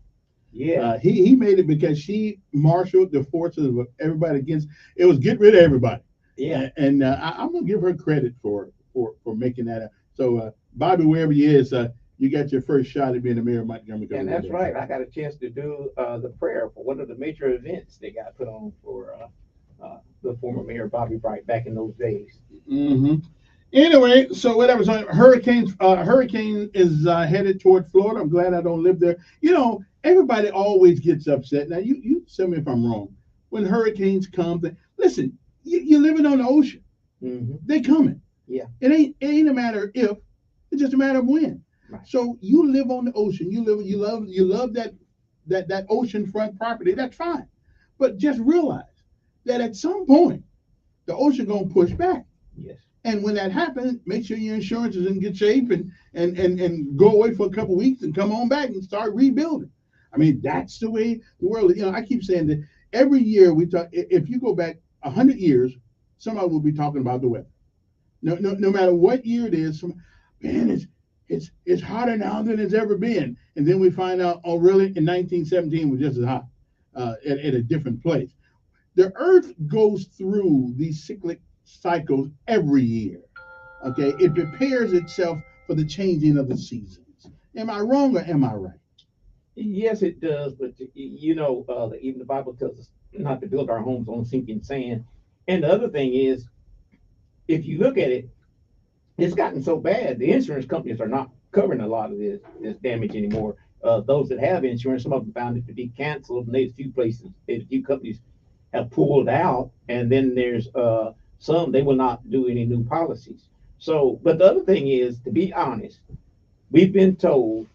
Yeah. He made it because she marshaled the forces of everybody against. It was get rid of everybody. Yeah. And I'm gonna give her credit for making that up. So Bobby, wherever he is, you got your first shot at being the mayor of Montgomery. And that's right. I got a chance to do the prayer for one of the major events that got put on for the former mayor Bobby Bright back in those days. Mm-hmm. Anyway, so whatever. So hurricane is headed toward Florida. I'm glad I don't live there. Everybody always gets upset. Now you tell me if I'm wrong. When hurricanes come, listen, you're living on the ocean. Mm-hmm. They coming. Yeah. It ain't a matter if. It's just a matter of when. Right. So you live on the ocean. You love that oceanfront property. That's fine. But just realize that at some point the ocean gonna push back. Yes. And when that happens, make sure your insurance is in good shape and go away for a couple of weeks and come on back and start rebuilding. I mean, that's the way the world is. I keep saying that every year we talk. If you go back 100 years, somebody will be talking about the weather. No matter what year it is, man, it's hotter now than it's ever been. And then we find out, oh, really? In 1917 was just as hot at a different place. The Earth goes through these cyclic cycles every year. Okay, it prepares itself for the changing of the seasons. Am I wrong or am I right? Yes, it does. But even the Bible tells us not to build our homes on sinking sand. And the other thing is, if you look at it, it's gotten so bad. The insurance companies are not covering a lot of this damage anymore. Those that have insurance, some of them found it to be canceled, and there's a few companies have pulled out, and then there's some they will not do any new policies. So, but the other thing is, to be honest, we've been told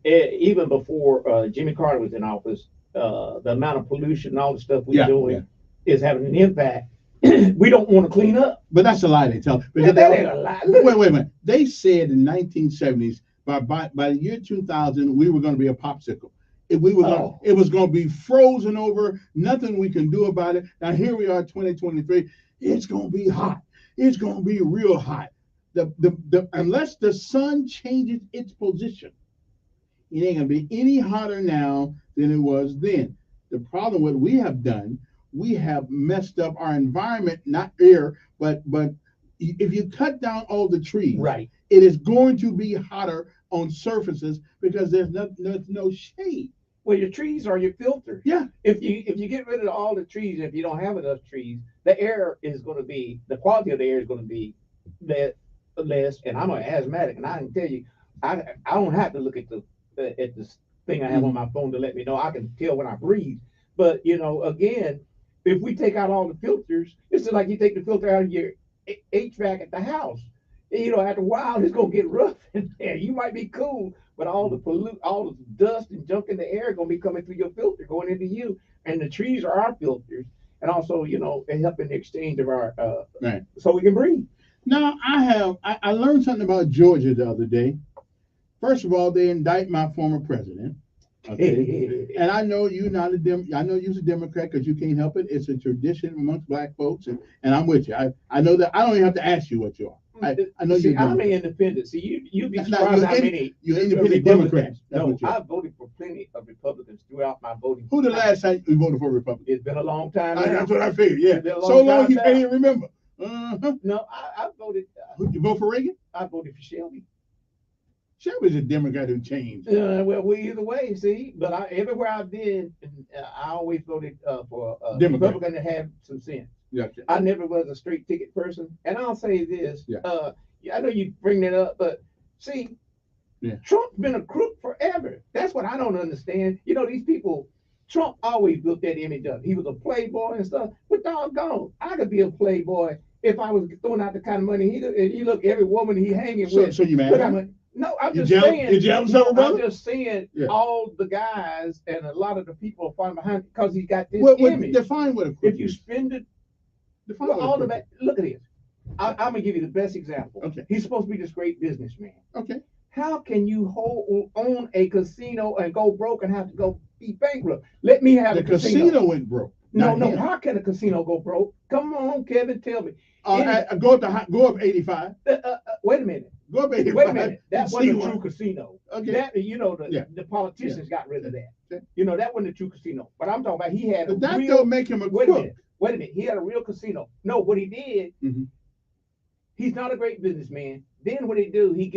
even before Jimmy Carter was in office, the amount of pollution and all the stuff we're doing is having an impact. We don't want to clean up. But that's a lie they tell. Yeah, that ain't a lie. Wait a minute. They said in 1970s, by the year 2000, we were going to be a popsicle. It was going to be frozen over. Nothing we can do about it. Now here we are, 2023. It's going to be hot. It's going to be real hot. Unless the sun changes its position, it ain't going to be any hotter now than it was then. The problem what we have done, we have messed up our environment, not air, but if you cut down all the trees, right, it is going to be hotter on surfaces because there's no shade. Well, your trees are your filter. Yeah. If you get rid of all the trees, if you don't have enough trees, the quality of the air is going to be less. And I'm an asthmatic, and I can tell you, I don't have to look at this thing I have on my phone to let me know. I can tell when I breathe. But again, if we take out all the filters, it's just like you take the filter out of your HVAC at the house. After a while, it's gonna get rough in there. You might be cool, but all the dust and junk in the air gonna be coming through your filter, going into you. And the trees are our filters, and also, they help in the exchange of our right, so we can breathe. Now, I learned something about Georgia the other day. First of all, they indict my former president. Okay. And I know you're not I know you're a Democrat because you can't help it. It's a tradition amongst black folks, and I'm with you. I know that. I don't even have to ask you what you are. I know you're. I'm an independent. See, you'd be surprised how many you're independent Democrats. No, I voted for plenty of Republicans throughout my voting. Who the last time you voted for Republicans? It's been a long time. That's what I figured. Yeah, so long you can't even remember. No, I voted. Who you vote for Reagan? I voted for Shelby. Shelby's a Democrat who changed. Well, either way, see, but everywhere I've been, I always voted for a Republican that had some sense. Gotcha. I never was a straight ticket person, and I'll say this: I know you bring that up, but see, Trump's been a crook forever. That's what I don't understand. You know, these people, Trump always built that image up. He was a playboy and stuff. But doggone, I could be a playboy if I was throwing out the kind of money he do. And you look, every woman he hanging with. So you mad? Look how much, no, I'm You just saying. You jealous of him, brother? I'm just saying all the guys and a lot of the people are falling behind because he's got this What image. define what a crook If you is. spend it, Define well, what a all crook of that. Look at this. I'm gonna give you the best example. Okay. He's supposed to be this great businessman. Okay. How can you own a casino and go broke and have to go be bankrupt? Let me have The a casino. casino went broke. No, Not no. him. How can a casino go broke? Come on, Kevin, tell me. Go up 85. Wait a minute. Go up 85. Wait a minute. That and wasn't see a true what- casino. Okay. That the politicians got rid of that. Okay. You know, that wasn't a true casino. But I'm talking about he had a But that real. don't make him a Wait a crook. minute. Wait a minute. He had a real casino. No, what he did. He's not a great businessman. Then what he do? He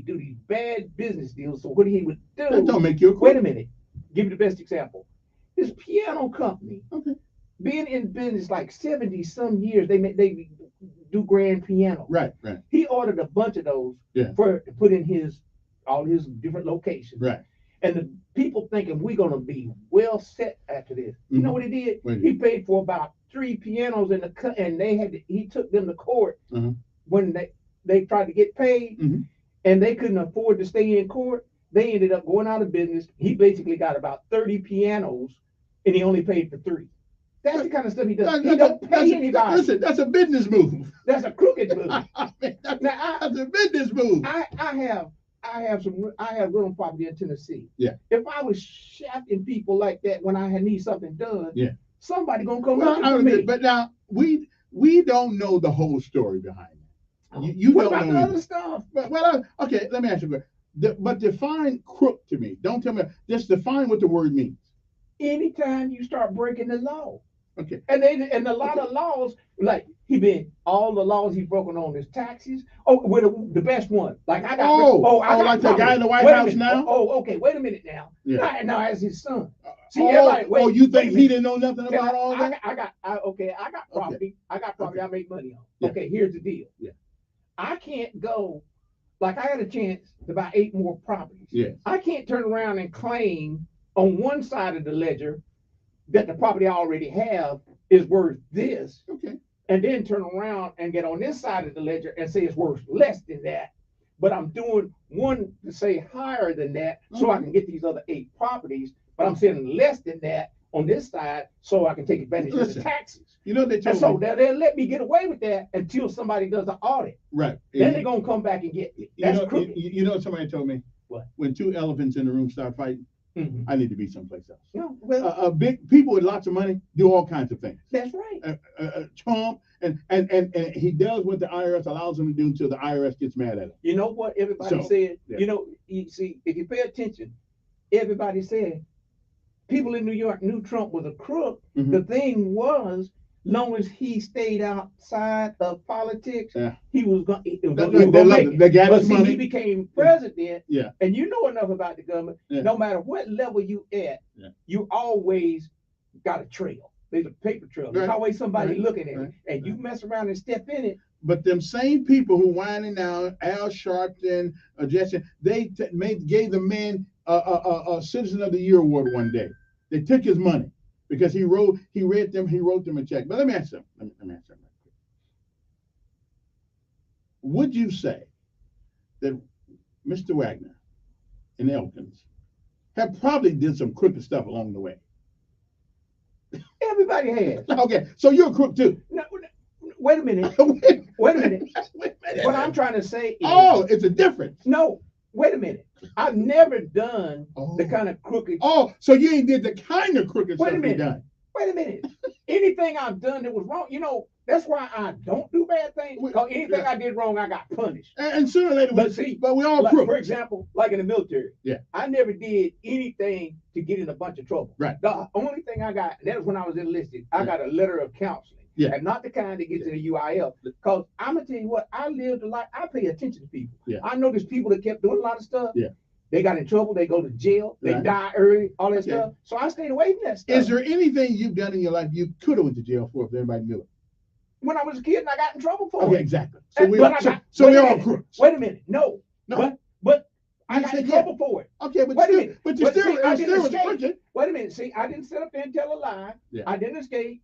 do these bad business deals. So what he would do? That don't make you a crook. Wait a minute. Give you the best example. His piano company. Okay. Being in business like 70 some years, they do grand piano. Right. He ordered a bunch of those for put in all his different locations. Right. And the people thinking we're gonna be well set after this. You know what he did? He paid for about 3 pianos and he took them to court when they tried to get paid and they couldn't afford to stay in court. They ended up going out of business. He basically got about 30 pianos and he only paid for 3. That's the kind of stuff he does. He don't pay anybody. Listen, that's a business move. That's a crooked move. That's a business move. I have rental property in Tennessee. Yeah. If I was shafting people like that when I need something done, somebody gonna come Well, looking for me. but now we don't know the whole story behind it. You What don't about know the either. other stuff? Well, okay, let me ask you a question. But define crook to me. Don't tell me. Just define what the word means. Anytime you start breaking the law. Okay. And a lot of laws, like all the laws he's broken on is taxes. Oh, with the best one. Like I got. I got like the guy in the White Wait a House minute. now? Oh, okay. Wait a minute now. Yeah. Now as his son. You think he didn't know nothing about all that? I got property. I got property I make money on. Yeah. Okay, here's the deal. Yeah. I can't go, like I had a chance to buy 8 more properties. Yeah. I can't turn around and claim on one side of the ledger that the property I already have is worth this. Okay. And then turn around and get on this side of the ledger and say it's worth less than that. But I'm doing one to say higher than that so I can get these other 8 properties. But I'm saying less than that on this side so I can take advantage of the taxes. You know they And told so me. they'll let me get away with that until somebody does an audit. Right. Then they're gonna come back and get me. That's crooked. You know somebody told me? What? When 2 elephants in the room start fighting, I need to be someplace else. No, well, Big people with lots of money do all kinds of things. that's right. Trump and he does what the IRS allows him to do until the IRS gets mad at him. You know what everybody So, said? yeah. You know, you see, if you pay attention, everybody said people in New York knew Trump was a crook. The thing was, long as he stayed outside of politics, he was going to make it. They got But his see, money. he became president, Yeah. and you know enough about the government. No matter what level you at, you always got a trail. There's a paper trail. There's Right. always somebody Right. looking at Right. it, and you mess around and step in it. But them same people who whining now, Al Sharpton, Jesse, they gave the man a Citizen of the Year award one day. They took his money because he wrote them a check. But let me ask them. Let me ask them. Would you say that Mr. Wagner and Elkins have probably did some crooked stuff along the way? Everybody has. Okay, so you're a crook too. No, wait a minute. Wait a minute. What I'm trying to say is. Oh, it's a difference. No, wait a minute. I've never done the kind of crooked. Oh, so you ain't did the kind of crooked Wait a stuff you minute. done. Wait a minute. Anything I've done that was wrong, that's why I don't do bad things. Because anything I did wrong, I got punished. And sooner or later, But we all like, crook. for example, like in the military, Yeah. I never did anything to get in a bunch of trouble. Right. The only thing I got, that was when I was enlisted, I got a letter of counseling. Yeah. And not the kind that gets in the UIL. Because I'm going to tell you what, I lived a life, I pay attention to people. Yeah. I know there's people that kept doing a lot of stuff. Yeah. They got in trouble, they go to jail, they Right. die early, all that Okay. stuff. So I stayed away from that stuff. Is there anything you've done in your life you could have went to jail for if everybody knew it? when I was a kid and I got in trouble for Okay, it. exactly. So we But are, I so, got- so wait we a all minute. crooks. Wait a minute. No. No. But I You got said in yeah. trouble for it. Okay, but Wait a you minute. but you But still, see, I it didn't still was escape. crooked. Wait a minute. See, I didn't sit up there and tell a lie. Yeah. I didn't escape.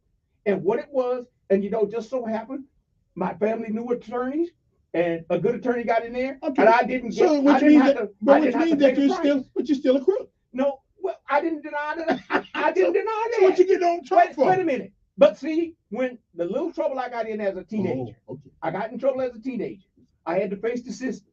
And what it was, and just so happened, my family knew attorneys, and a good attorney got in there, Okay. and I didn't get. So I which didn't means have that, to. but I which didn't have to means pay that the you're price. still, but you're still a crook. No, well, I didn't deny that. I didn't deny that. So what you getting on Trump for? Wait a minute. But see, when the little trouble I got in as a teenager, okay. I got in trouble as a teenager. I had to face the system,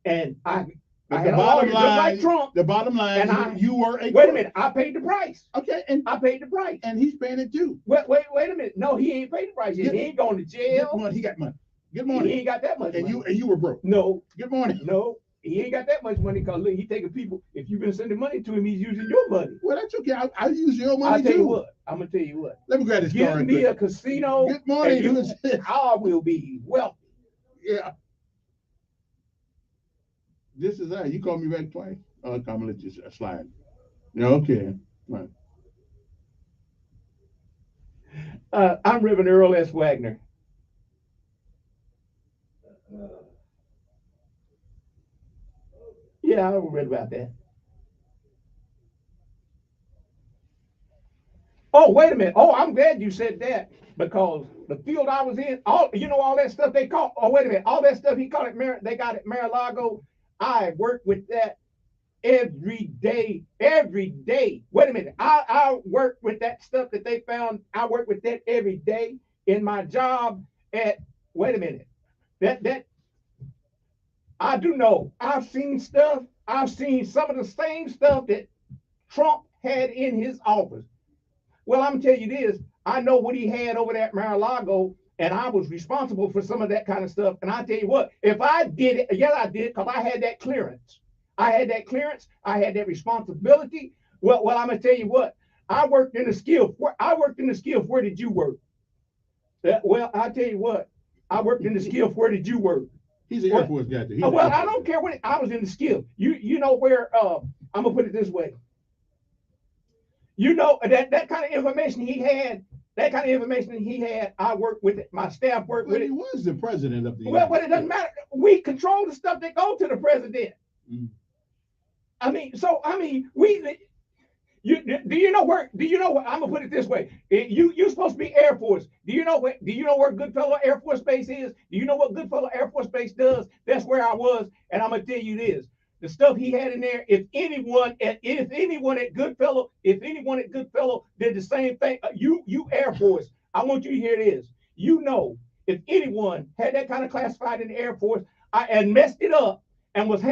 and I But had a lawyer just like Trump. The bottom line, And you were a Wait a crook. minute, I paid the price. Okay, and I paid the price. and he's paying it too. Wait a minute. No, he ain't paid the price yet. He ain't going to jail. Good morning. He got money. Good He morning. ain't got that much And money. you were broke. No, Good morning. no, he ain't got that much money because look, he taking people. If you've been sending money to him, he's using your money. Well, that's okay. I use your money I'll tell too. you what. I'm gonna tell you what. Let me grab this car Give right me quick. a casino. Good morning. and Who's this? I will be wealthy. Yeah. This is that. You called me back twice. Oh, I'm gonna let you slide. Yeah, okay. Right. I'm Reverend Earl S. Wagner. Yeah, I read about that. Oh, wait a minute. Oh, I'm glad you said that because the field I was in, all that stuff they call. Oh, wait a minute. All that stuff he called it. They got it Mar-a-Lago. I work with that every day. Every day. Wait a minute. I work with that stuff that they found. I work with that every day in my job at. Wait a minute. That I do know. I've seen stuff. I've seen some of the same stuff that Trump had in his office. Well, I'm gonna tell you this. I know what he had over there at Mar-a-Lago, and I was responsible for some of that kind of stuff. And I tell you what, if I did it, yeah, I did, because I had that clearance. I had that clearance. I had that responsibility. Well, I'm gonna tell you what. I worked in the skill. Where did you work? Well, I tell you what. I worked in the skill. Where did you work? He's an Air Force guy. Well, I don't care what I was in the skill. You know where? I'm gonna put it this way. You know that kind of information he had. That kind of information he had. I worked with it. My staff worked with it. He was the president of the. Well, it doesn't matter. We control the stuff that go to the president. Mm. We. Do you know where? I'm gonna put it this way. You're supposed to be Air Force. Do you know where Goodfellow Air Force Base is? Do you know what Goodfellow Air Force Base does? That's where I was, and I'm gonna tell you this: the stuff he had in there. If anyone at Goodfellow did the same thing, you Air Force, I want you to hear this. You know, if anyone had that kind of classified in the Air Force and messed it up and was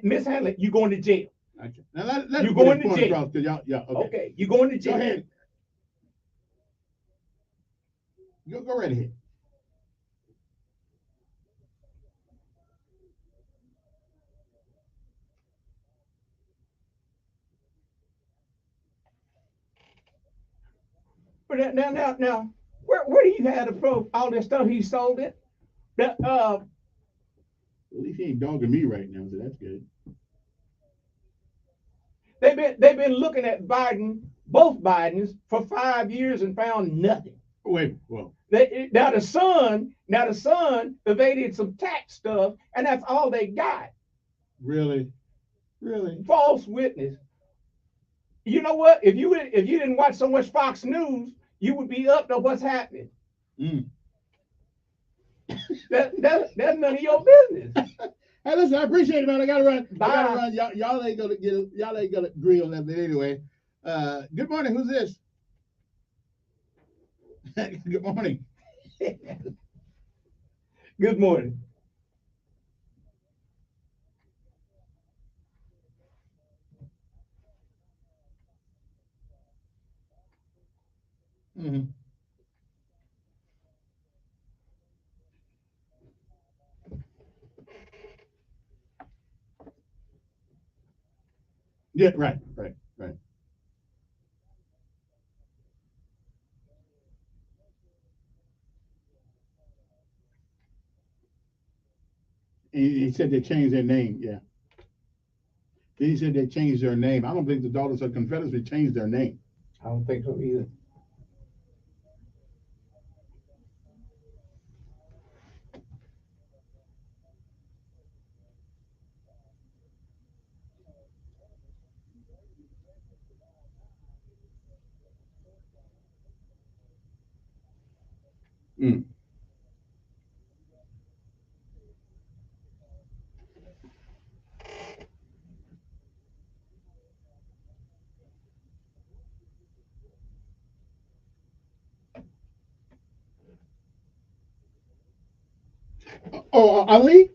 mishandling it, you going to jail. Okay. Now let you going to jail. Okay. You going to jail. Go ahead. Go right ahead. But now, where do you have to prove all this stuff he sold it? At least he ain't dogging me right now, so that's good. They've been looking at both Bidens, for 5 years and found nothing. Wait, well. Now the son evaded some tax stuff, and that's all they got. Really? False witness. You know what? If you didn't watch so much Fox News, you would be up to what's happening. Mm. That's none of your business. Hey, listen, I appreciate it, man. I gotta run. Bye. I gotta run. Y'all ain't gonna agree on that anyway. Good morning. Who's this? Good morning. Good morning. Mm-hmm. Yeah, right. He said they changed their name. Yeah. He said they changed their name. I don't think the Daughters of Confederacy changed their name. I don't think so either. Mm. Oh, Ali?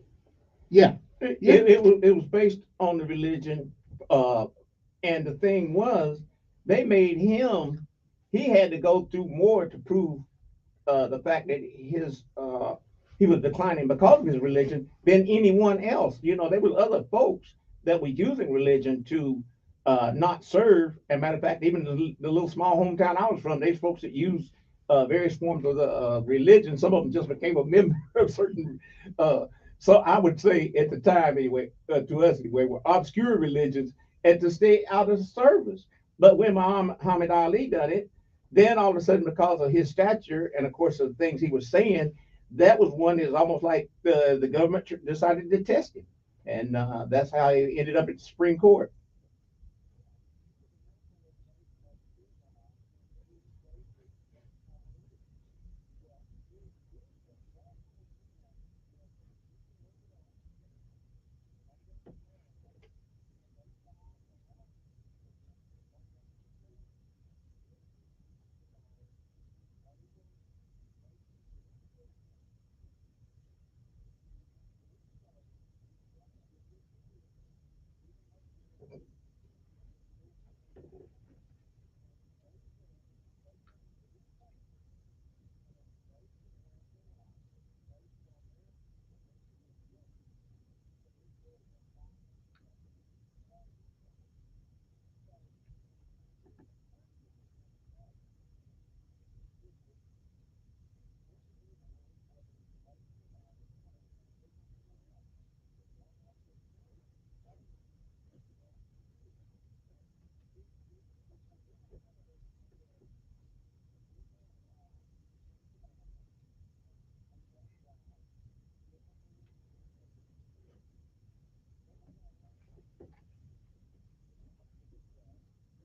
Yeah. Yeah. It was based on the religion, and the thing was, they made him. He had to go through more to prove the fact that he was declining because of his religion than anyone else. You know, there was other folks that were using religion to not serve. As a matter of fact, even the little small hometown I was from, there's folks that used various forms of the religion. Some of them just became a member of certain. So I would say at the time anyway, to us anyway, were obscure religions and to stay out of service. But when Muhammad Ali done it, then all of a sudden, because of his stature and of course the things he was saying, that was one is almost like the government decided to test him, and that's how he ended up at the Supreme Court.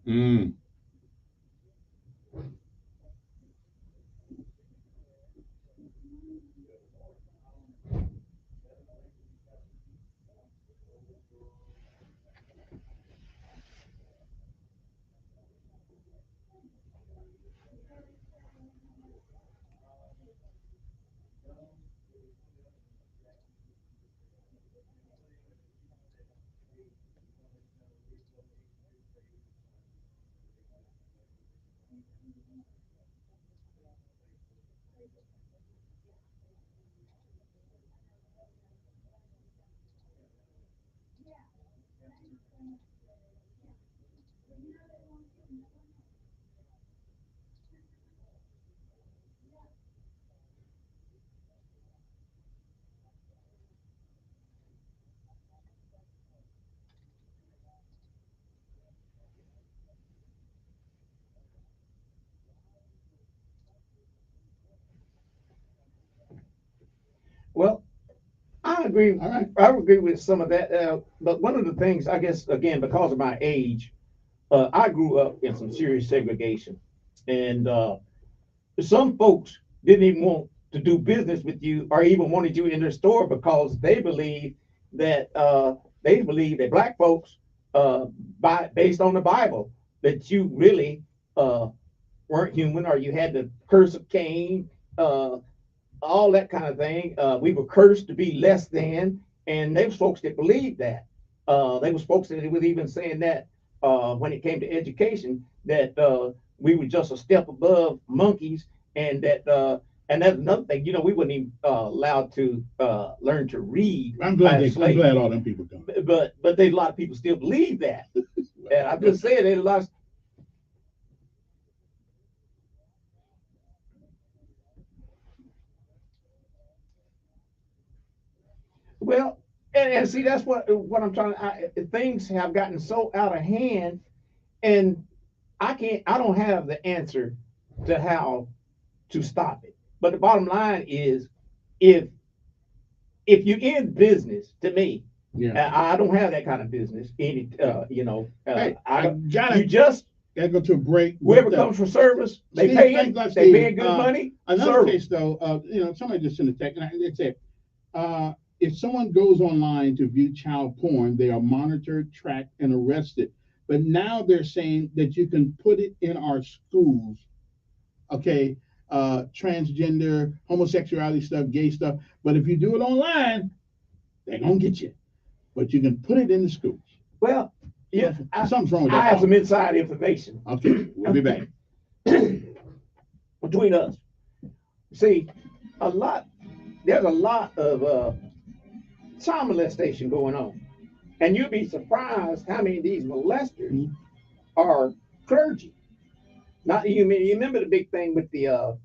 Mm. Well, I agree. I agree with some of that. But one of the things, I guess, again, because of my age, I grew up in some serious segregation, and some folks didn't even want to do business with you or even wanted you in their store because they believe that black folks, based on the Bible, that you really weren't human or you had the curse of Cain. All that kind of thing. We were cursed to be less than, and there was folks that believed that. There was folks that was even saying that when it came to education, that we were just a step above monkeys, and and that's another thing. You know, we weren't even allowed to learn to read. I'm glad all them people come. But there's a lot of people still believe that, and I'm just saying there's a lot. Well, and see, that's what I'm trying. Things have gotten so out of hand, and I don't have the answer to how to stop it. But the bottom line is, if you're in business, to me, yeah, I don't have that kind of business. Hey, I got it. Gotta go to a break. Whoever But, comes for service, they Steve, pay thanks a it. lot, They Steve. paying good money. Another Serve 'em. case, though, somebody just sent a text, and it said, if someone goes online to view child porn, they are monitored, tracked, and arrested. But now they're saying that you can put it in our schools, okay? Transgender, homosexuality stuff, gay stuff. But if you do it online, they're gonna get you. But you can put it in the schools. Well, yeah, something's wrong with I that. have some inside information. Okay, we'll be back. Between us, see, there's a lot of child molestation going on, and you'd be surprised how many of these molesters are clergy. Not you remember the big thing with the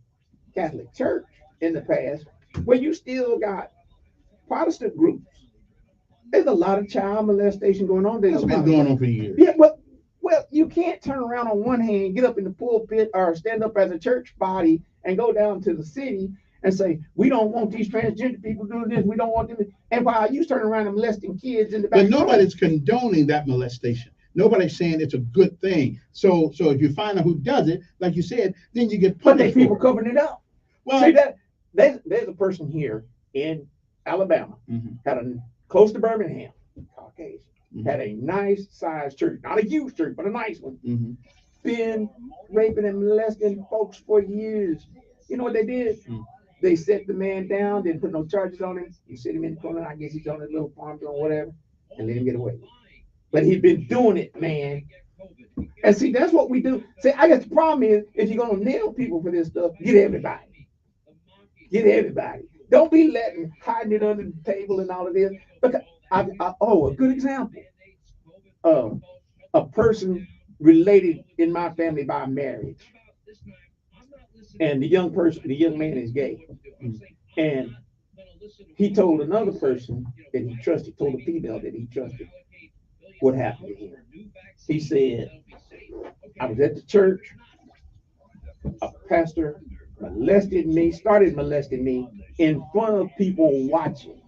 Catholic Church in the past, where you still got Protestant groups. There's a lot of child molestation going on. That's been going on for years. Yeah, well, you can't turn around on one hand, get up in the pulpit or stand up as a church body and go down to the city and say, we don't want these transgender people doing this. We don't want them. And while you turn around and molesting kids in the back. But nobody's condoning that molestation. Nobody's saying it's a good thing. So if you find out who does it, like you said, then you get punished. But there's people covering it up. Well, see that there's a person here in Alabama, had a close to Birmingham, Caucasian, had a nice sized church, not a huge church, but a nice one. Been raping and molesting folks for years. You know what they did? They set the man down, didn't put no charges on him. You sit him in the corner, I guess he's on his little farm doing whatever, and let him get away. But he's been doing it, man. And see, that's what we do. See, I guess the problem is, if you're gonna nail people for this stuff, get everybody. Get everybody. Don't be hiding it under the table and all of this. Because a good example. A person related in my family by marriage. And the young man is gay. And he told another person that he trusted, told a female that he trusted what happened to him. He said, I was at the church, a pastor started molesting me in front of people watching,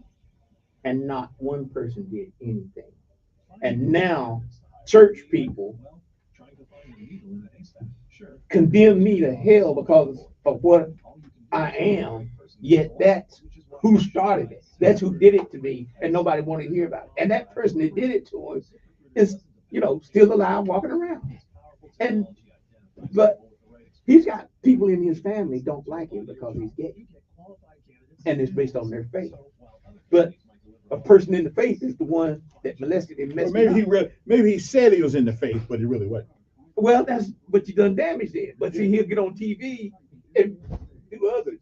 and not one person did anything. And now church people condemn me to hell because of what I am, yet that's who started it. That's who did it to me, and nobody wanted to hear about it. And that person that did it to us is, still alive, walking around. But he's got people in his family don't like him because he's gay, and it's based on their faith. But a person in the faith is the one that molested him. Or maybe he said he was in the faith, but he really wasn't. Well, but you done damaged it. But see, he'll get on TV and do others.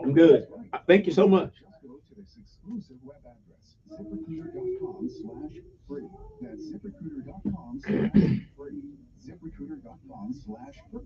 I'm good. Thank you so much. ZipRecruiter.com/free. That's ZipRecruiter.com/free. ZipRecruiter.com/free.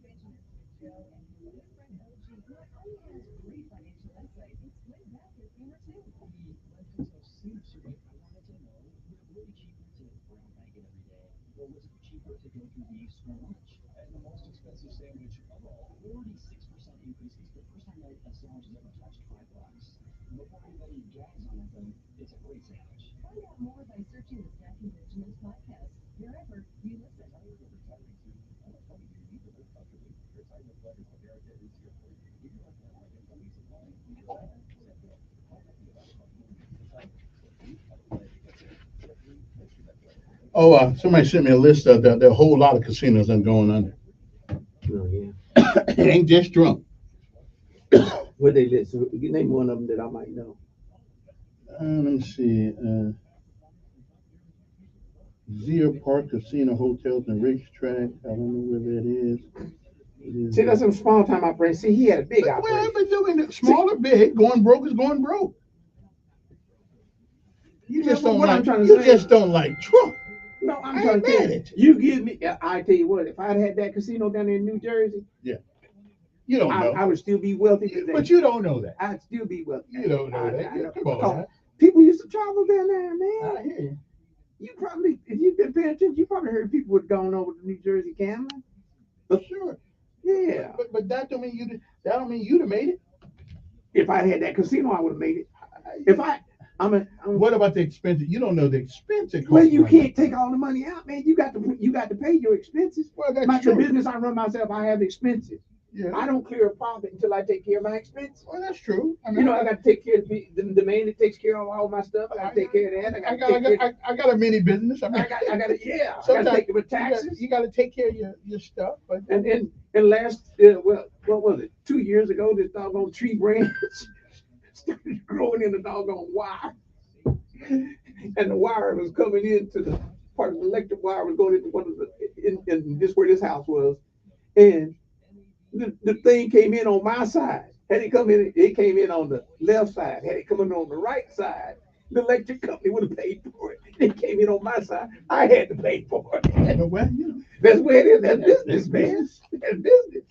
And the most expensive sandwich of all, 46% increase. It's the first time a sandwich has ever touched $5. Before anybody gags on it, though, it's a great sandwich. Find out more by searching the Snacking Benjamins podcast wherever you listen. Somebody sent me a list of there are a whole lot of casinos that are going under. Oh, yeah. It ain't just drunk. What they list? You name one of them that I might know. Let me see. Zero Park Casino, Hotels, and Racetrack. I don't know where that is. See, that's some small time operation. See, he had a big operation. Well, I've been doing it small or big. Going broke is going broke. You just don't like. You just don't like Trump. No, I'm trying to tell you. You give me. I tell you what. If I'd had that casino down there in New Jersey, yeah, you don't know. I would still be wealthy today. But you don't know that. I'd still be wealthy. You don't know that. Come on. People used to travel down there, man. I hear you. You probably, if you've been paying attention, you probably heard people would gone over to New Jersey gambling. But sure. Yeah. But that don't mean you'd have made it. If I had that casino, I would have made it. If I What about the expenses? You don't know the expense it costs. Well, you right can't take all the money out, man. You got to pay your expenses. Well, that's The true. business I run myself, I have expenses. Yeah. I don't clear a profit until I take care of my expenses. Well, that's true. I mean, You know, I got to take care of the man that takes care of all my stuff. I got to take care of that. I got a mini business. I mean, I got to I got sometimes to take care of taxes. you got to take care of your stuff. But And last, what was it? 2 years ago, this doggone tree branch started growing in the doggone wire, and the wire was coming into the part of the electric wire was going into one of the in this where this house was, and the thing came in on my side. Had it come in, it came in on the left side. Had it come in on the right side, the electric company would have paid for it. It came in on my side. I had to pay for it. Well, you know, that's where it is. That's business, man. That's business.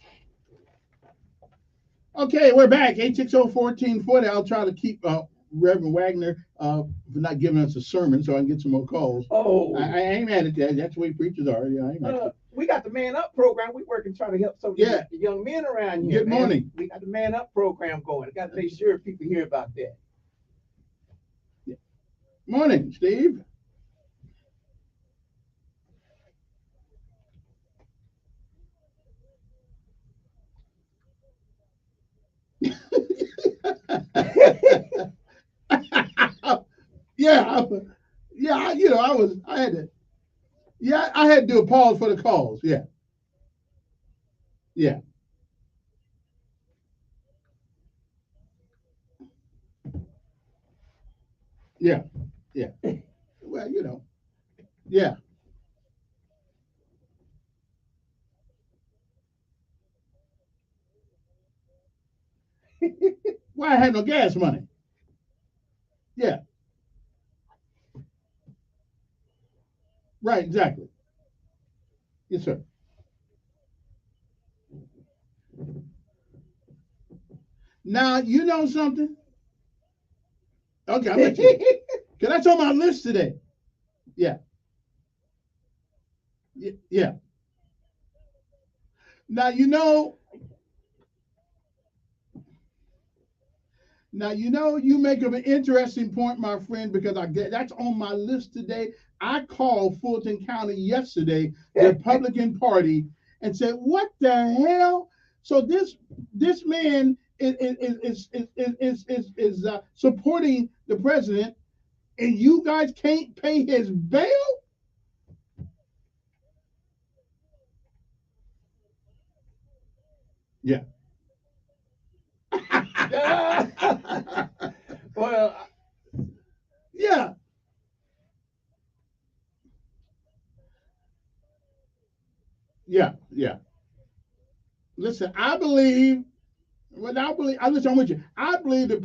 Okay, we're back. 860-1440. I'll try to keep Reverend Wagner for not giving us a sermon so I can get some more calls. Oh, I ain't mad at that. That's the way preachers are. Yeah, I ain't mad at that. we got the Man Up program. We working trying to help some of the young men around here. Good man. morning. We got the Man Up program going. I got to make sure people hear about that. Morning, Steve. Yeah, you know, I had to do a pause for the calls. Yeah. Yeah. Yeah. Yeah. Well, you know. Yeah. Why I had no gas money? Yeah. Right, exactly. Yes, sir. Now, you know something? Okay, I'll let you. Because that's on my list today. Yeah. Yeah. Now, you make an interesting point, my friend, because that's on my list today. I called Fulton County yesterday, the Republican Party, and said, "What the hell?" So this man is supporting the president, and you guys can't pay his bail? Yeah. Well, yeah. Yeah. Listen, I believe. Listen, I'm with you. I believe the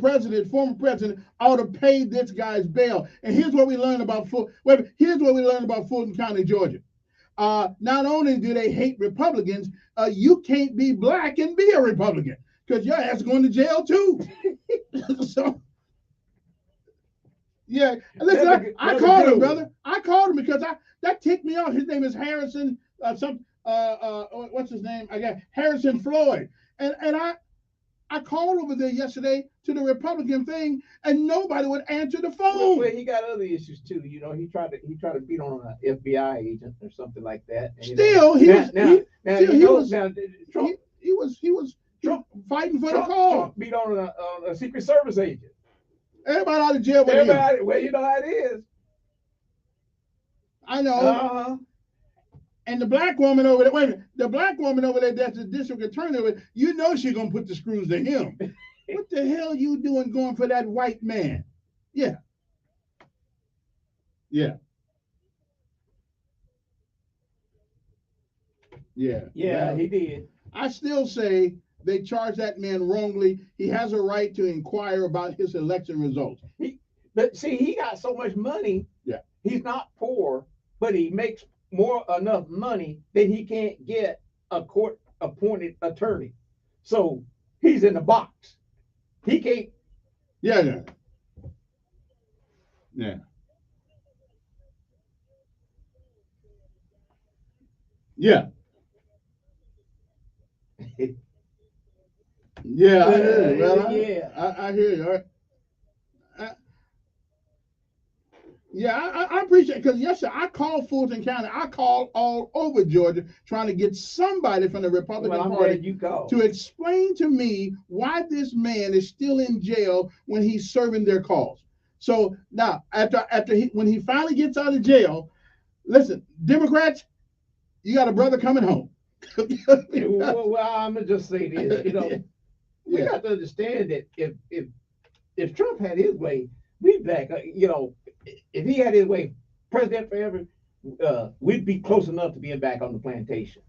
former president, ought to pay this guy's bail. And here's what we learned about Fulton County, Georgia. Not only do they hate Republicans, you can't be black and be a Republican because your ass is going to jail too. So, yeah. Listen, I called him, brother. I called him because that ticked me off. His name is Harrison. What's his name? I got Harrison Floyd, and I called over there yesterday to the Republican thing, and nobody would answer the phone. Well, he got other issues too. You know, he tried to beat on an FBI agent or something like that. And, he was fighting for the cause. Trump beat on a Secret Service agent. Everybody out of jail. Well, you know how it is. I know. And the black woman over there, wait a minute, the black woman over there that's the district attorney over there, you know she's going to put the screws to him. What the hell are you doing going for that white man? Yeah. Yeah. Yeah. Yeah, well, he did. I still say they charged that man wrongly. He has a right to inquire about his election results. But see, he got so much money. Yeah. He's not poor, but he makes enough money that he can't get a court appointed attorney. So he's in the box. He can't. Yeah. Yeah. Yeah, I hear you. Well, yeah. I hear you. All right. Yeah, I appreciate it because yesterday I called Fulton County. I called all over Georgia trying to get somebody from the Republican Well, I'm Party glad you called. to explain to me why this man is still in jail when he's serving their cause. So now, when he finally gets out of jail, listen, Democrats, you got a brother coming home. Well, I'm gonna just say this. We Yeah. got to understand that if Trump had his way, we back. If he had his way, president forever, we'd be close enough to being back on the plantation.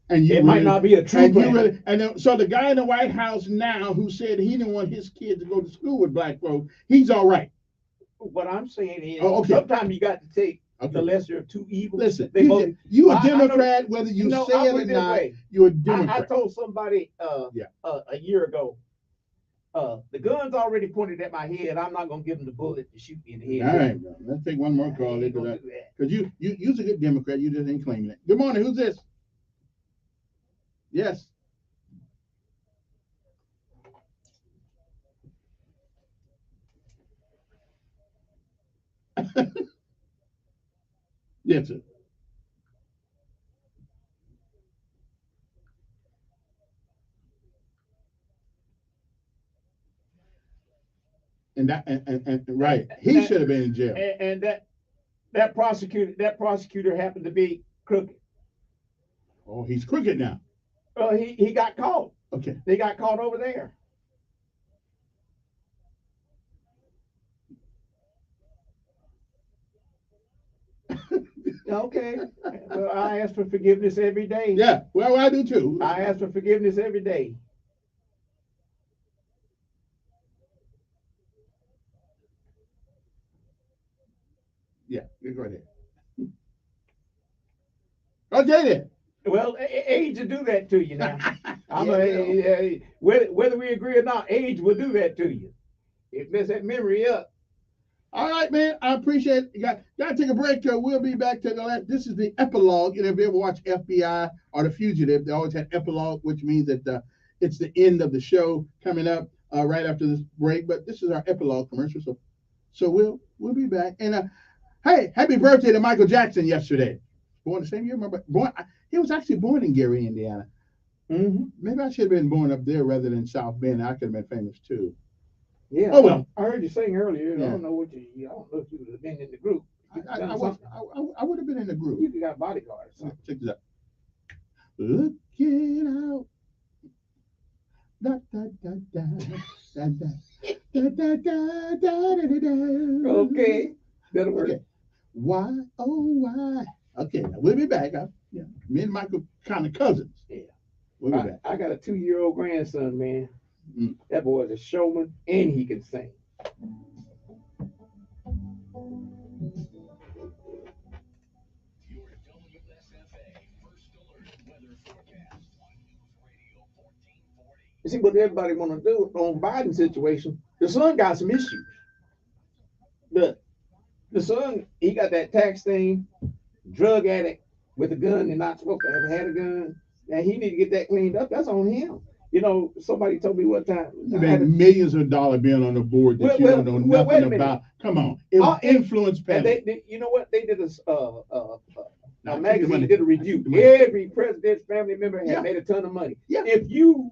And you It might not be a true and you plan. really, and then, so the guy in the White House now who said he didn't want his kids to go to school with black folks, he's all right. What I'm saying is, Oh, okay. sometimes you got to take Okay. the lesser of two evils. Listen, They both- you a I know- Democrat, whether you No, say I'll it put or it this not, way. you're a I Democrat. told somebody Yeah. a year ago, the gun's already pointed at my head. I'm not gonna give them the bullet to shoot me in the head. All right, bro. Let's take one more call. Because you're a good Democrat. You just ain't claiming it. Good morning. Who's this? Yes. Yes, sir. And right, he should have been in jail. And that prosecutor happened to be crooked. Oh, he's crooked now. He got caught. Okay. They got caught over there. Okay. Well, I ask for forgiveness every day. Yeah. Well, I do too. I ask for forgiveness every day. Yeah. You go ahead. Okay then. Well, age will do that to you now. Yeah, Whether we agree or not, age will do that to you. It mess that memory up. All right, man. I appreciate it. Got to take a break. We'll be back to the last. This is the epilogue. If you ever watch FBI or The Fugitive, they always had epilogue, which means that it's the end of the show coming up right after this break. But this is our epilogue commercial. So we'll be back. And hey, happy birthday to Michael Jackson yesterday. Born the same year. He was actually born in Gary, Indiana. Mm-hmm. Maybe I should have been born up there rather than South Bend. I could have been famous too. Yeah. Oh well. I heard you sing earlier. Yeah. I don't know I don't know if you would have been in the group. I would have been in the group. You got bodyguards. Check this out. Looking out. Da, da, da, da, da, da, da, da, da, da, da. Okay. That'll work. Okay. Why? Oh, why? Okay, now we'll be back. Me and Michael kind of cousins. Yeah. We'll be back. I got a 2-year-old grandson, man. That boy's a showman and he can sing. You see what everybody want to do on Biden's situation. The son got some issues. The son, he got that tax thing, drug addict with a gun and not supposed to have had a gun. And he need to get that cleaned up. That's on him. Somebody told me one time. You made millions of dollars being on the board that you don't know nothing about. Come on, it was influence panel. They, you know what? They did a Now, magazine did a review. Every president's family member had made a ton of money. Yeah. If you,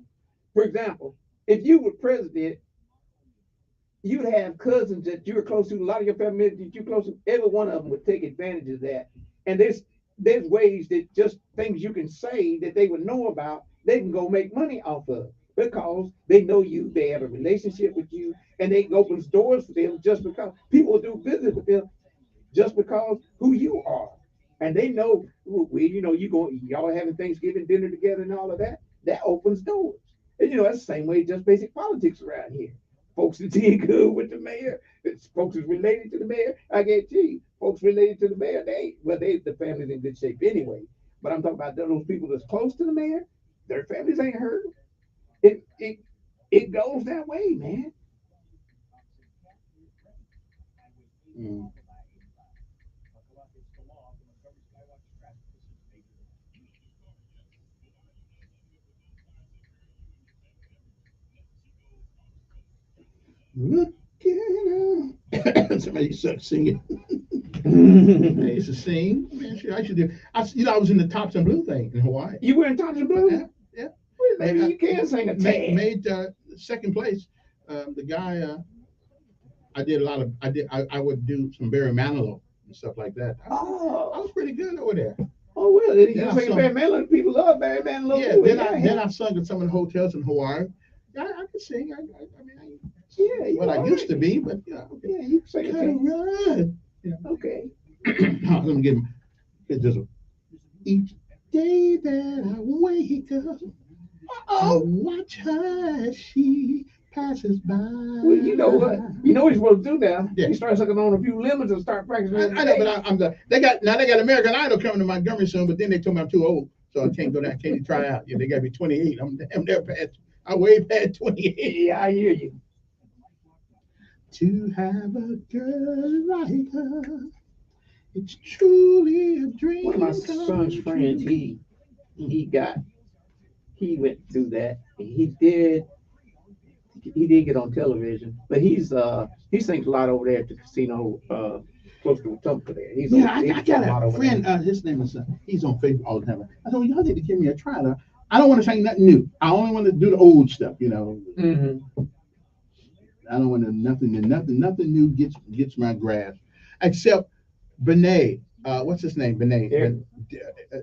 for example, if you were president, you'd have cousins that you were close to. A lot of your family members that you close to. Every one of them would take advantage of that. And there's ways that just things you can say that they would know about. They can go make money off of because they know you. They have a relationship with you, and they opens doors for them just because people do business with them just because who you are. And they know, y'all having Thanksgiving dinner together and all of that. That opens doors. And that's the same way just basic politics around here. Folks that did good with the mayor, folks is related to the mayor. I guarantee you, folks related to the mayor, the family's in good shape anyway. But I'm talking about those people that's close to the mayor, their families ain't hurt. It goes that way, man. Looking out. Somebody started singing. I used to sing. Man, shit, I used to do. I was in the Tops and Blue thing in Hawaii. You were in Thompson Blue? Yeah, yeah. Well, maybe you can sing a tad. Made second place. The guy I did a lot of. I would do some Barry Manilow and stuff like that. I was pretty good over there. Oh well, you Then sing Barry Manilow. People love Barry Manilow. Yeah. too. Then I sung at some of the hotels in Hawaii. I could sing. I mean, yeah. I used to be, but yeah, you can sing a tad. Right. Yeah. Okay. Let me get this one. Each day that I wake up, I watch her as she passes by. Well, you know what? You know what you're supposed to do now. Yeah. You start sucking on a few lemons and start practicing. I know, but I'm the. They got American Idol coming to Montgomery soon, but then they told me I'm too old, so I can't go down. Can't even try out. Yeah, they got to be 28. I'm there past. I way past 28. Yeah, I hear you. To have a girl like her, it's truly a dream. One of my son's friends, he went through that. He did get on television, but he sings a lot over there at the casino close to Wetumpka there. I got a friend. His name is. He's on Facebook all the time. I told y'all need to give me a try. I don't want to sing nothing new. I only want to do the old stuff. You know. Mm-hmm. I don't want to nothing new gets my grasp, except Benet. What's his name? Benet.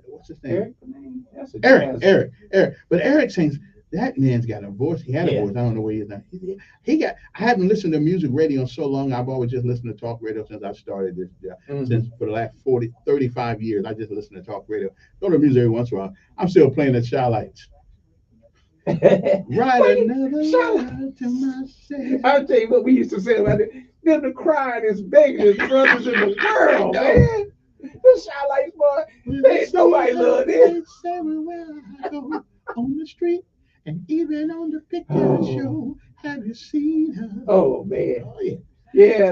What's his name? Eric. But Eric sings. That man's got a voice. He had a voice. I don't know where he's now. I haven't listened to music radio in so long. I've always just listened to talk radio since I started this. Since for the last 35 years, I just listen to talk radio. Go to music every once in a while. I'm still playing the Shy Lights. Right, another love to myself. I'll tell you what we used to say about it. Them the crying is biggest brothers in the world, man. The Shy Lights, boy. Ain't nobody love this. Everywhere I go on the street and even on the picture show, have you seen her? Oh man. Oh yeah. Yeah.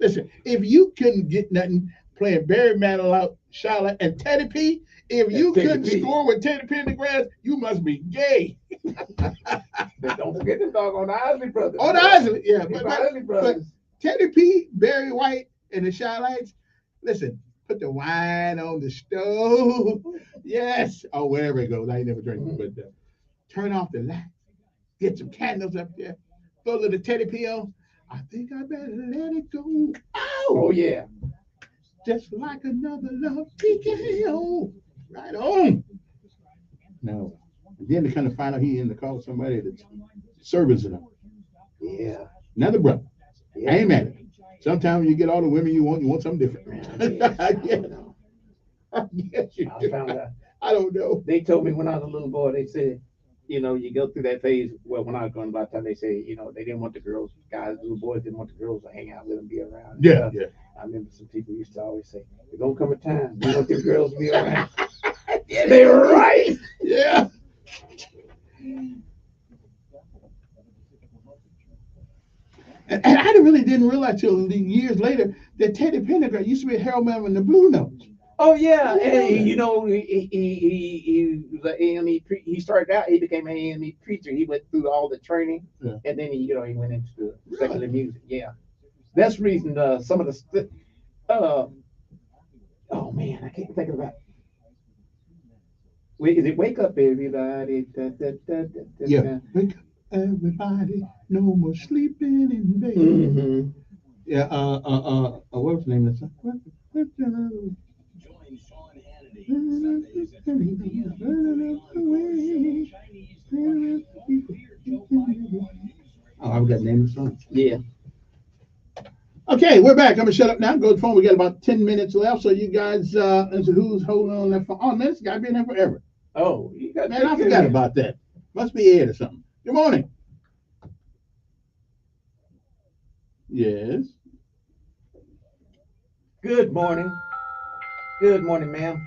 Listen, if you couldn't get nothing playing Barry Manilow, Shy Lights, and Teddy P, if you couldn't score with Teddy P in the grass, you must be gay. Don't forget the dog on the Isley Brothers. Oh, the Isley, yeah. But Teddy P, Barry White, and the Shy Lights, listen, put the wine on the stove. Yes. Oh, wherever it goes. I ain't never drank it, but turn off the light. Get some candles up there. Throw a little Teddy P on. I think I better let it go. Oh yeah. Just like another love TKO. Right on. No. And then to kind of find out he in the car with somebody that's servicing him. Yeah. Another brother. Yeah. I ain't mad at it. Sometimes you get all the women you want something different. I guess you do. I found out. I don't know. They told me when I was a little boy, they said, you know, you go through that phase. Well, when I was going by the time, they say, you know, they didn't want the girls, little boys didn't want the girls to hang out with them, be around. Yeah. I remember some people used to always say, there's going to come a time we want the girls to be around. They were right. Yeah. And I really didn't realize till years later that Teddy Pendergrass used to be Harold Melvin and the Blue Notes. Oh yeah, and you know he was an A&E. He started out. He became an A&E preacher. He went through all the training, and then he went into the secular music. Yeah, that's the reason. Some of the oh man, I can't think of that. Wait, is it "Wake Up Everybody"? Yeah, wake up everybody, no more sleeping in bed. Mm-hmm. Yeah. What was the name of that song? Oh, I've got the name of the song. Yeah. Okay, we're back. I'm gonna shut up now. Go to the phone. We got about 10 minutes left. So you guys, who's holding on that phone? Oh man, this guy been here forever. Oh, you got man, I forgot about that. Must be Ed or something. Good morning. Yes. Good morning. Good morning, ma'am.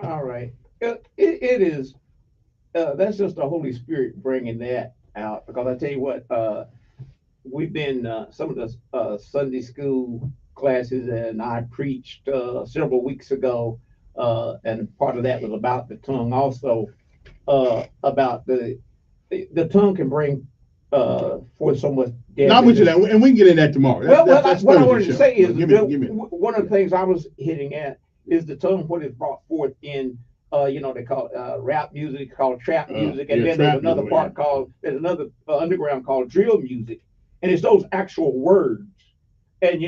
All right. It is. That's just the Holy Spirit bringing that out. Because I tell you what, we've been some of the Sunday school classes, and I preached several weeks ago, and part of that was about the tongue, also about the tongue can bring forth so much death. Now, with you that, and we can get in that tomorrow. What I wanted to say is, give me. one of the things I was hitting at is the tongue, what is brought forth in, they call it rap music, called trap music, and then there's another part called, there's another underground called drill music, and it's those actual words, and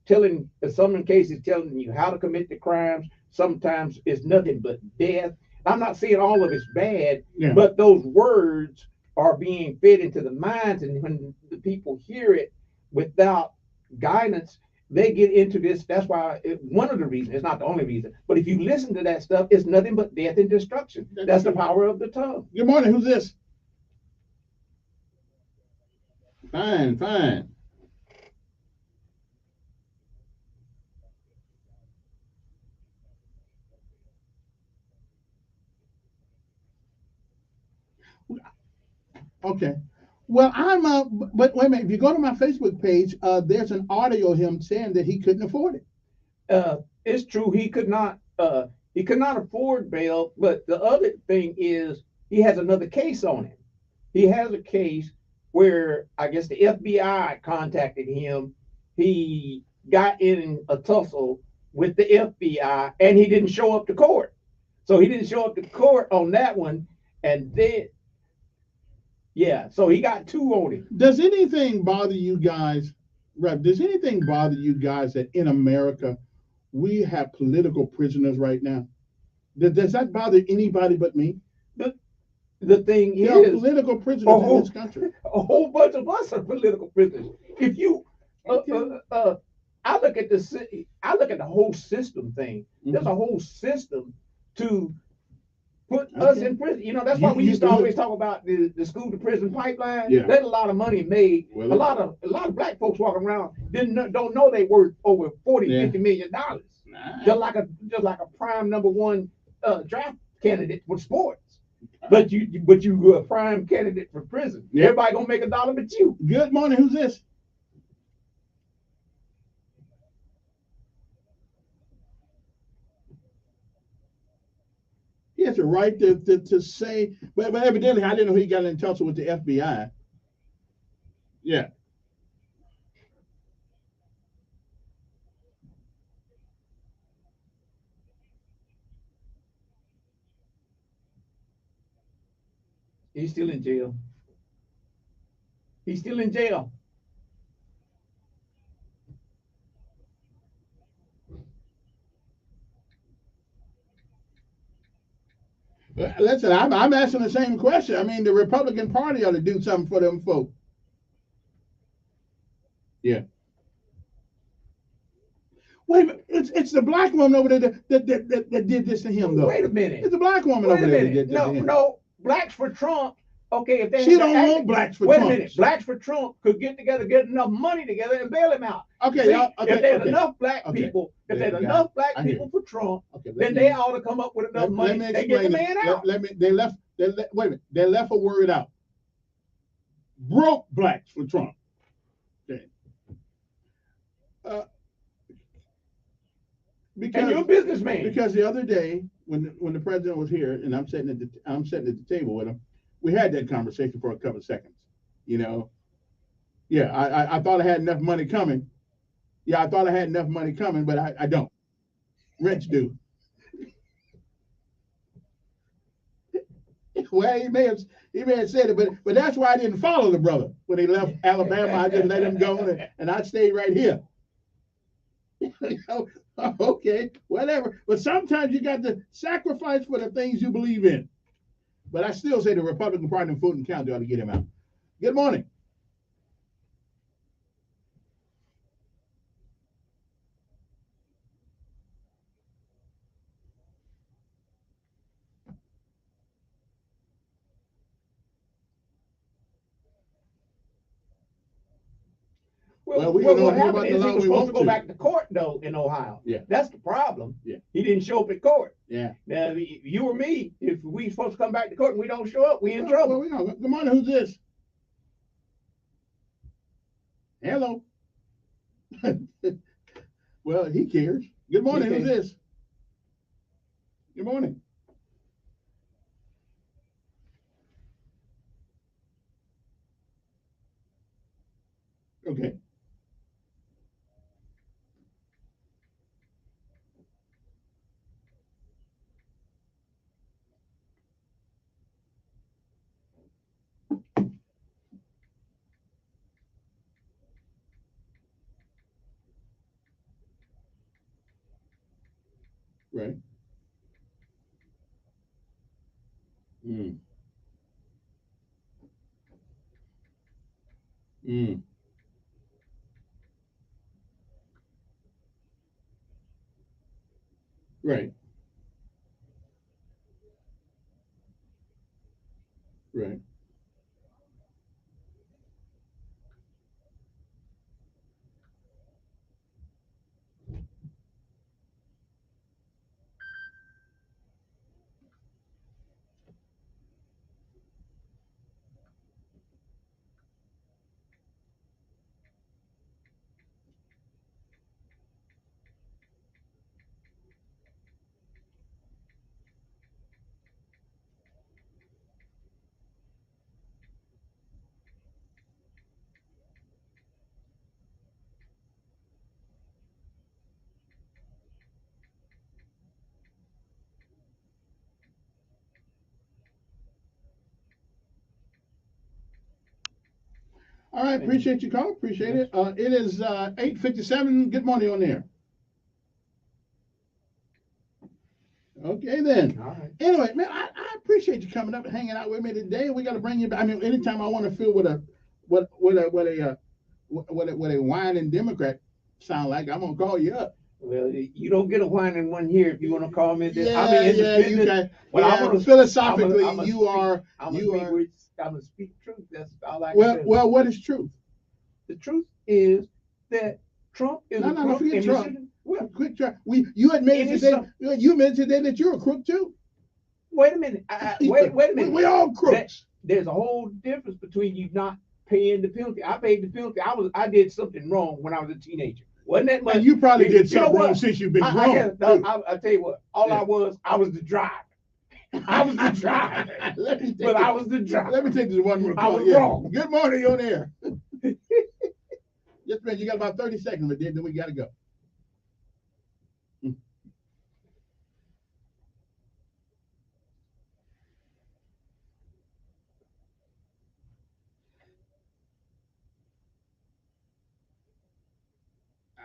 telling, in some cases, telling you how to commit the crimes. Sometimes it's nothing but death. I'm not saying all of it's bad, but those words are being fed into the minds, and when the people hear it without guidance, they get into this. That's why one of the reasons, it's not the only reason, but if you listen to that stuff, it's nothing but death and destruction. That's the power of the tongue. Good morning. Who's this? Fine. Okay. Well, but wait a minute. If you go to my Facebook page, there's an audio of him saying that he couldn't afford it. It's true. He could not afford bail. But the other thing is, he has another case on him. He has a case where I guess the FBI contacted him. He got in a tussle with the FBI, and he didn't show up to court. So he didn't show up to court on that one, and then. Yeah, so he got two on him. Does anything bother you guys, Rev? Does anything bother you guys that in America we have political prisoners right now? Does that bother anybody but me? The thing there is, are political prisoners in this country. A whole bunch of us are political prisoners. If you, I look at the whole system thing. There's a whole system to put us in prison. That's why we used to always talk about the school to prison pipeline. Yeah. There's a lot of money made. Well, a lot of black folks walking around don't know they worth over $40-50 million. Just like a prime number one draft candidate for sports. But you a prime candidate for prison. Yep. Everybody gonna make $1 but you. Good morning. Who's this? He has a right to say, but evidently I didn't know he got in touch with the FBI. Yeah. He's still in jail. He's still in jail. Listen, I'm asking the same question. I mean, the Republican Party ought to do something for them folks. Yeah. Wait a minute. It's the black woman over there that did this to him, though. Wait a minute. It's the black woman over there that did this to him. No, Blacks for Trump. Okay, if they she don't want blacks for Trump. Trump. Wait a minute. Blacks for Trump could get together, get enough money together, and bail him out. Okay, if there's enough black people, if there's enough black people for Trump, then they ought to come up with enough money. They get the man out. They left. Wait a minute. They left a word out. Broke blacks for Trump. Okay. Because, and you're a businessman. Because the other day, when the president was here, and I'm sitting at the table with him, we had that conversation for a couple of seconds. Yeah, I thought I had enough money coming. Yeah, I thought I had enough money coming, but I don't. Rich do. Well, he may have said it, but that's why I didn't follow the brother when he left Alabama. I just let him go, and I stayed right here. Okay, whatever. But sometimes you got to sacrifice for the things you believe in. But I still say the Republican Party in Fulton County ought to get him out. Good morning. Well, we don't know what about happened the is he law was we supposed want to go to. back to court though in Ohio. Yeah. That's the problem. Yeah. He didn't show up at court. Yeah. Now you or me, if we supposed to come back to court and we don't show up, we in Well, trouble. we know. Good morning. Who's this? Hello. Well, he cares. Good morning. Who's this? Good morning. Okay. Right. Mm. Mm. Right. Right. All right. Appreciate your call. Appreciate it. It is 8:57. Good morning on there. Okay then. All right. Anyway, man, I appreciate you coming up and hanging out with me today. We got to bring you back. I mean, anytime I want to feel what a whining Democrat sound like, I'm gonna call you up. Well, you don't get a whining one here if you want to call me this. Yeah, I mean, you can. Well, Yeah, philosophically, you are. I'm gonna speak truth. That's all I can Well, say. well, what is truth? The truth is that Trump is a crook. Forget and he Trump. shouldn't- Well, Quick try. You admitted Any today. some- You admitted today that you're a crook too. wait a minute. Wait a minute. We all crooks. There's a whole difference between you not paying the penalty. I paid the penalty. I did something wrong when I was a teenager. Wasn't that much? And you probably did know something wrong what? since you've been I grown. tell you what. I was the driver. I was the driver. I was the driver. Let me take this one more I call. was wrong. Good morning, you're on air. Yes, man. You got about 30 seconds, but then we got to go.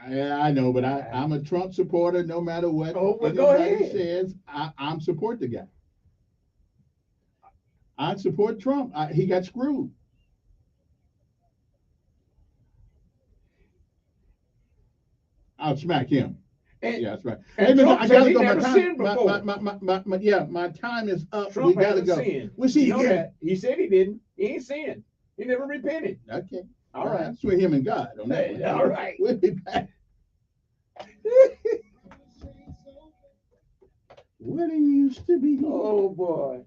I know, but I'm a Trump supporter no matter what anybody says. I'm support the guy. I support Trump. He got screwed. I'll smack him. Yeah, that's right. Hey, man, I gotta go. My time is up. Trump We gotta go. Sinned. We'll see you again. He said he didn't. He ain't sinned. He never repented. Okay. All right. That's with him and God on that one. All right. We'll be back. What it used to be. Oh boy.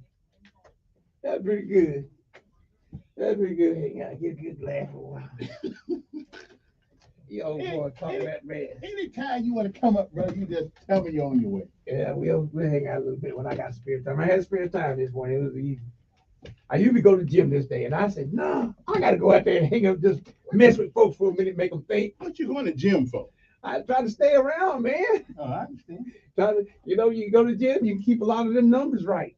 That's pretty good. That's pretty good. Hang on, get a good laugh for a while. Yo, boy, talk that man. Anytime you want to come up, brother, you just tell me you're on your way. Yeah, we'll hang out a little bit when I got spare time. I had spare time this morning. It was easy. I usually go to the gym this day, and I said, no, I got to go out there and hang up, just mess with folks for a minute, make them think. What you going to gym for? I try to stay around, man. Oh, I understand. You go to the gym, you keep a lot of them numbers right.